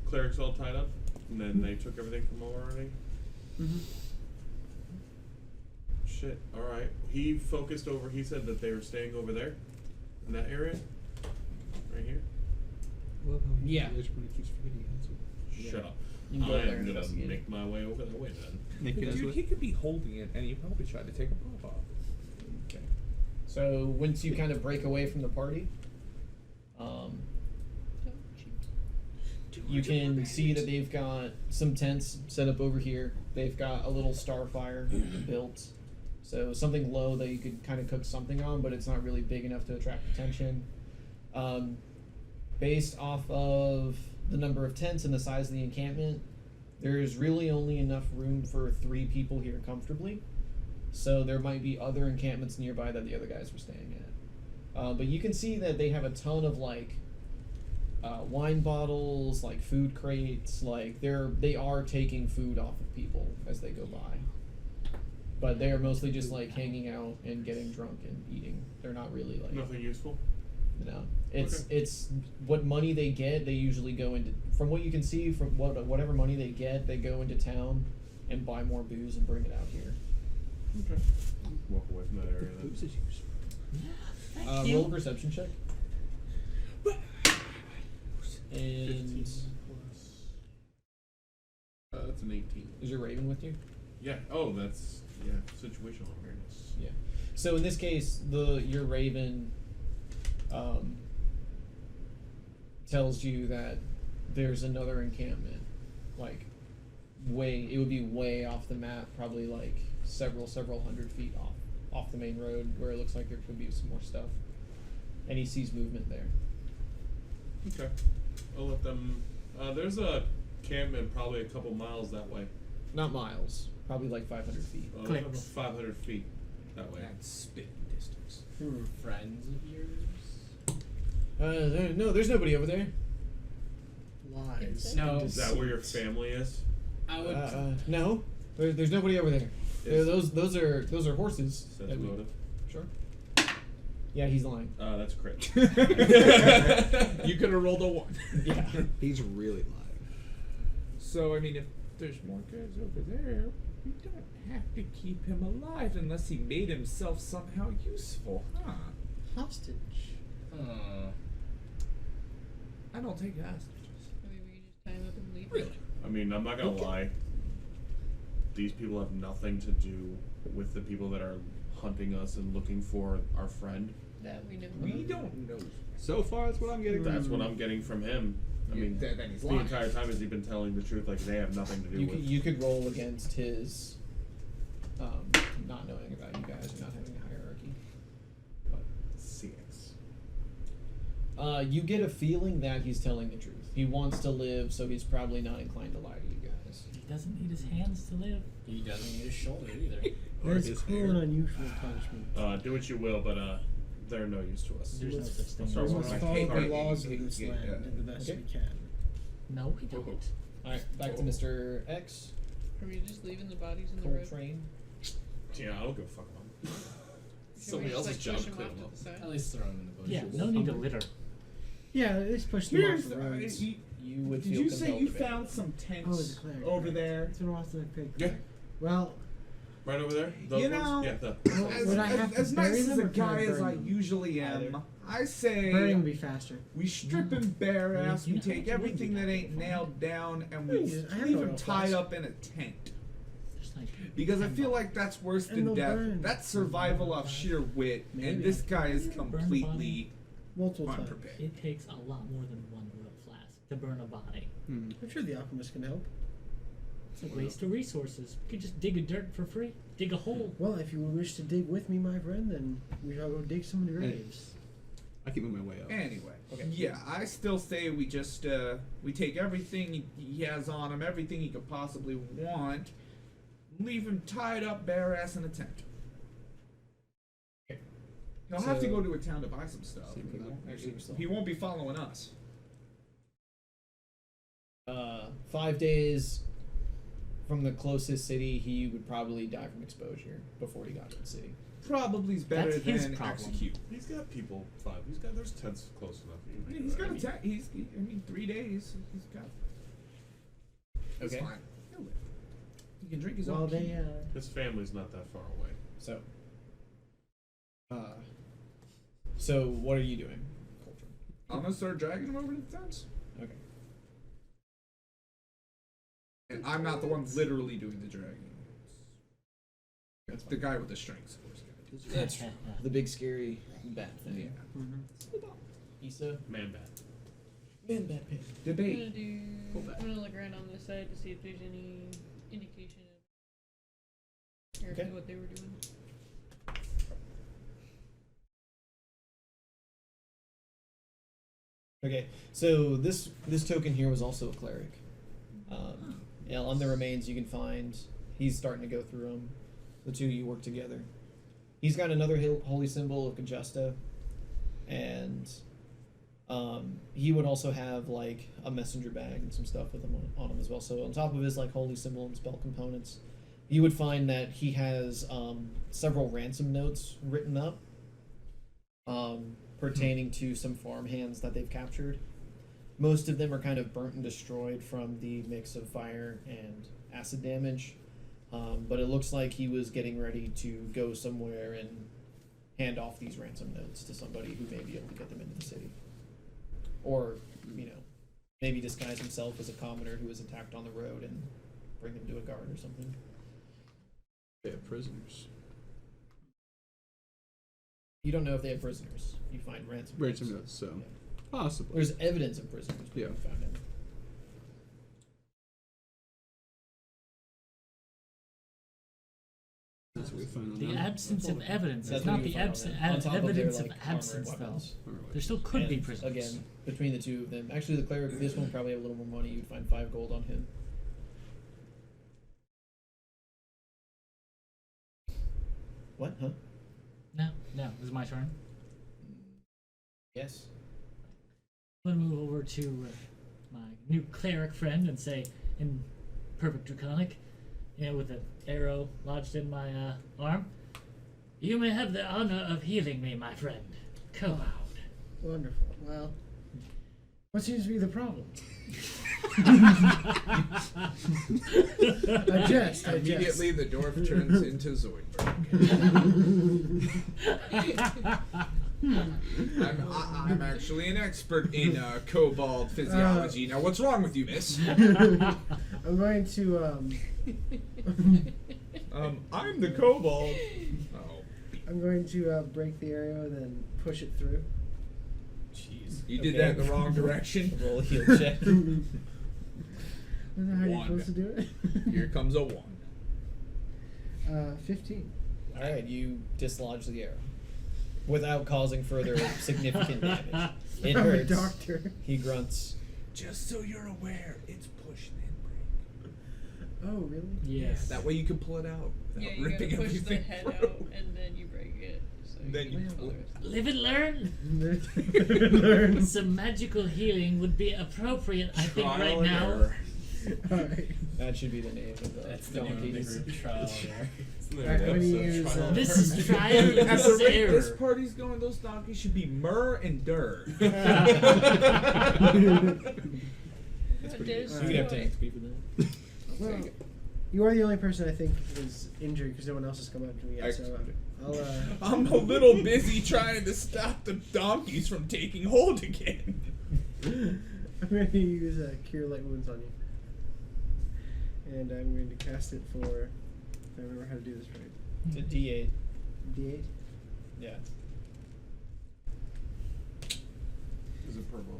Cleric's all tied up, and then they took everything from already. Mm-hmm. Shit. All right. He focused over. He said that they were staying over there, in that area, right here. Love how Yeah. When he keeps forgetting he has it. Shut up. You can go I there am and gonna investigate make it. my way over that way then. Nick, you guys Dude, with? he could be holding it, and he probably tried to take a pop off. Okay. So once you kind of break away from the party, you can see that they've got some tents set up over here. They've got a little star fire built. So something low that you could kind of cook something on, but it's not really big enough to attract attention. Based off of the number of tents and the size of the encampment, there's really only enough room for 3 people here comfortably. So there might be other encampments nearby that the other guys were staying at. But you can see that they have a ton of like wine bottles, like food crates, like they are taking food off of people as they go by. But they are mostly just like hanging out and getting drunk and eating. They're not really like Nothing useful. no. It's Okay. it's what money they get, they usually go into, from what you can see from whatever money they get, they go into town and buy more booze and bring it out here. Okay. Walk away from that area then. Booze is useful. Thank Roll a perception check. And 15 plus. That's an 18. is your raven with you? Yeah. Oh, that's situational awareness. Yeah. So in this case, your raven tells you that there's another encampment, like it would be way off the map, probably like several hundred feet off the main road, where it looks like there could be some more stuff. And he sees movement there. Okay. I'll let them. There's a campment probably a couple miles that way. Not miles, probably like 500 feet. Clicks. 500 feet that way. That's spitting distance. Friends of yours? No, there's nobody over there. Lies. No. Is that where your family is? I would. No, there's nobody over there. Is- Those are horses. Says that we- motive. Sure. Yeah, he's lying. That's crit. You could have rolled a 1. Yeah. He's really lying. So, I mean, if there's more guys over there, we don't have to keep him alive unless he made himself somehow useful, huh? Hostage. I don't take hostages. I mean, we can just tie him up and leave. Really? I mean, I'm not gonna lie. These people have nothing to do with the people that are hunting us and looking for our friend. That we know. We don't know. So far, that's what I'm getting. That's what I'm getting from him. I Yeah, mean, then he's the lying. entire time has he been telling the truth? Like they have nothing to do with. You could roll against his not knowing about you guys or not having a hierarchy. 6. You get a feeling that he's telling the truth. He wants to live, so he's probably not inclined to lie to you guys. He doesn't need his hands to live. He doesn't need his shoulder either. Or That's his cruel hair. and unusual punishment. Do what you will, but they're no use to us. There's no such thing. Sorry, We what must was I follow saying? the Alright, laws of this land the best Okay. we can. No, we don't. Alright, back to Mr. X. Are we just leaving the bodies in the road? Coltrane. Yeah, I don't give a fuck about them. Can Somebody we just, else's like, job push to 'em clean off them to up. the side? At least throw them in the bushes. Yeah, no need to litter. Yeah, let's push them off Here's the roads. You would Did feel you say compelled you to ban found them. some Oh, tents the cleric. over right. there? It's been a while since I played Yeah. cleric. Well, Right over there? Those You ones? know, Yeah, the. Would I have to as bury nice them as a or can I guy as burn I them? usually am, Either. I say burning would be faster. we strip him bare Yeah, ass, you we know how take much wood everything you that got ain't before. nailed down, and Yeah, we I have leave no him real tied flask. up in a tent. Just like Because I feel like that's worse And than they'll death. burn. That's survival off sheer wit, Maybe. and this guy is Burn completely body. Multiple times. unprepared. it takes a lot more than one oil flask to burn a body. Hmm. I'm sure the alchemist can help. It's a waste of resources. You could just dig a dirt for free. Dig a hole. Well, if you wish to dig with me, my friend, then we shall go dig some of the graves. I keep moving my way up. Anyway, Okay. yeah, I still say we just we take everything he has on him, everything he could possibly want, leave him tied up bare ass in a tent. He'll have to So- go to a town to buy some stuff. Same for that. Actually, He won't be following us. 5 days from the closest city, he would probably die from exposure before he got to the city. Probably's better That's his than problem. execute. He's got people. Five. There's tents close enough. You can Yeah, make he's it got right. a I mean, 3 days. He's got. It's Okay. fine. He'll live. He can drink his While own. they, pee. His family's not that far away. So what are you doing, Coltrane? I'm gonna start dragging him over to the fence. Okay. And I'm not the one literally doing the dragging. It's the guy with the strengths, of course. That's the big scary bat thing. Yeah. Mm-hmm. Issa? Man bad. Man bat pig. I'm Debate. gonna do. Pull back. I'm gonna look around on this side to see if there's any indication of Okay. what they were doing. Okay, so this token here was also a cleric. Yeah, on the remains you can find, he's starting to go through them. The two of you work together. He's got another holy symbol of Conjusta, and he would also have like a messenger bag and some stuff with him on him as well. So on top of his like holy symbol and spell components, you would find that he has several ransom notes written up. Pertaining to some farmhands that they've captured. Most of them are kind of burnt and destroyed from the mix of fire and acid damage. But it looks like he was getting ready to go somewhere and hand off these ransom notes to somebody who may be able to get them into the city. Or, maybe disguise himself as a commoner who was attacked on the road and bring him to a guard or something. They have prisoners. You don't know if they have prisoners. You find ransom notes, so Yeah. possibly. There's evidence of prisoners, but Yeah. you found him. That's what we find on the them. absence of evidence. That's It's what not you the find on them. On top of their, evidence of like, armor and absence, though. weapons. There still could be And prisoners. Again, between the two of them. Actually, the cleric, this one probably have a little more money. You'd find 5 gold on him. What? Huh? No, this is my turn. Yes. I'm gonna move over to my new cleric friend and say, in perfect draconic, with an arrow lodged in my arm, "You may have the honor of healing me, my friend. Go out." Wonderful. Well, what seems to be the problem? I jest. Immediately, the dwarf turns into Zoidberg. I'm actually an expert in kobold physiology. Now, what's wrong with you, miss? I'm going to I'm the kobold. Oh, I'm going to break the arrow, then push it through. Jeez. you did that in the wrong direction. Roll a heal check. Isn't that how you're One. supposed to do it? Here comes a 1. 15. Alright, you dislodge the arrow. Without causing further significant damage. It I'm a hurts. doctor. He grunts. Just so you're aware, it's push then break. Oh, really? Yes. That way you can pull it out without Yeah, you ripping gotta push the everything head through. out and then you break it. So Then you Live and learn. Learn. Some magical healing would be appropriate, I think, Trial right and now. error. Alright. That should be the name of the That's the name of the donkeys. group. Trial there. Alright, I'm gonna use. This is trial At and the rate error. this party's going, those donkeys should be Myrrh and Dur. That's You pretty could have tanks be for that. Well, you are the only person I think is injured because no one else has come up to me yet. So I'll. I'm a little busy trying to stop the donkeys from taking hold again. I'm going to use Cure Light Wounds on you. And I'm going to cast it for. If I remember how to do this right. It's a D8. D8? Yeah. Is it purple?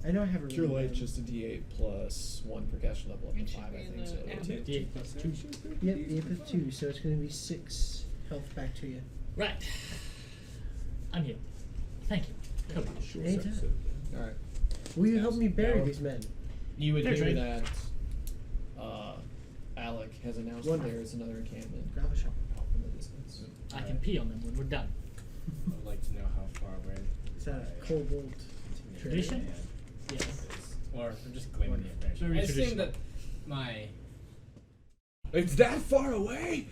I know I have a Cure really Light's just a D8 plus 1 percussion level up to It should 5, be I in think. the So amulet. D8 plus 2. Yep, D8 plus 2, so it's going to be 6 health back to you. Right. I'm here. Thank you. Come on. Anytime. Alright. Will you help me bury No. these men? You would They're hear trained. that Alec has announced that Wonderful. there is another encampment Grab a shot. out in the distance. I can pee on them when we're done. I would like to know how far away. Is that a cobalt Tradition? Yes. Yes. Or I'm just claiming the information. Very I assume traditional. that my It's that far away?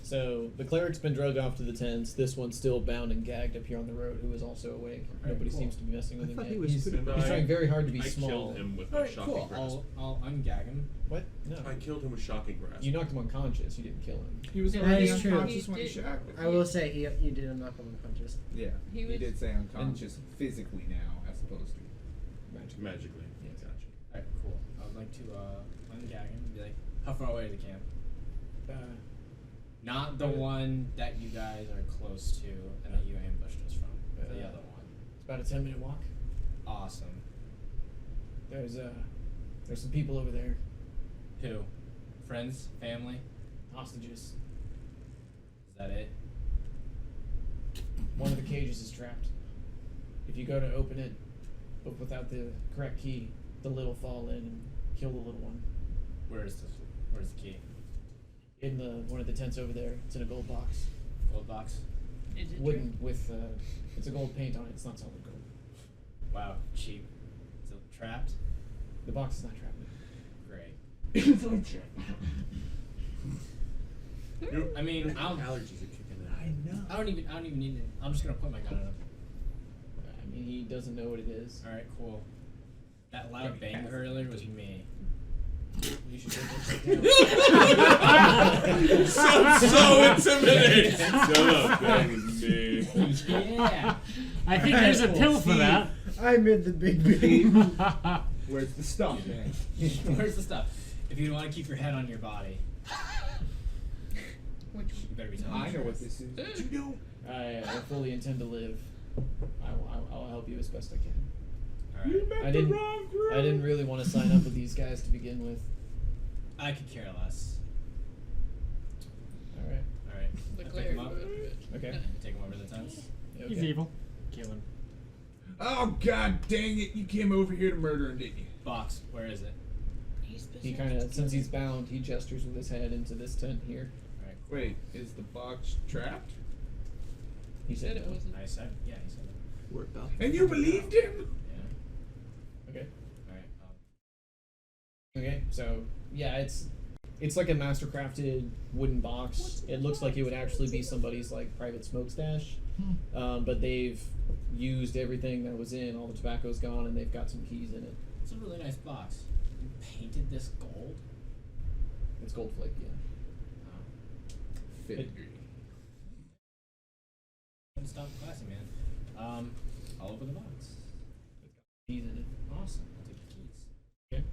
So the cleric's been drugged off to the tents. This one's still bound and gagged up here on the road, who is also awake. Alright, Nobody cool. seems to be messing with I him thought yet. he was He's pretty- trying very hard to be I small. killed him with my Alright, shocking cool. grasp. I'll ungag him. What? No. I killed him with shocking grasp. You knocked him unconscious. You didn't kill him. He was That already is true. unconscious when he He did- shacked him. I will say, you did knock him unconscious. Yeah, He he was- did say unconscious physically now, as opposed to. Magically. Yes. Gotcha. Alright, cool. I would like to ungag him and be like, how far away is the camp? Not the one that you guys are close to and that you ambushed us from. The other one. It's about a 10-minute walk. Awesome. There's some people over there, Who? Friends? Family? hostages. Is that it? One of the cages is trapped. If you go to open it, but without the correct key, the lid will fall in and kill the little one. Where's the key? In one of the tents over there. It's in a gold box. Gold box? Is it Wooden with it's a gold paint on it. It's not solid gold. Wow, cheap. Is it trapped? The box is not trapped. Great. Your I mean, I'll allergies are kicking in. I know. I don't even need it. I'm just gonna point my gun at him. I mean, he doesn't know what it is. Alright, cool. That loud bang earlier was me. You should take it so intimidating. Shut up, that is me. Yeah. I think there's a pill for that. I made the big beam. Where's the stuff, man? Where's the stuff? If you want to keep your head on your body, Which you better be telling I the know what truth. this is, but you don't. I fully intend to live. I'll help you as best I can. Alright. I didn't really want to sign up with these guys to begin with. I could care less. All right. Alright. the I pick cleric him up. Okay. Take him over to the tents. Okay. He's evil. Kill him. Oh god dang it! You came over here to murder him, didn't you? Box, where is it? He kind of, since he's bound, he gestures with his head into this tent here. Alright. Wait, is the box trapped? He said said it no. wasn't. I said, yeah, he said it. We're about And you believed him? Yeah. Okay. Alright. Okay. So yeah, it's like a master crafted wooden box. It looks like it would actually be somebody's like private smoke stash, but they've used everything that was in. All the tobacco's gone, and they've got some keys in it. It's a really nice box. You painted this gold? It's gold flake, yeah. Oh. Filigree. Don't stop classy, man. I'll open the box. Keys in it. Awesome. I'll take the keys. Okay.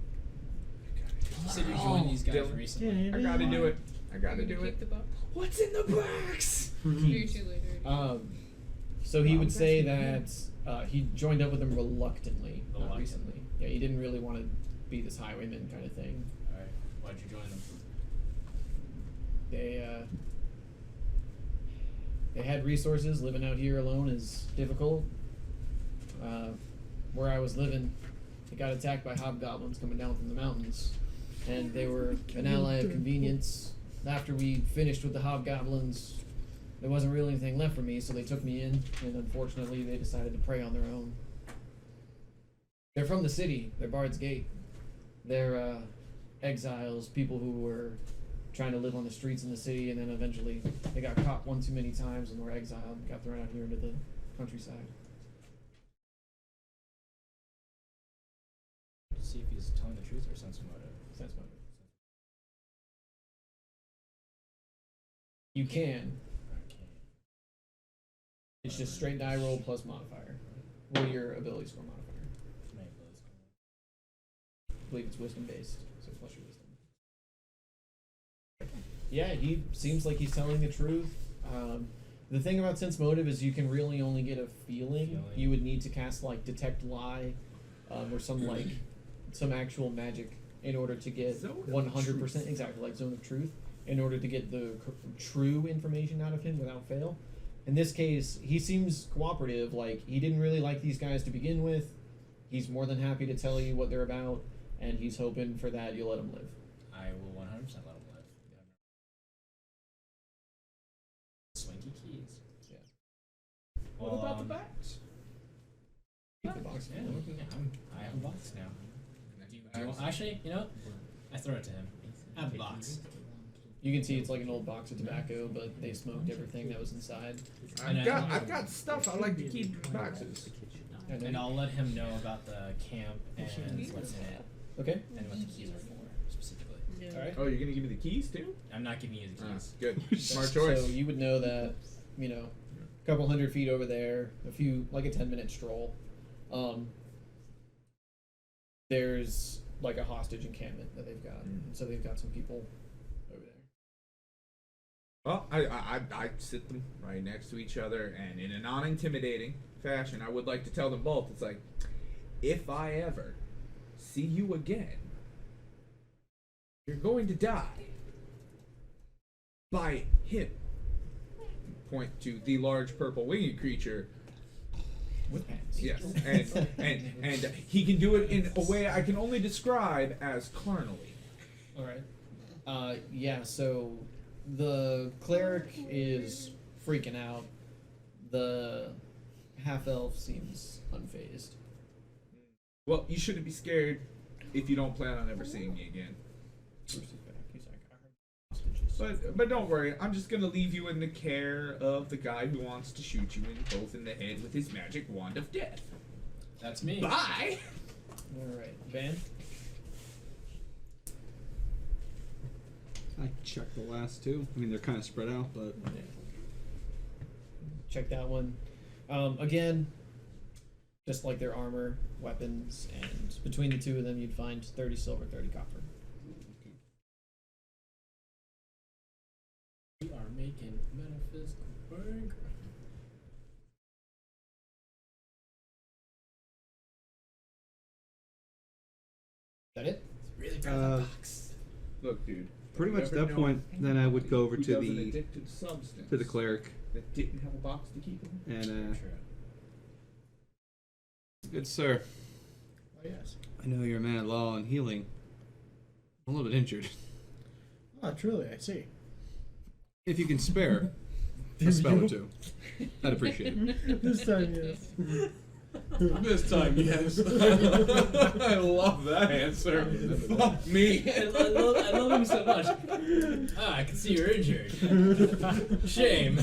You said you joined these guys Dylan. recently. I gotta do it. I Are gotta you do gonna it. keep the box? What's in the box? You're too late already. So he would say that he joined up with them reluctantly, not Reluctantly. recently. Yeah, he didn't really want to be this highwayman kind of thing. Alright. Why'd you join them? They had resources. Living out here alone is difficult. Where I was living, it got attacked by hobgoblins coming down from the mountains, and they were an ally of convenience. After we finished with the hobgoblins, there wasn't really anything left for me, so they took me in, and unfortunately they decided to prey on their own. They're from the city. They're Bard's Gate. They're exiles, people who were trying to live on the streets in the city, and then eventually they got caught one too many times and were exiled and got thrown out here into the countryside. To see if he's telling the truth or sense motive. Sense motive. You can. Okay. It's just straight die roll plus modifier. What are your ability score modifier? My ability score. I believe it's wisdom based, so plus your wisdom. Yeah, he seems like he's telling the truth. The thing about sense motive is you can really only get a feeling. You would need to cast like detect lie, or some actual magic in order to get Zone of 100% truth. exactly like zone of truth in order to get the true information out of him without fail. In this case, he seems cooperative. Like he didn't really like these guys to begin with. He's more than happy to tell you what they're about, and he's hoping for that you'll let him live. I will 100% let him live. Swanky keys. Yeah. What about the bats? Keep the box. Yeah, I have a box now. Do you want, actually, you know, I throw it to him. I have a box. You can see it's like an old box of tobacco, but they smoked everything that was inside. I've got stuff I like to keep in boxes. And I'll let him know about the camp and what's in it. Okay. And what the keys are for, specifically. All right. Oh, you're gonna give me the keys too? I'm not giving you the keys. Good. Smart choice. So you would know that, you know, a couple 100 feet over there, like a 10-minute stroll, there's like a hostage encampment that they've got. So they've got some people over there. Well, I sit them right next to each other, and in a non-intimidating fashion, I would like to tell them both. It's like, if I ever see you again, you're going to die by him. Point to the large purple winged creature. With pants. Yes, and he can do it in a way I can only describe as carnally. All right. Yeah, so the cleric is freaking out. The half-elf seems unfazed. Well, you shouldn't be scared if you don't plan on ever seeing me again. Bruce is back. He's like, I heard hostages. But don't worry, I'm just gonna leave you in the care of the guy who wants to shoot you both in the head with his magic wand of death. That's me. Bye! Alright, Van? I checked the last two. I mean, they're kind of spread out, but Yeah. Check that one. Again, just like their armor, weapons, and between the two of them you'd find 30 silver, 30 copper. We are making metaphysical burger. Is that it? Really proud of the box. Look, dude. pretty have much you at ever that known point, then I would go over who to does an the addicted substance cleric that didn't have a box to keep him? and True. good sir, Oh, yes. I know you're a man of law and healing. I'm a little bit injured. Oh, truly, I see. If you can spare a spell or two, I'd appreciate it. This time, yes. This time, yes. I love that answer. Fuck me. I love him so much. Ah, I can see you're injured. Shame.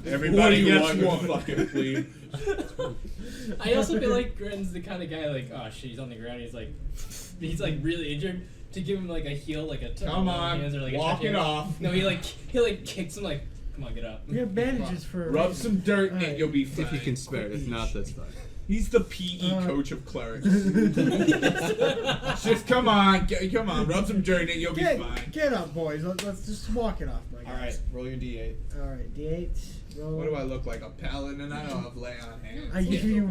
Everybody One gets gets one one. fucking plea. I also feel like Gren's the kind of guy like, oh shit, he's on the ground. He's like really injured. To give him like a heel, like a Come on, hands or like walk a it off. No, he kicks him like, come on, get up. We have bandages for a Rub reason. some dirt in it, Alright. you'll be fine. If you can spare it, if not, that's fine. He's the PE coach of clerics. Just come on, rub some dirt in it, you'll be fine. Get up, boys. Let's just walk it off, my guys. Alright, roll your d8. Alright, D8. Roll. What do I look like? A paladin? I don't have lay on hands. I give you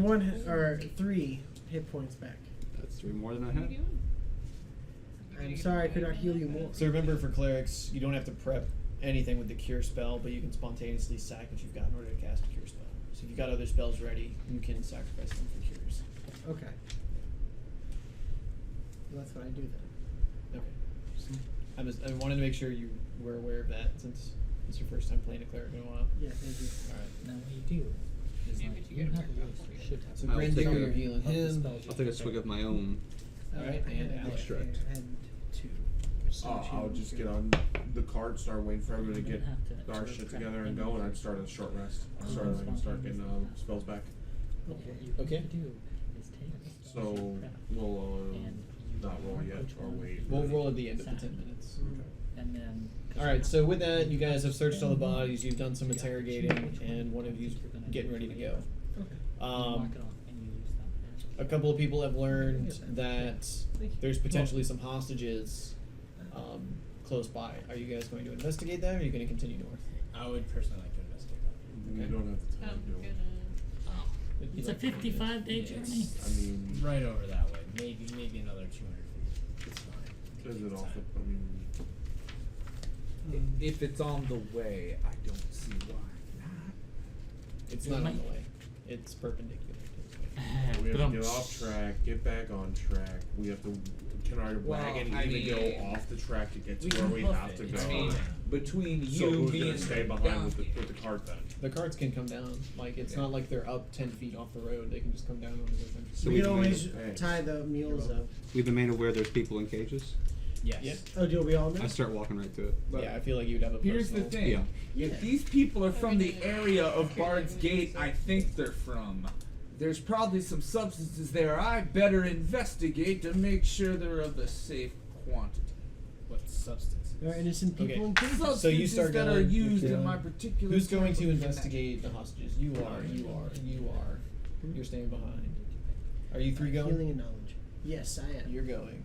3 hit points back. That's 3 more than I had. I'm sorry I could not heal you more. So remember, for clerics, you don't have to prep anything with the cure spell, but you can spontaneously sack what you've got in order to cast a cure spell. So if you've got other spells ready, you can sacrifice them for cures. Okay. Well, that's what I do then. Okay. I wanted to make sure you were aware of that, since It's your first time playing a cleric in a while. Yeah, thank you. Alright. Now what you do is Yeah, like but you you get have marked a off. list. You should have So a I'll Brandon, take you're a- healing of the him. spells you I'll take a have swig of my own. Alright, I and had, Alex. Extract. I had 2. So I'll two just two. get on the cart, start waiting for everybody to You're get gonna have to our sort shit of track together and any go, and of I'd start a short rest. Oh, Start getting spontaneous. spells back. But what you Okay. have to do is take the spells So you craft we'll and you not roll mark yet which or one wait. We'll roll at the end of the Exactly. 10 minutes. and then. 'cause Alright, you so have with to- that, you guys have searched all the bodies, you've done some You have to choose interrogating, which one and one of you're you's gonna getting do ready to for go. later. You mark it off and you use them. A couple of people have learned that there's potentially some hostages close by. Are you guys going to investigate them, or are you going to continue north? I would personally like to investigate that. We don't have the time I'm to do it. gonna. Would you It's a like to do this? 55-day Yeah, journey. I mean, Right over that way. Maybe another 200 feet. It's fine. is it It's off fine. the, I mean, If it's on the way, I don't see why not. It's It not on might- the way. It's perpendicular. we have But to get off track, get back on track. We have to, can our Well, wagon I even go mean, off the track to get we to where can we hoof have it. to It's go? I mean, fine. between So you who's being gonna stay the behind with donkey- the cart then? The carts can come down. Like, it's Yeah. not like they're up 10 feet off the road. They can just come down over the thing. So we we can can always make- tie the mules up. We've been made aware there's people in cages. Yes. Yeah. Oh, do we all know? I start walking right to it. But Yeah, I feel like you'd have a here's the personal- thing. Yeah. If these people are from the area of Bard's Gate I think they're from, there's probably some substances there I better investigate to make sure they're of a safe quantity. What substances? There are innocent people Okay. in cages. So you Substances start that going- are used you're in my going- particular. Who's going type to of investigate the hostages? You are. You're staying behind. Are you three going? Healing and knowledge. Yes, I am. You're going.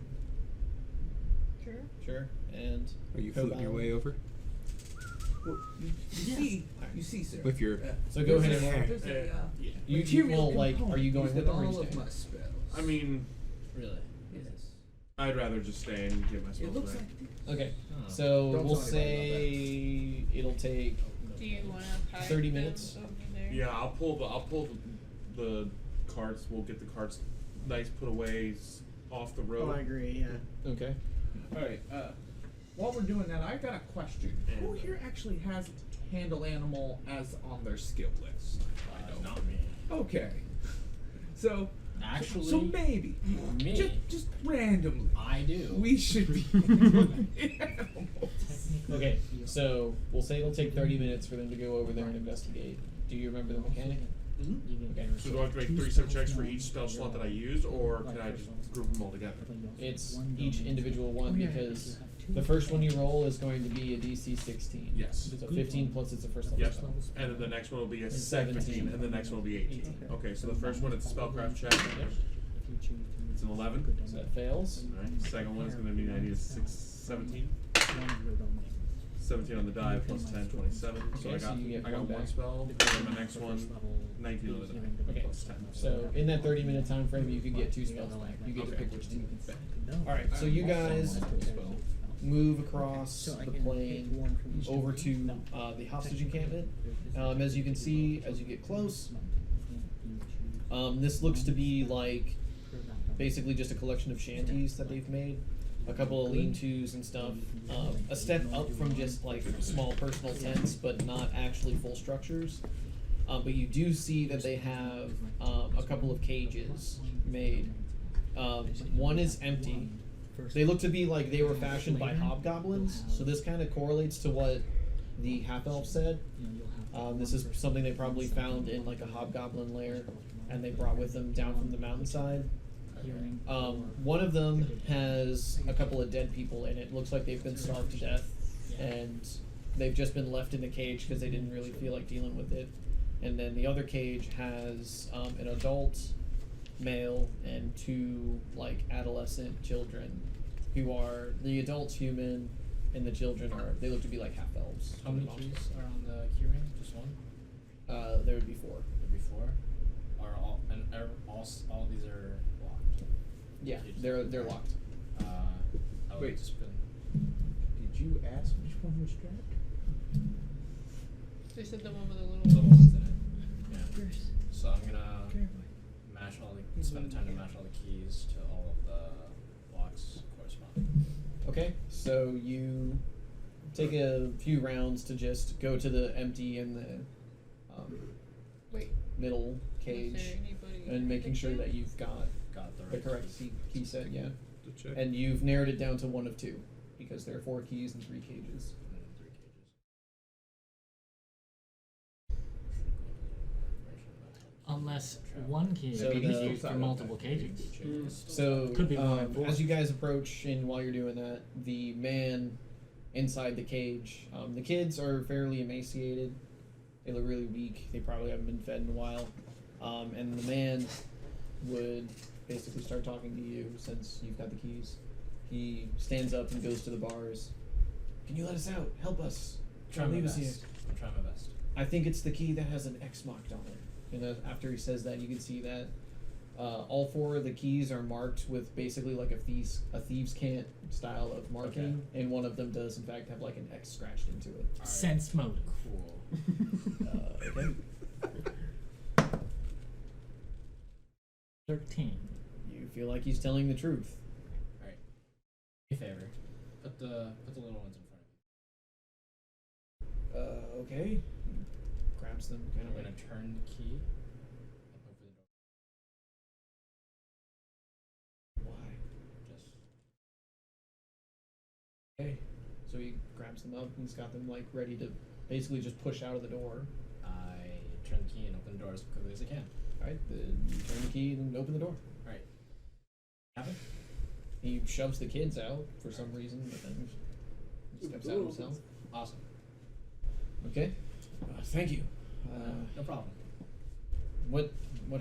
Sure. Sure. And Are you footing your way over? Well, you see, sir. With your- So go there's ahead and there's You material well, like, component are you going used with in them or are you all of staying? my spells? I mean, Really? yes. I'd rather just stay and get my It spells looks back. like Okay. Oh. So Don't we'll tell anybody say it'll take. Do you want to hide 30 them minutes. over there? Yeah, I'll pull the carts. We'll get the carts nice put away off the road. Oh, I agree. Yeah. Okay. All right. While we're doing that, I got a question. Who here actually has handle animal as on their skill list? Not me. Okay. So Actually, so maybe me. just randomly, I do. we should be handling animals. Technically, Okay. you- So we'll say it'll take 30 minutes for them to go over there and investigate. Do you remember the mechanic? you can Okay. So do I have to make 3 checks for each spell slot that I used, or can I just group them all together? It's each individual one because the first one you roll is going to be a DC 16. Yes. So 15 plus it's a first level Yep. spell. And then the next one will be a 17. 17, and the next one will be 18. Okay, so the first one it's a spellcraft check. It's an 11. So that fails. Alright, second one is going to be, I need a 17. 17 on the die plus 10, 27. So Okay, I so got, you get I got one one back. spell, and then the next one, 19 on the die Okay. plus 10. So in that 30-minute time frame, you could get 2 spells back. You get to Okay. pick which 2. All right. So you guys move across the plain over to the hostage encampment. As you can see, as you get close, this looks to be like basically just a collection of shanties that they've made. A couple of lean-tos and stuff. A step up from just like small personal tents, but not actually full structures. But you do see that they have a couple of cages made. One is empty. They look to be like they were fashioned by hobgoblins, so this kind of correlates to what the half-elf said. This is something they probably found in like a hobgoblin lair, and they brought with them down from the mountainside. One of them has a couple of dead people in it. Looks like they've been starved to death, and they've just been left in the cage because they didn't really feel like dealing with it. And then the other cage has an adult male and 2 like adolescent children, who are the adults human, and the children they look to be like half elves. How many keys are on the key ring? Just one? There would be 4. Maybe 4? Are all these are locked? Yeah, they're locked. I would Wait. just been. Did you ask which one was strapped? They said the one with the The little. ones in it. Yeah. So I'm gonna spend the time to match all the keys to all of the locks corresponding. Okay, so you take a few rounds to just go to the empty and the Wait. middle Was cage there anybody and making sure that you've got Got the the right correct key set, yeah. To check. And you've narrowed it down to one of two because there are 4 keys and 3 cages. 3 cages. Unless one key So can be the- used for multiple cages. So, Could be one and four. as you guys approach, and while you're doing that, the man inside the cage, the kids are fairly emaciated. They look really weak. They probably haven't been fed in a while. And the man would basically start talking to you since you've got the keys. He stands up and goes to the bars. Can you let us out? Help us. Trying my Leave us best. here. I'm trying my best. I think it's the key that has an X marked on it. And after he says that, you can see that all 4 of the keys are marked with basically like a thieves' cant style of marking, and one of them does in fact have like an X scratched into it. Alright. Sense motive. Cool. Okay. 13. You feel like he's telling the truth. Alright. Do me a favor. Put the little ones in front of me. Okay. Grabs them kind I'm of gonna like. turn the key and open the door. Why? Just Okay. So he grabs them up and he's got them like ready to basically just push out of the door. I turn the key and open the door as quickly as I can. Alright, then you turn the key and open the door. Alright. Happen? He shoves the kids out for some reason, but then he steps out himself. Awesome. Okay. Thank you. No problem. What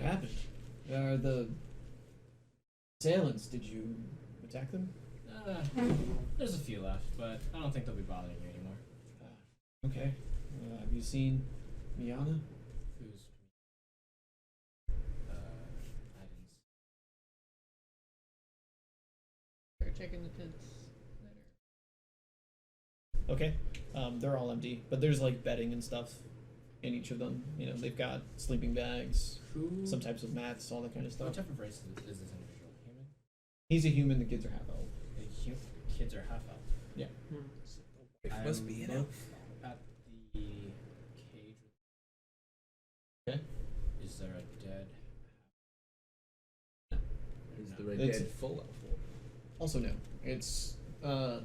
happened? The assailants, did you attack them? There's a few left, but I don't think they'll be bothering you anymore. Okay. Have you seen Miana? Who's? I didn't. Start checking the tents. Okay. They're all empty, but there's like bedding and stuff in each of them. You know, they've got sleeping bags, Who? some types of mats, all that kind of What stuff. type of race is this individual? Human? He's a human, the kids are half elf. Kids are half elf. Yeah. I must be an look elf. At the cage. Okay. Is there a dead? Is No. the It's- dead full elf? Also, no. It's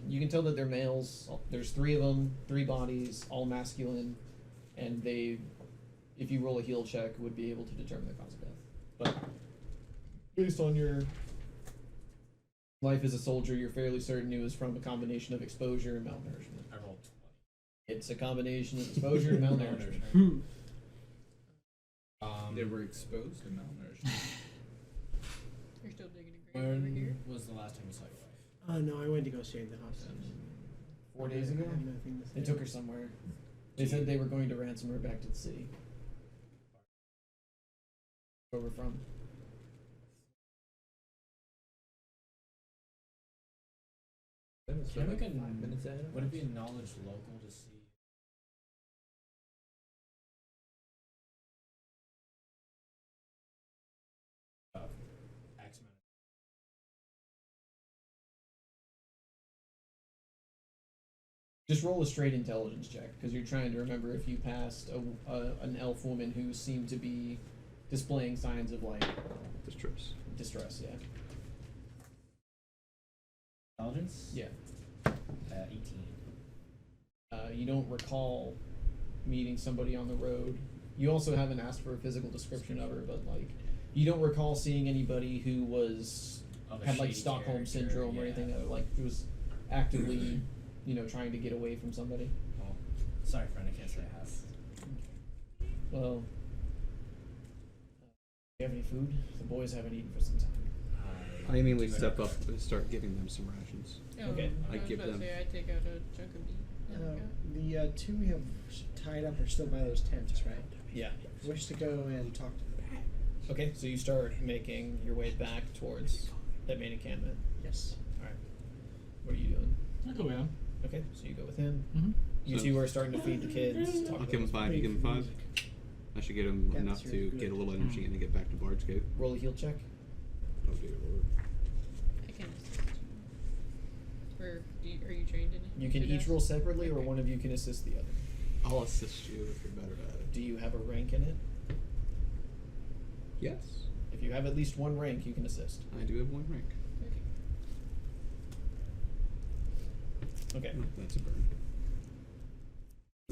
you can tell that they're males. There's 3 of them, 3 bodies, all masculine, and they, if you roll a heal check, would be able to determine the cause of death. But based on your life as a soldier, you're fairly certain it was from a combination of exposure and malnourishment. I rolled 20. It's a combination of exposure and malnourishment. They were exposed and malnourished. You're still digging a grave over here. When was the last time you saw your wife? No, I went to go save the hostage. 4 days ago, I have nothing to say. they took her somewhere. They said they were going to ransom her back to the city. Where we're from. Can I make a? 5 minutes ahead of Would it us? be a knowledge local to see? X amount. Just roll a straight intelligence check because you're trying to remember if you passed an elf woman who seemed to be displaying signs of like Distress. distress. Yeah. Intelligence. Yeah. 18. You don't recall meeting somebody on the road. You also haven't asked for a physical description of her, but like you don't recall seeing anybody who was Of a had like shady Stockholm character, syndrome or yeah. anything that like was actively, trying to get away from somebody. Oh, sorry, friend. I can't say I have. Well, do you have any food? The boys haven't eaten for some time. I immediately do step have- up and start giving them some rations. Oh, Okay. I I was give about them- to say I take out a chunk of meat. The 2 we have tied up are still by those tents, right? Yeah. I wish to go and talk to them. Okay, so you start making your way back towards that main encampment. Yes. Alright. What are you doing? I'll go with him. Okay, so you go with him. Mm-hmm. You So- 2 are starting to feed the kids. I'll give them 5. You give them 5. I should get them Yeah, enough that's to your get a good. little energy and to get back to Bard's Gate. Roll a heal check. Oh dear lord. I can. Are you trained in You can to each this? roll separately, or Okay. one of you can assist the other. I'll assist you if you're better at it. Do you have a rank in it? Yes, If you have at least one rank, you can assist. I do have one rank. Okay. Oh, that's a burn.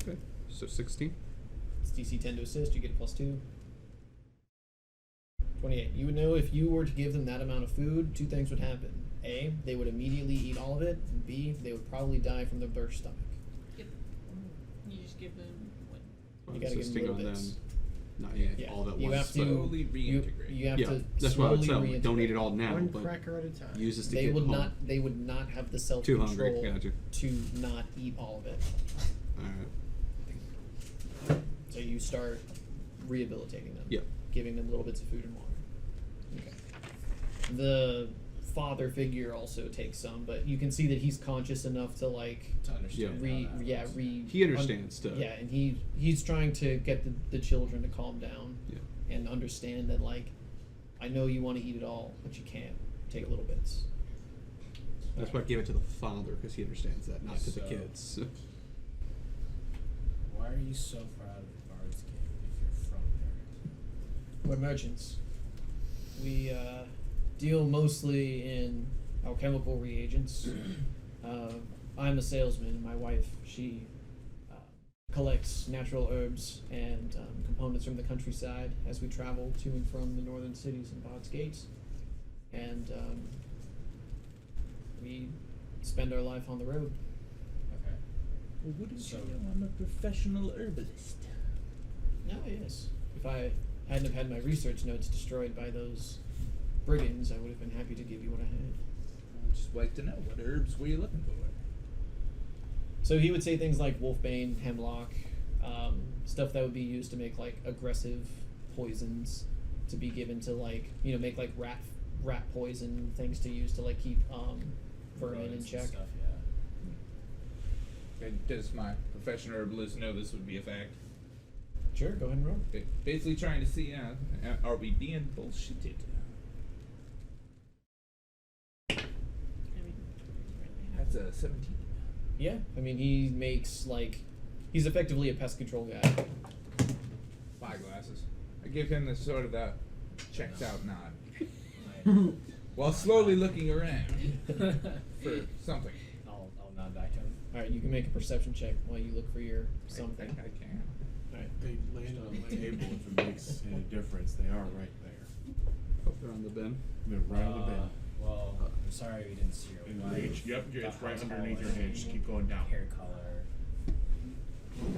Okay, so 16. It's DC 10 to assist, you get a +2. 28. You would know if you were to give them that amount of food, two things would happen. A, they would immediately eat all of it, and B, they would probably die from their burst stomach. Yep. You just give them what? You gotta give them Insisting little on bits. them not eating Yeah, all at you once. have to but Slowly you, reintegrate. you have yeah, to that's what I would slowly say. Don't eat it reintegrate. all now, One but cracker at a time. use this to They get would home. not. They would not have the self Too hungry, control gotcha. to not eat all of it. Alright. So you start rehabilitating them. Yep. Giving them little bits of food and water. Okay. The father figure also takes some, but you can see that he's conscious enough to like To understand. how that works. He understands stuff. Yeah, and he's trying to get the children to calm down. Yeah. And understand that like, I know you want to eat it all, but you can't. Take little bits. That's why I gave it to the father, because he understands that, not to the So- kids. Why are you so proud of Bard's Gate if you're from there? We're merchants. We deal mostly in alchemical reagents. I'm a salesman. My wife, she collects natural herbs and components from the countryside as we travel to and from the northern cities and Bard's Gates. And we spend our life on the road. Okay. Well, wouldn't So- you know I'm a professional herbalist? Oh, yes. If I hadn't have had my research notes destroyed by those brigands, I would have been happy to give you what I had. I'd just like to know what herbs were you looking for? So he would say things like wolfbane, hemlock, stuff that would be used to make like aggressive poisons to be given to like make like rat poison things to use to like keep vermin in Rodents and check. Stuff, yeah. And does my professional herbalist know this would be a fact? Sure, go ahead and roll. Basically trying to see, are we being bullshitted? I mean, really That's a 17. Yeah, I mean he makes like he's effectively a pest control guy. Spyglasses. I give him the sort of the checks out nod. Right. While slowly looking around for something. I'll nod back to him. All right, you can make a perception check while you look for your something. I can. All right. They land on the table if it makes any difference. They are right there. Oh, they're on the bin. They're right on the bed. Well, I'm sorry we didn't see your In the wife. H. Yep, the it's right house underneath color, your head. Just keep going down. Hair color.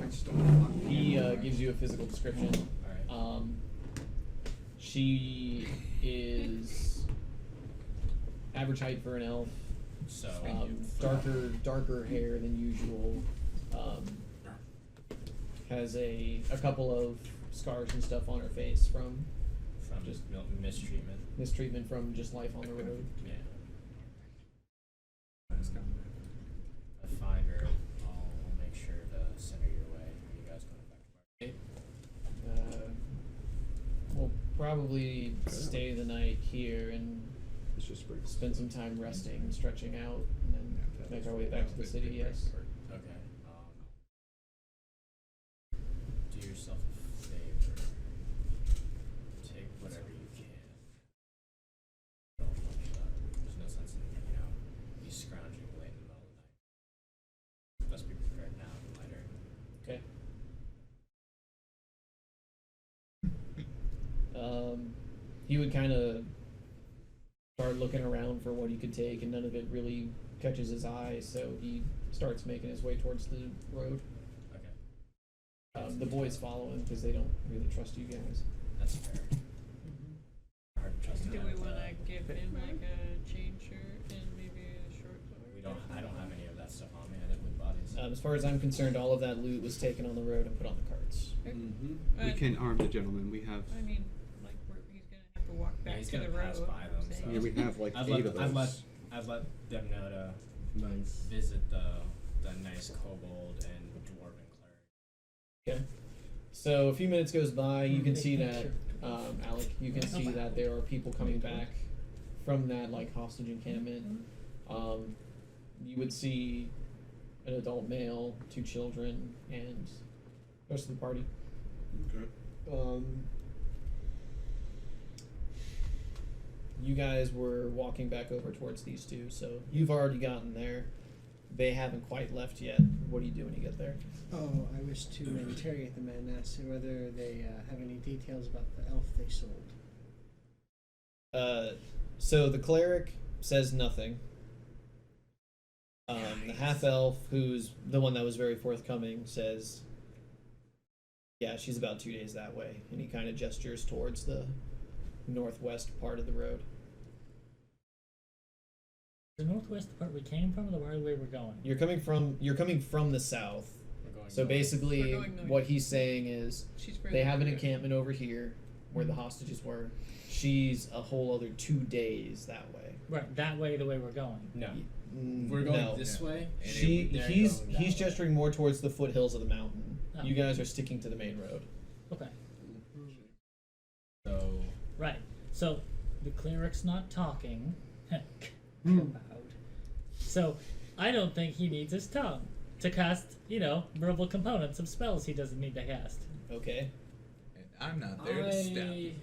I just don't want He gives you a physical description. Alright. She is average height for an elf. So Darker hair than usual. Has a couple of scars and stuff on her face from from just mistreatment. mistreatment from just life on the road. Yeah. I find her. I'll make sure to send her your way. Are you guys going back to Bard's Gate? We'll probably stay the night here and It's just spring. spend some time resting and stretching out, and then make our way back to the city. Yes. Okay. Do yourself a favor. Take whatever you can. Don't much about it. There's no sense in you scrounging late in the middle of the night. Let's be prepared now for later. Okay. He would kind of start looking around for what he could take, and none of it really catches his eye, so he starts making his way towards the road. Okay. The boys follow him because they don't really trust you guys. That's fair. Hard to trust Do him we with, want to give him like a chain shirt and maybe a short sword? I don't have any of that stuff on me. I didn't with bodies. As far as I'm concerned, all of that loot was taken on the road and put on the carts. Mm-hmm. We can arm the gentleman. We have. I mean, like he's gonna have to walk Yeah, back he's to gonna the pass road. by them, so- Yeah, we have like I've 8 let, of those. I've let them know to Nice. visit the nice kobold and dwarven cleric. Okay. So a few minutes goes by, you can see that, Alec, you can see that there are people coming back from that like hostage encampment. You would see an adult male, 2 children, and the rest of the party. Okay. You guys were walking back over towards these two, so you've already gotten there. They haven't quite left yet. What do you do when you get there? Oh, I wish to interrogate the men and ask whether they have any details about the elf they sold. So the cleric says nothing. The half-elf, who's the one that was very forthcoming, says, yeah, she's about 2 days that way. And he kind of gestures towards the northwest part of the road. The northwest part we came from, or the way we're going? You're coming from the south. We're going So north. basically, We're going north. what he's saying is She's they have an further. encampment over here where the hostages were. She's a whole other 2 days that way. Right, that way, the way we're going. No. Mm, We're going no. this way. And they're He's going that way. gesturing more towards the foothills of the mountain. Oh. You guys are sticking to the main road. Okay. So Right. So the cleric's not talking. Hmm. Come out. So I don't think he needs his tongue to cast, verbal components of spells he doesn't need to cast. Okay. And I'm not there to stop you.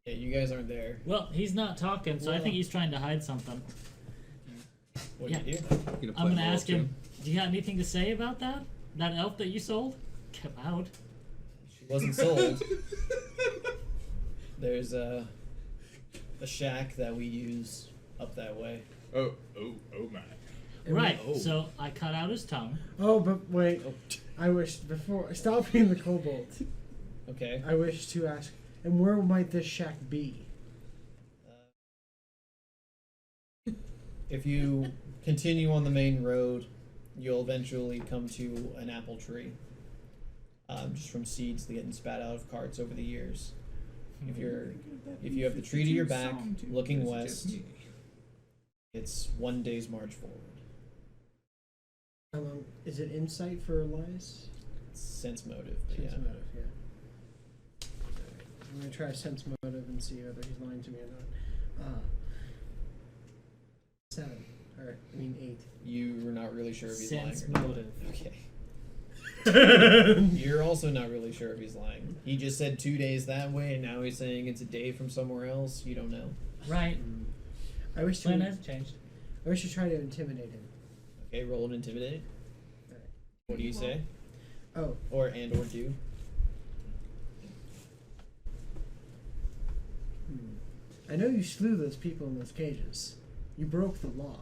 Yeah, you guys aren't there. Well, he's not talking, so I think he's trying to hide something. What do you do? You gonna play I'm gonna role ask too? him, do you have anything to say about that? That elf that you sold? Come out. She wasn't sold. There's a shack that we use up that way. Oh my. Right, Oh. so I cut out his tongue. Oh, but wait. I wish before stop being the kobold. Okay. I wish to ask, and where might this shack be? If you continue on the main road, you'll eventually come to an apple tree. Just from seeds getting spat out of carts over the years. If you have the tree to your back, looking west, it's 1 day's march forward. How long is it? Insight for Elias? It's sense motive, but Sense yeah. motive, yeah. I'm gonna try sense motive and see whether he's lying to me or not. 7. Alright, I mean 8. You're not really sure if he's Sense lying or not. motive. Okay. You're also not really sure if he's lying. He just said 2 days that way, and now he's saying it's a day from somewhere else. You don't know. Right. I wish Plan to. has changed. I wish to try to intimidate him. Okay, roll an intimidate. Alright. What do you say? Oh, Or do? I know you slew those people in those cages. You broke the law.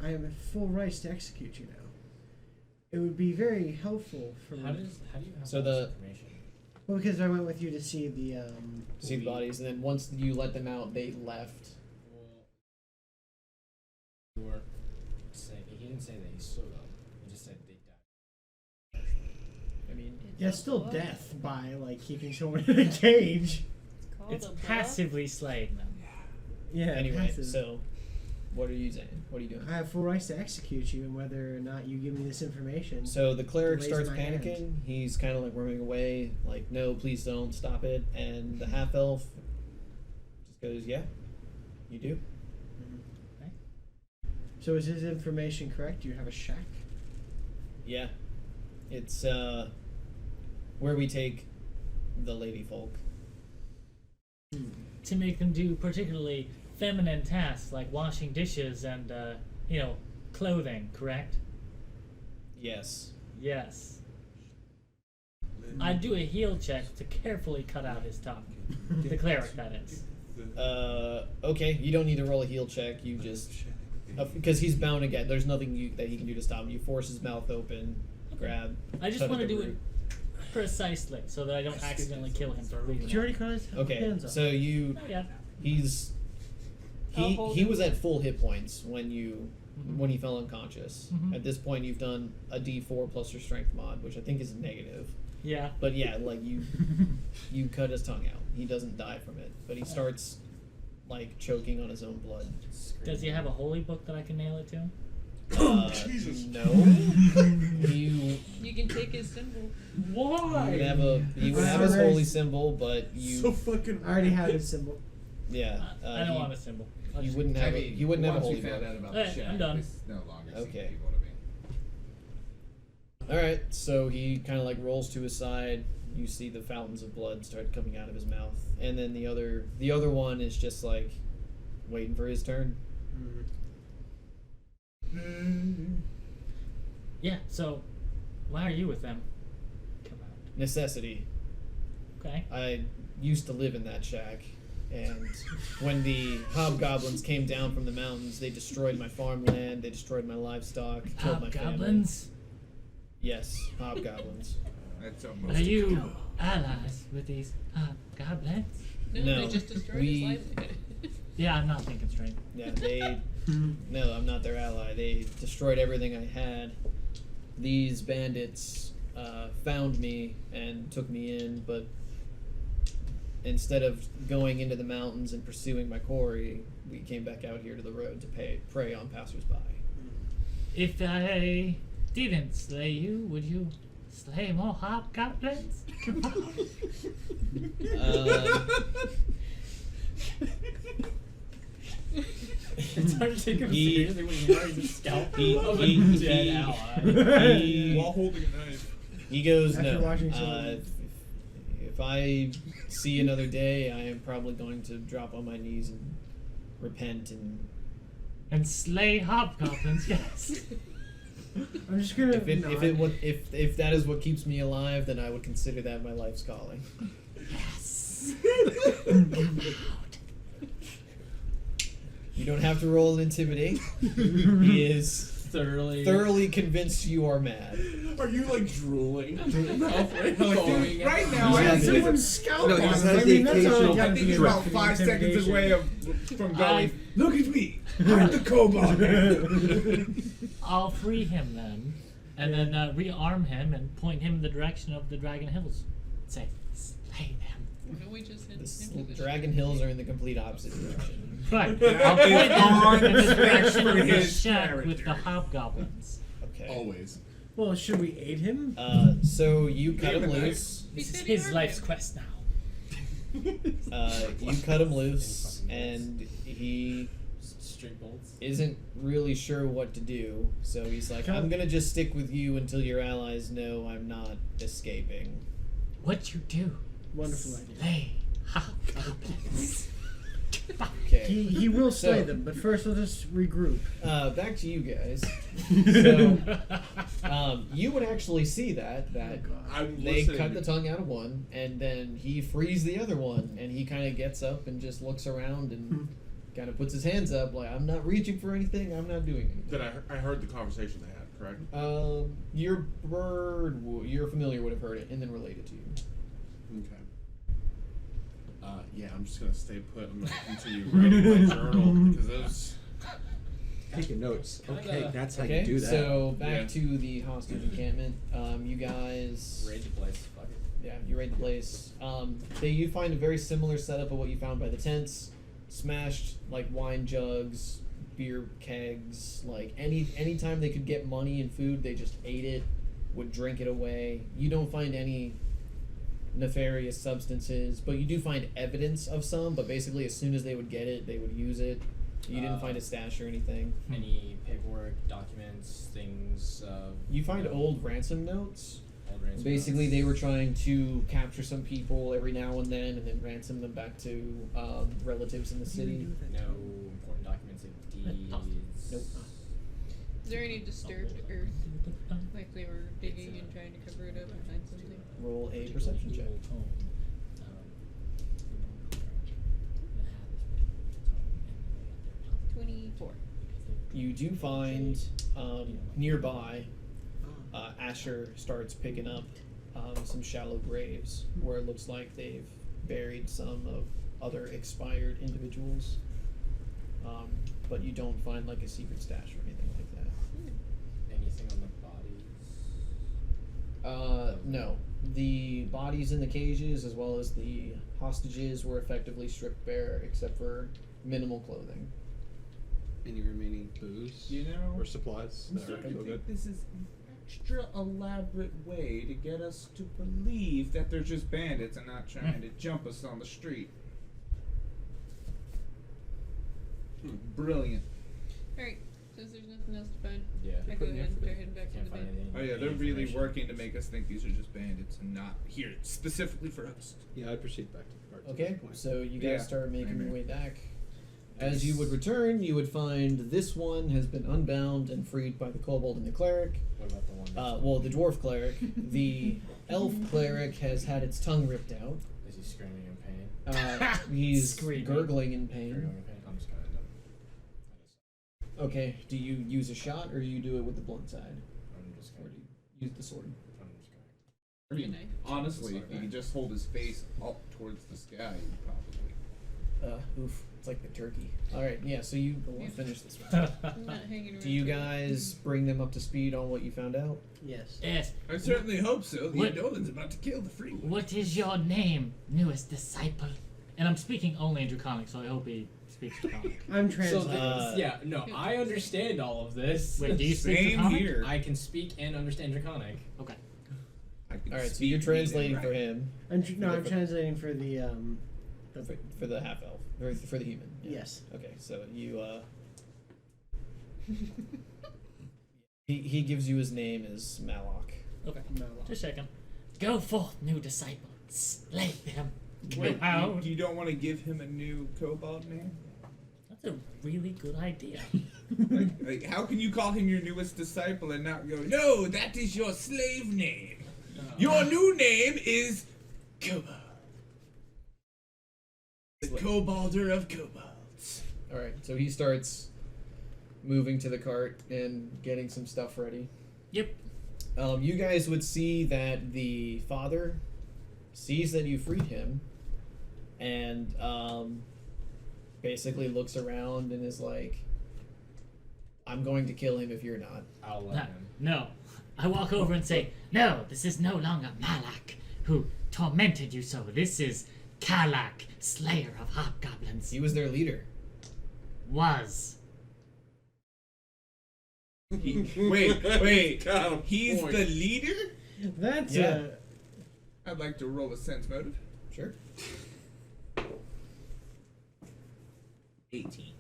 I am in full rights to execute you now. It would be very helpful for how me. do you have So all the- this information? Well, because I went with you to see the See the bodies, and then once you let them out, they left. Well, you weren't saying he didn't say that he slew them. He just said they died. I mean, Yeah, it's still death by like keeping someone in a cage. Called It's a bluff? passively slaying them. Yeah. anyway, passive. so what are you saying? What are you doing? I have full rights to execute you, and whether or not you give me this information. So the cleric Raise starts my panicking. hand. He's kind of like worming away, like, no, please don't, stop it. And the half elf just goes, yeah, you do. So is his information correct? You have a shack. Yeah. It's where we take the lady folk. To make them do particularly feminine tasks like washing dishes and, clothing, correct? Yes. Yes. I'd do a heal check to carefully cut out his tongue. The cleric, that is. Okay, you don't need to roll a heal check. You just because he's bound again. There's nothing that he can do to stop him. You force his mouth open, grab. I just cut want to at the do it root. precisely so that I don't accidentally kill him for bleeding. Did you already cut his Okay, hands off? so you Not yet. he's I'll he hold he him. was at full hit points when Mhm. when he fell unconscious. Mhm. At this point, you've done a D4 plus your strength mod, which I think is negative. Yeah. But yeah, like you cut his tongue out. He doesn't die from it, but he starts like choking on his own blood. Does he have a holy book that I can nail it to? Jesus. No. you You can take his symbol. Why? would have his holy symbol, but you So fucking. I already have his symbol. yeah. I don't want a symbol. I'll You just- wouldn't have I mean, you wouldn't have a once holy we found book. out about Alright, the shack, I'm done. this no longer seems Okay. people to me. Alright, so he kind of like rolls to his side. You see the fountains of blood start coming out of his mouth. And then the other one is just like waiting for his turn. Yeah, so why are you with them? Come out. Necessity. Okay. I used to live in that shack, and when the hobgoblins came down from the mountains, they destroyed my farmland, they destroyed my livestock, killed my family. Hobgoblins? Yes, hobgoblins. That's Are almost. you allies with these hobgoblins? No, they just destroyed we- his livelihood. Yeah, I'm not thinking straight. Yeah, they. No, I'm not their ally. They destroyed everything I had. These bandits found me and took me in, but instead of going into the mountains and pursuing my quarry, we came back out here to the road to prey on passersby. If I didn't slay you, would you slay more hobgoblins? Come on. It's hard to take him He- seriously when he carries a scalpel of a he- dead he- ally. While holding a knife. He goes, After no. watching some of If I see another day, I am probably going to drop on my knees and repent And slay hobgoblins, yes. I'm just gonna. if that is what keeps me alive, then I would consider that my life's calling. Yes. You don't have to roll an intimidate. He is thoroughly convinced you are mad. Are you like drooling? Dude, right now, I Yeah, think someone's scalp No, on he him. has I the mean, that's all occasional- you gotta I think be he's about about for the 5 seconds away from going, look at me, I'm the kobold man. I'll free him then, and then rearm him and point him in the direction of the Dragon Hills. Say, slay them. No, we just hit The into the Dragon Hills are in the complete opposite direction. Right. I'll point on him in the the direction for of the his shack with character. the hobgoblins. Okay. Always. Well, should we aid him? So you cut Gave him a knife. loose. He This is said he his armed life's him. quest now. You cut him loose, and he Straight bolts. isn't really sure what to do. So he's like, I'm gonna just stick with you until your allies know I'm not escaping. What you do? Wonderful idea. Slay hobgoblins. Okay. He will slay So- them, but first we'll just regroup. Back to you guys. So, you would actually see that Oh, God. I'm they listening. cut the tongue out of one, and then he frees the other one, and he kind of gets up and just looks around and kind of puts his hands up like, I'm not reaching for anything, I'm not doing anything. That I heard the conversation they had, correct? Your your familiar would have heard it and then related to you. Okay. Yeah, I'm just gonna stay put. I'm gonna continue writing my journal because those. Taking notes. Okay, that's how Okay, you do that. so back Yeah. to the hostage encampment. You guys. Raid the place. Fuck it. Yeah, you raid the place. You find a very similar setup of what you found by the tents. Smashed like wine jugs, beer kegs, like anytime they could get money and food, they just ate it, would drink it away. You don't find any nefarious substances, but you do find evidence of some, but basically as soon as they would get it, they would use it. You didn't find a stash or anything. Any paperwork, documents, things. You find know, old ransom notes. old ransom Basically, notes. they were trying to capture some people every now and then ransom them back to relatives in the city. No important documents like deeds. Nope. Is there any disturbed earth? Like they were digging and trying to cover it up and find something? Roll a perception check. 24. You do find nearby, Asher starts picking up some shallow graves where it looks like they've buried some of other expired individuals. But you don't find like a secret stash or anything like that. Anything on the bodies? No. The bodies in the cages as well as the hostages were effectively stripped bare except for minimal clothing. Any remaining booze? You know, Or supplies? I'm that are starting to still think good? this is an extra elaborate way to get us to believe that they're just bandits and not trying to jump us on the street. Brilliant. Alright, Since there's nothing else to find, Yeah. I go ahead and start heading back to Can't the find band. anything. Oh yeah, any they're really information. working to make us think these are just bandits and not here specifically for us. Yeah, I'd proceed back to the cart. at Okay, this point. so you guys Yeah, start making maybe. your way back. As you would return, you would find this one has been unbound and freed by the kobold and the cleric. What about the one? That's Well, the dwarf cleric. The elf cleric has had its tongue ripped out. Is he screaming in pain? He's Screaming. gurgling in Screaming pain. in pain? I'm just gonna end up. Okay, do you use a shot or you do it with the blunt side? I'm just Or gonna. do you use the sword? I'm just gonna. I mean, Good night. honestly, It's if like he could that. just hold his face up towards the sky, he'd probably. Oof. It's like the turkey. Alright, yeah, so you finish this one. I'm not hanging around. Do you for- guys bring them up to speed on what you found out? Yes. Yes. I certainly hope so. The What- Adolan's about to kill the free one. What is your name, newest disciple? And I'm speaking only in Draconic, so I hope he speaks Draconic. I'm So translating. Uh, no, I understand all of this. Wait, do you speak Same Draconic? here. I can speak and understand Draconic. Okay. I can Alright, so speak, you're read, translating and for write. him. I'm translating for the For the half elf. Or for the human. Yeah. Yes. Okay, so you he gives you his name as Malok. Okay. Malok. Just a second. Go forth, new disciple. Slay them. Wait, Wow. you don't want to give him a new kobold name? That's a really good idea. Like, how can you call him your newest disciple and not go, no, that is your slave name. Your new name is Kobold. The Kobolder of Kobolds. Alright, so he starts moving to the cart and getting some stuff ready. Yep. You guys would see that the father sees that you freed him and basically looks around and is like, I'm going to kill him if you're not. I'll let him. No. I walk over and say, no, this is no longer Malak, who tormented you so. This is Kalak, slayer of hobgoblins. He was their leader. Was. Wait. Got a He's point. the leader? That's Yeah. I'd like to roll a sense motive. Sure. 18.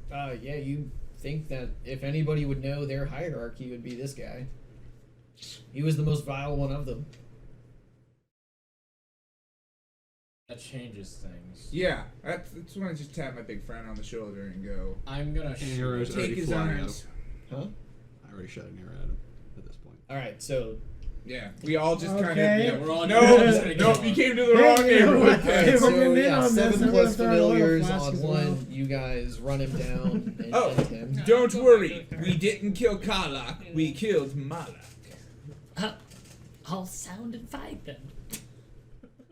Yeah, you think that if anybody would know their hierarchy, it would be this guy. He was the most vile one of them. That changes things. Yeah, that's when I just tap my big friend on the shoulder and go, I'm gonna An arrow's take already his flying at him. arms. Huh? I already shot an arrow at him at this point. Alright, so Yeah, we all just kind Okay. of. Yeah, we're all No, just gonna no, kill you him. came to the wrong Hey, you know neighborhood. what? Ted. Hey, we're so getting in yeah, on this. 7 I'm plus gonna throw in a little familiars flask on as 1. well. You guys run him down and Oh. end him. Don't worry, we didn't kill Karlak, we killed Malak. All sound and fine then.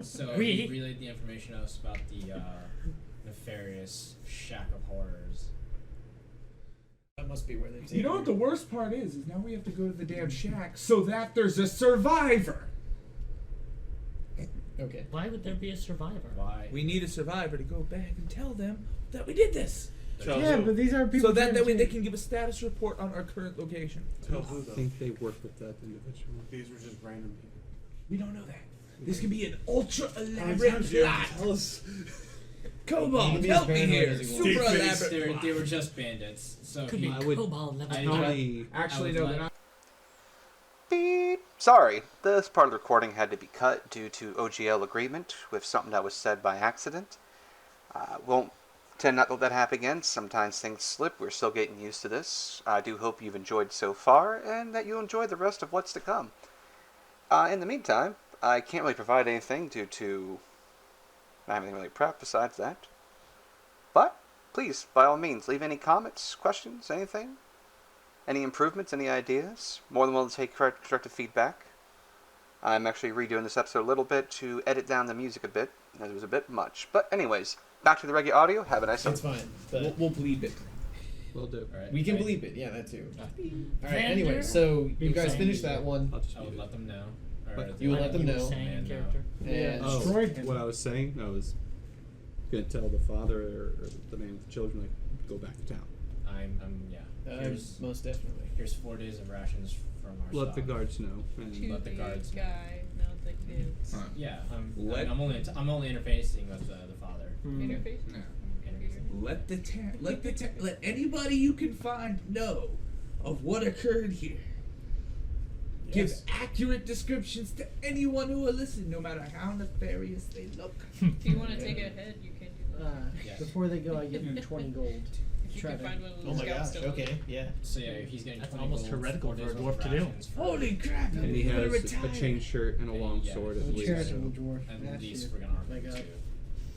So We- he relayed the information to us about the nefarious shack of horrors. That must be where they You know what the worst part is now we have to go to the damn shack so that there's a survivor. Okay. Why would there be a survivor? Why? We need a survivor to go back and tell them that we did this. Yeah, but these are people. So that way trying they to- can give a status report on our current location. Tell who I though? think they work with that individual. These were just random people. We don't know that. This could be an ultra How many elaborate times do you have plot. to tell us? Cobalt, You can be help as me paranoid here. as you want. Super Deep elaborate They plot. were just bandits. So Could he, be I would- Cobalt level I- 5. Probably Actually, I no, would they're let- not. Beep. Sorry, this part of the recording had to be cut due to OGL agreement with something that was said by accident. Won't tend not to let that happen again. Sometimes things slip. We're still getting used to this. I do hope you've enjoyed so far and that you'll enjoy the rest of what's to come. In the meantime, I can't really provide anything due to not having really prep besides that. But please, by all means, leave any comments, questions, anything. Any improvements, any ideas? More than willing to take constructive feedback. I'm actually redoing this episode a little bit to edit down the music a bit, as it was a bit much. But anyways, back to the regular audio. Have a nice That's one. fine. But We'll bleep it. will do. Alright, we can right. bleep it. Yeah, that too. Ah. Alright, anyway, so you guys Saying finished that one. I'll just I would mute let it. them know. But you would let them You were know. saying in Man, character. And Oh, Destroyed him. what I was saying, I was gonna tell the father or the man with the children, like, go back to town. Yeah. most definitely. Here's 4 days of rations from our Let the stock. guards know. And Let the guards know. guy, not the kids. Huh. Yeah, Let- I'm only interfacing with the father. Hmm. Interface. No. I'm Let anybody you can find know of what occurred here. Give accurate descriptions to anyone who will listen, no matter how nefarious they look. If you want to take a head, you can do that. Yeah. Before they go, I give them 20 gold. If you Try can to- find one of Oh those my scouts gosh. still. Okay. Yeah. So yeah, he's getting That's 20 almost gold, heretical 4 for a days dwarf worth to of do. rations for- Holy crap! And he I'm gonna has a retire. chain shirt and a long Yeah. sword I'm at a least. charitable dwarf. And Last these year. friggin' armor My God. too.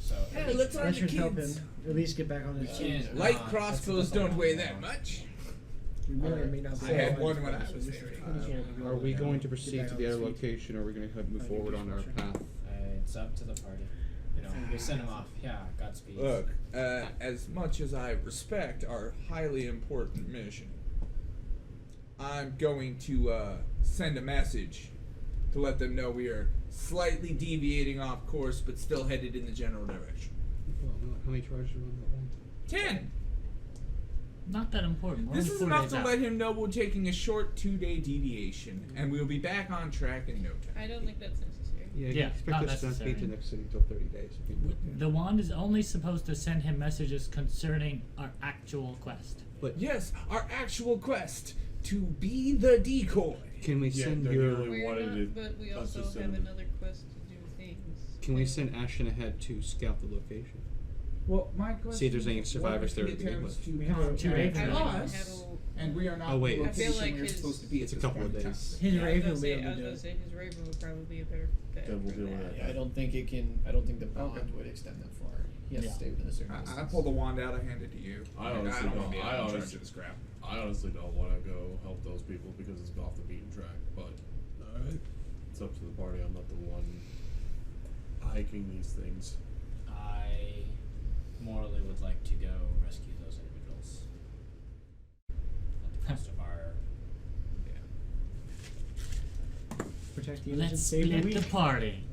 So Hey, let's That arm the should help him kids. at least get back on his We feet. can't- Light Nah, crossbows that's a don't weigh lot that more. much. We may or may not be I had able to one find when I him, was so there. we can't go Are we down going to and get proceed back to on the his other feet. location, or are we going to move Find forward a on our sure. path? it's up to the party. You know, we send him off. Yeah, Godspeed. Look, as much as I respect our highly important mission, I'm going to send a message to let them know we are slightly deviating off course, but still headed in the general direction. Well, how many charges are on that one? 10. Not that important. We're This only is 4 enough days to out. let him know we're taking a short 2-day deviation, and we'll be back on track in no time. I don't think that's necessary. Yeah, Yeah, expect not us to not be necessary. to the next city until 30 days. I think. The wand is only supposed to send him messages concerning our actual quest. Yes, our actual quest to be the decoy. Can we Yeah, send no, your? you only We're wanted not, to- but we us also to have send them. another quest to do things. Can we send Ashton ahead to scout the location? Well, my question See if there's any is, survivors what there if to he begin attempts with? to We have a- Two contact days. us, and we are not Oh, wait. the I location feel like we're his- supposed to be at It's a this couple point of in time. days. His Yeah, raven I will was be gonna able to do say it. his raven would probably be a better bet. Then we'll for deal with that. that. Yeah, I don't think it can. I don't think the bond Okay. would extend that far. He has Yeah. to stay within a certain I distance. pull the wand out, I hand it to you. I And honestly don't don't- want to be I out in charge honestly- of this crap. I honestly don't want to go help those people because it's off the beaten track, but it's up to the party. I'm not the one hiking these things. I morally would like to go rescue those individuals. At the cost of our. Protect the innocent, Let's save the split weak. the party.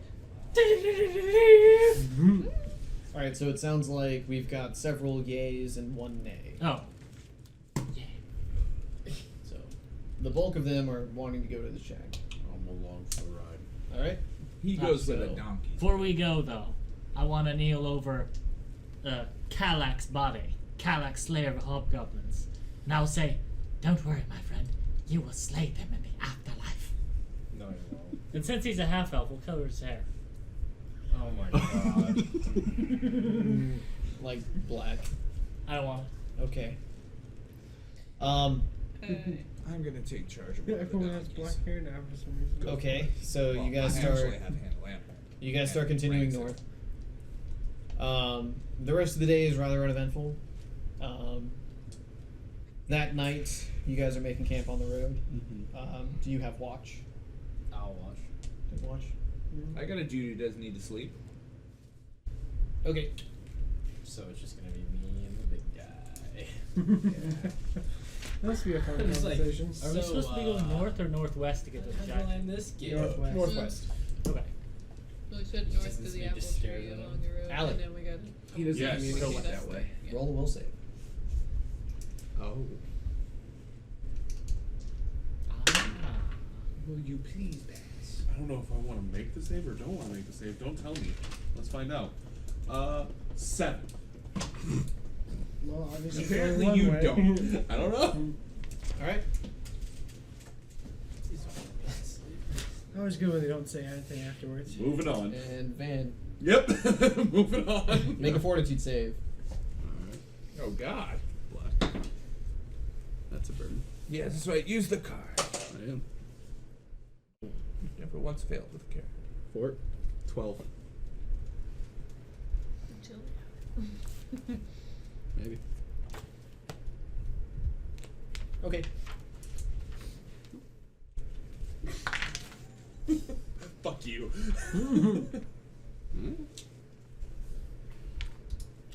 All right, so it sounds like we've got several yays and one nay. Oh. So the bulk of them are wanting to go to the shack. I'm along for the ride. All right. He goes with a so- donkey. Before we go, though, I want to kneel over Kalak's body. Kalak, slayer of hobgoblins. Now say, don't worry, my friend. You will slay them in the afterlife. No, you won't. And since he's a half-elf, we'll color his hair. Oh my god. Like black. I don't want it. Okay. I'm gonna take charge of Yeah, one of the everyone has donkeys. black hair now for some reason. Okay. So Well, you guys I start. actually have hand lamp. You guys start and continuing rags. north. The rest of the day is rather uneventful. That night, you guys are making camp on the road. Do you have watch? I'll watch. Take watch. I got a dude who doesn't need to sleep. Okay. So it's just gonna be me and the big guy. That must be a fun It's like- conversation. Are we So, supposed to be going north or northwest to get to the shack? Headline this game. Northwest. Northwest. Okay. Well, we should He north just to needs the me to apple stare tree at him. along the road, Alec. and then we gotta. He doesn't Yes. communicate Okay, that that's way. the- yeah. Roll the will save. Oh. Will you please pass? I don't know if I want to make the save or don't want to make the save. Don't tell me. Let's find out. 7. Well, obviously, Apparently only you one way. don't. I don't know. All right. I always good when they don't say anything afterwards. Moving on. And Van, Yep. Moving on. make a fortitude save. Oh God. Black. That's a burden. Yes, that's right. Use the card. I am. Never once failed with a card. 4. 12. Until. Maybe. Okay. Fuck you.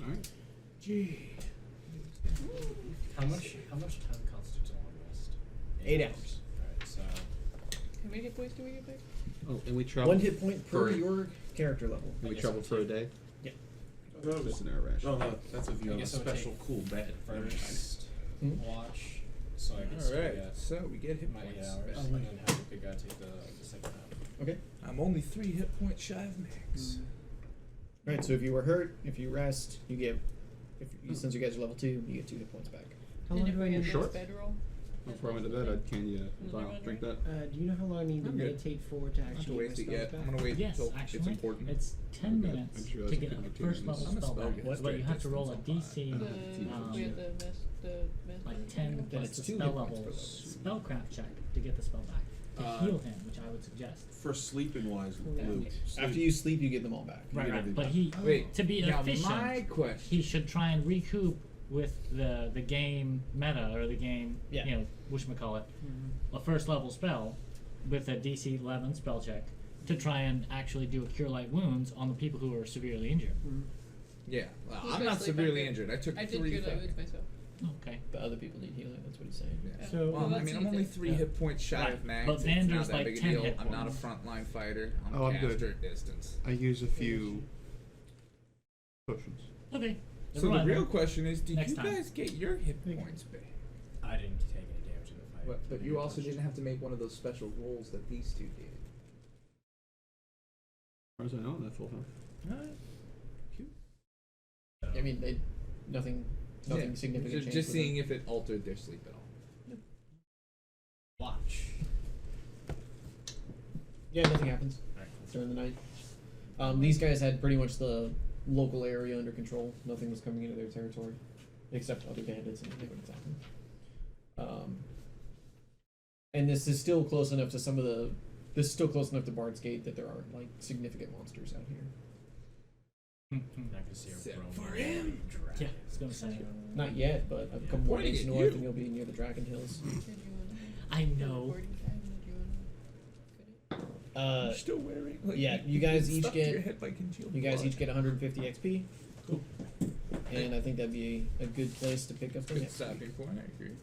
Alright. Gee. How much time constitutes a long rest? 8 hours. Alright, so How many hit points do we get back? Oh, and we travel. 1 hit point per for- your character level. And we I guess travel I'm for a taking- day. That's an error ration. No, that's if you I have a guess I would special take cool bed. first Hmm? watch, so I can All still right. get So we get hit my 8 points. hours, and then have the big guy take the second half. Okay. I'm only 3 hit points shy of max. Right. So if you were hurt, if you rest, you get Since you guys are level 2, you get 2 hit points back. How And long if do I we have need? short? that bedroll, Before I went to bed, I can't yet. Another I'll one, drink right? that. Do you know how long I need to I'm good. meditate for to I don't have to actually waste get it my yet. spells I'm back? gonna wait Yes, until actually, it's important. it's 10 Okay. minutes I just realized to I get couldn't a do first it. level I'm a spell spell back. guy. But Straight you have to roll a distance on DC, I don't the, have to teach we you. have the mess like 10 Then plus it's the 2 spell hit points level per level. spellcraft check to get the spell back. To heal him, which I would suggest. For sleeping wise, Luke. After you sleep, you get them all back. Right, get right. everything But back. he, Wait, to be now efficient, my question. he should try and recoup with the game meta or the game, Yeah. you know, whatchamacallit, a first level spell with a DC 11 spell check to try and actually do a cure light wounds on the people who are severely injured. Yeah, well, Who's I'm gonna not sleep severely after? injured. I took I did 3 cure that fucking- with myself. Okay. But other people need healing, that's what he's saying. Yeah. So- well, Well, I mean, that's I'm only easy. 3 Yeah. hit points shy Right, of max. but It's Vander's not that like big a 10 deal. hit I'm not a points. frontline fighter. I'm Oh, a I'm good. caster at distance. I use a few potions. Okay. So the Never real mind. question is, did Next you time. guys get your hit points back? I didn't take any damage in the fight. But you also didn't have to make one of those special rolls that these 2 did. As far as I know, that's full health. Alright. I mean, nothing Yeah, significant changed. Just with seeing if it altered their sleep at all. Watch. Yeah, nothing happens Alright, cool. during the night. These guys had pretty much the local area under control. Nothing was coming into their territory, except other bandits and they would attack them. And this is still close enough to This is still close enough to Bard's Gate that there aren't like significant monsters out here. I can see a Except Roman for him. dragon. Yeah, I was gonna say. Not yet, but a couple more Pointing days at north, you. and you'll be near the Dragon Hills. Did you wanna I for know. recording time? Did you wanna fit it? You're still wearing. Like, yeah, you guys it's each stuck to get- your head by congealed You guys blood. each get 150 XP. Cool. And I think that'd be a good place to pick up the Good next week. stopping point. I agree.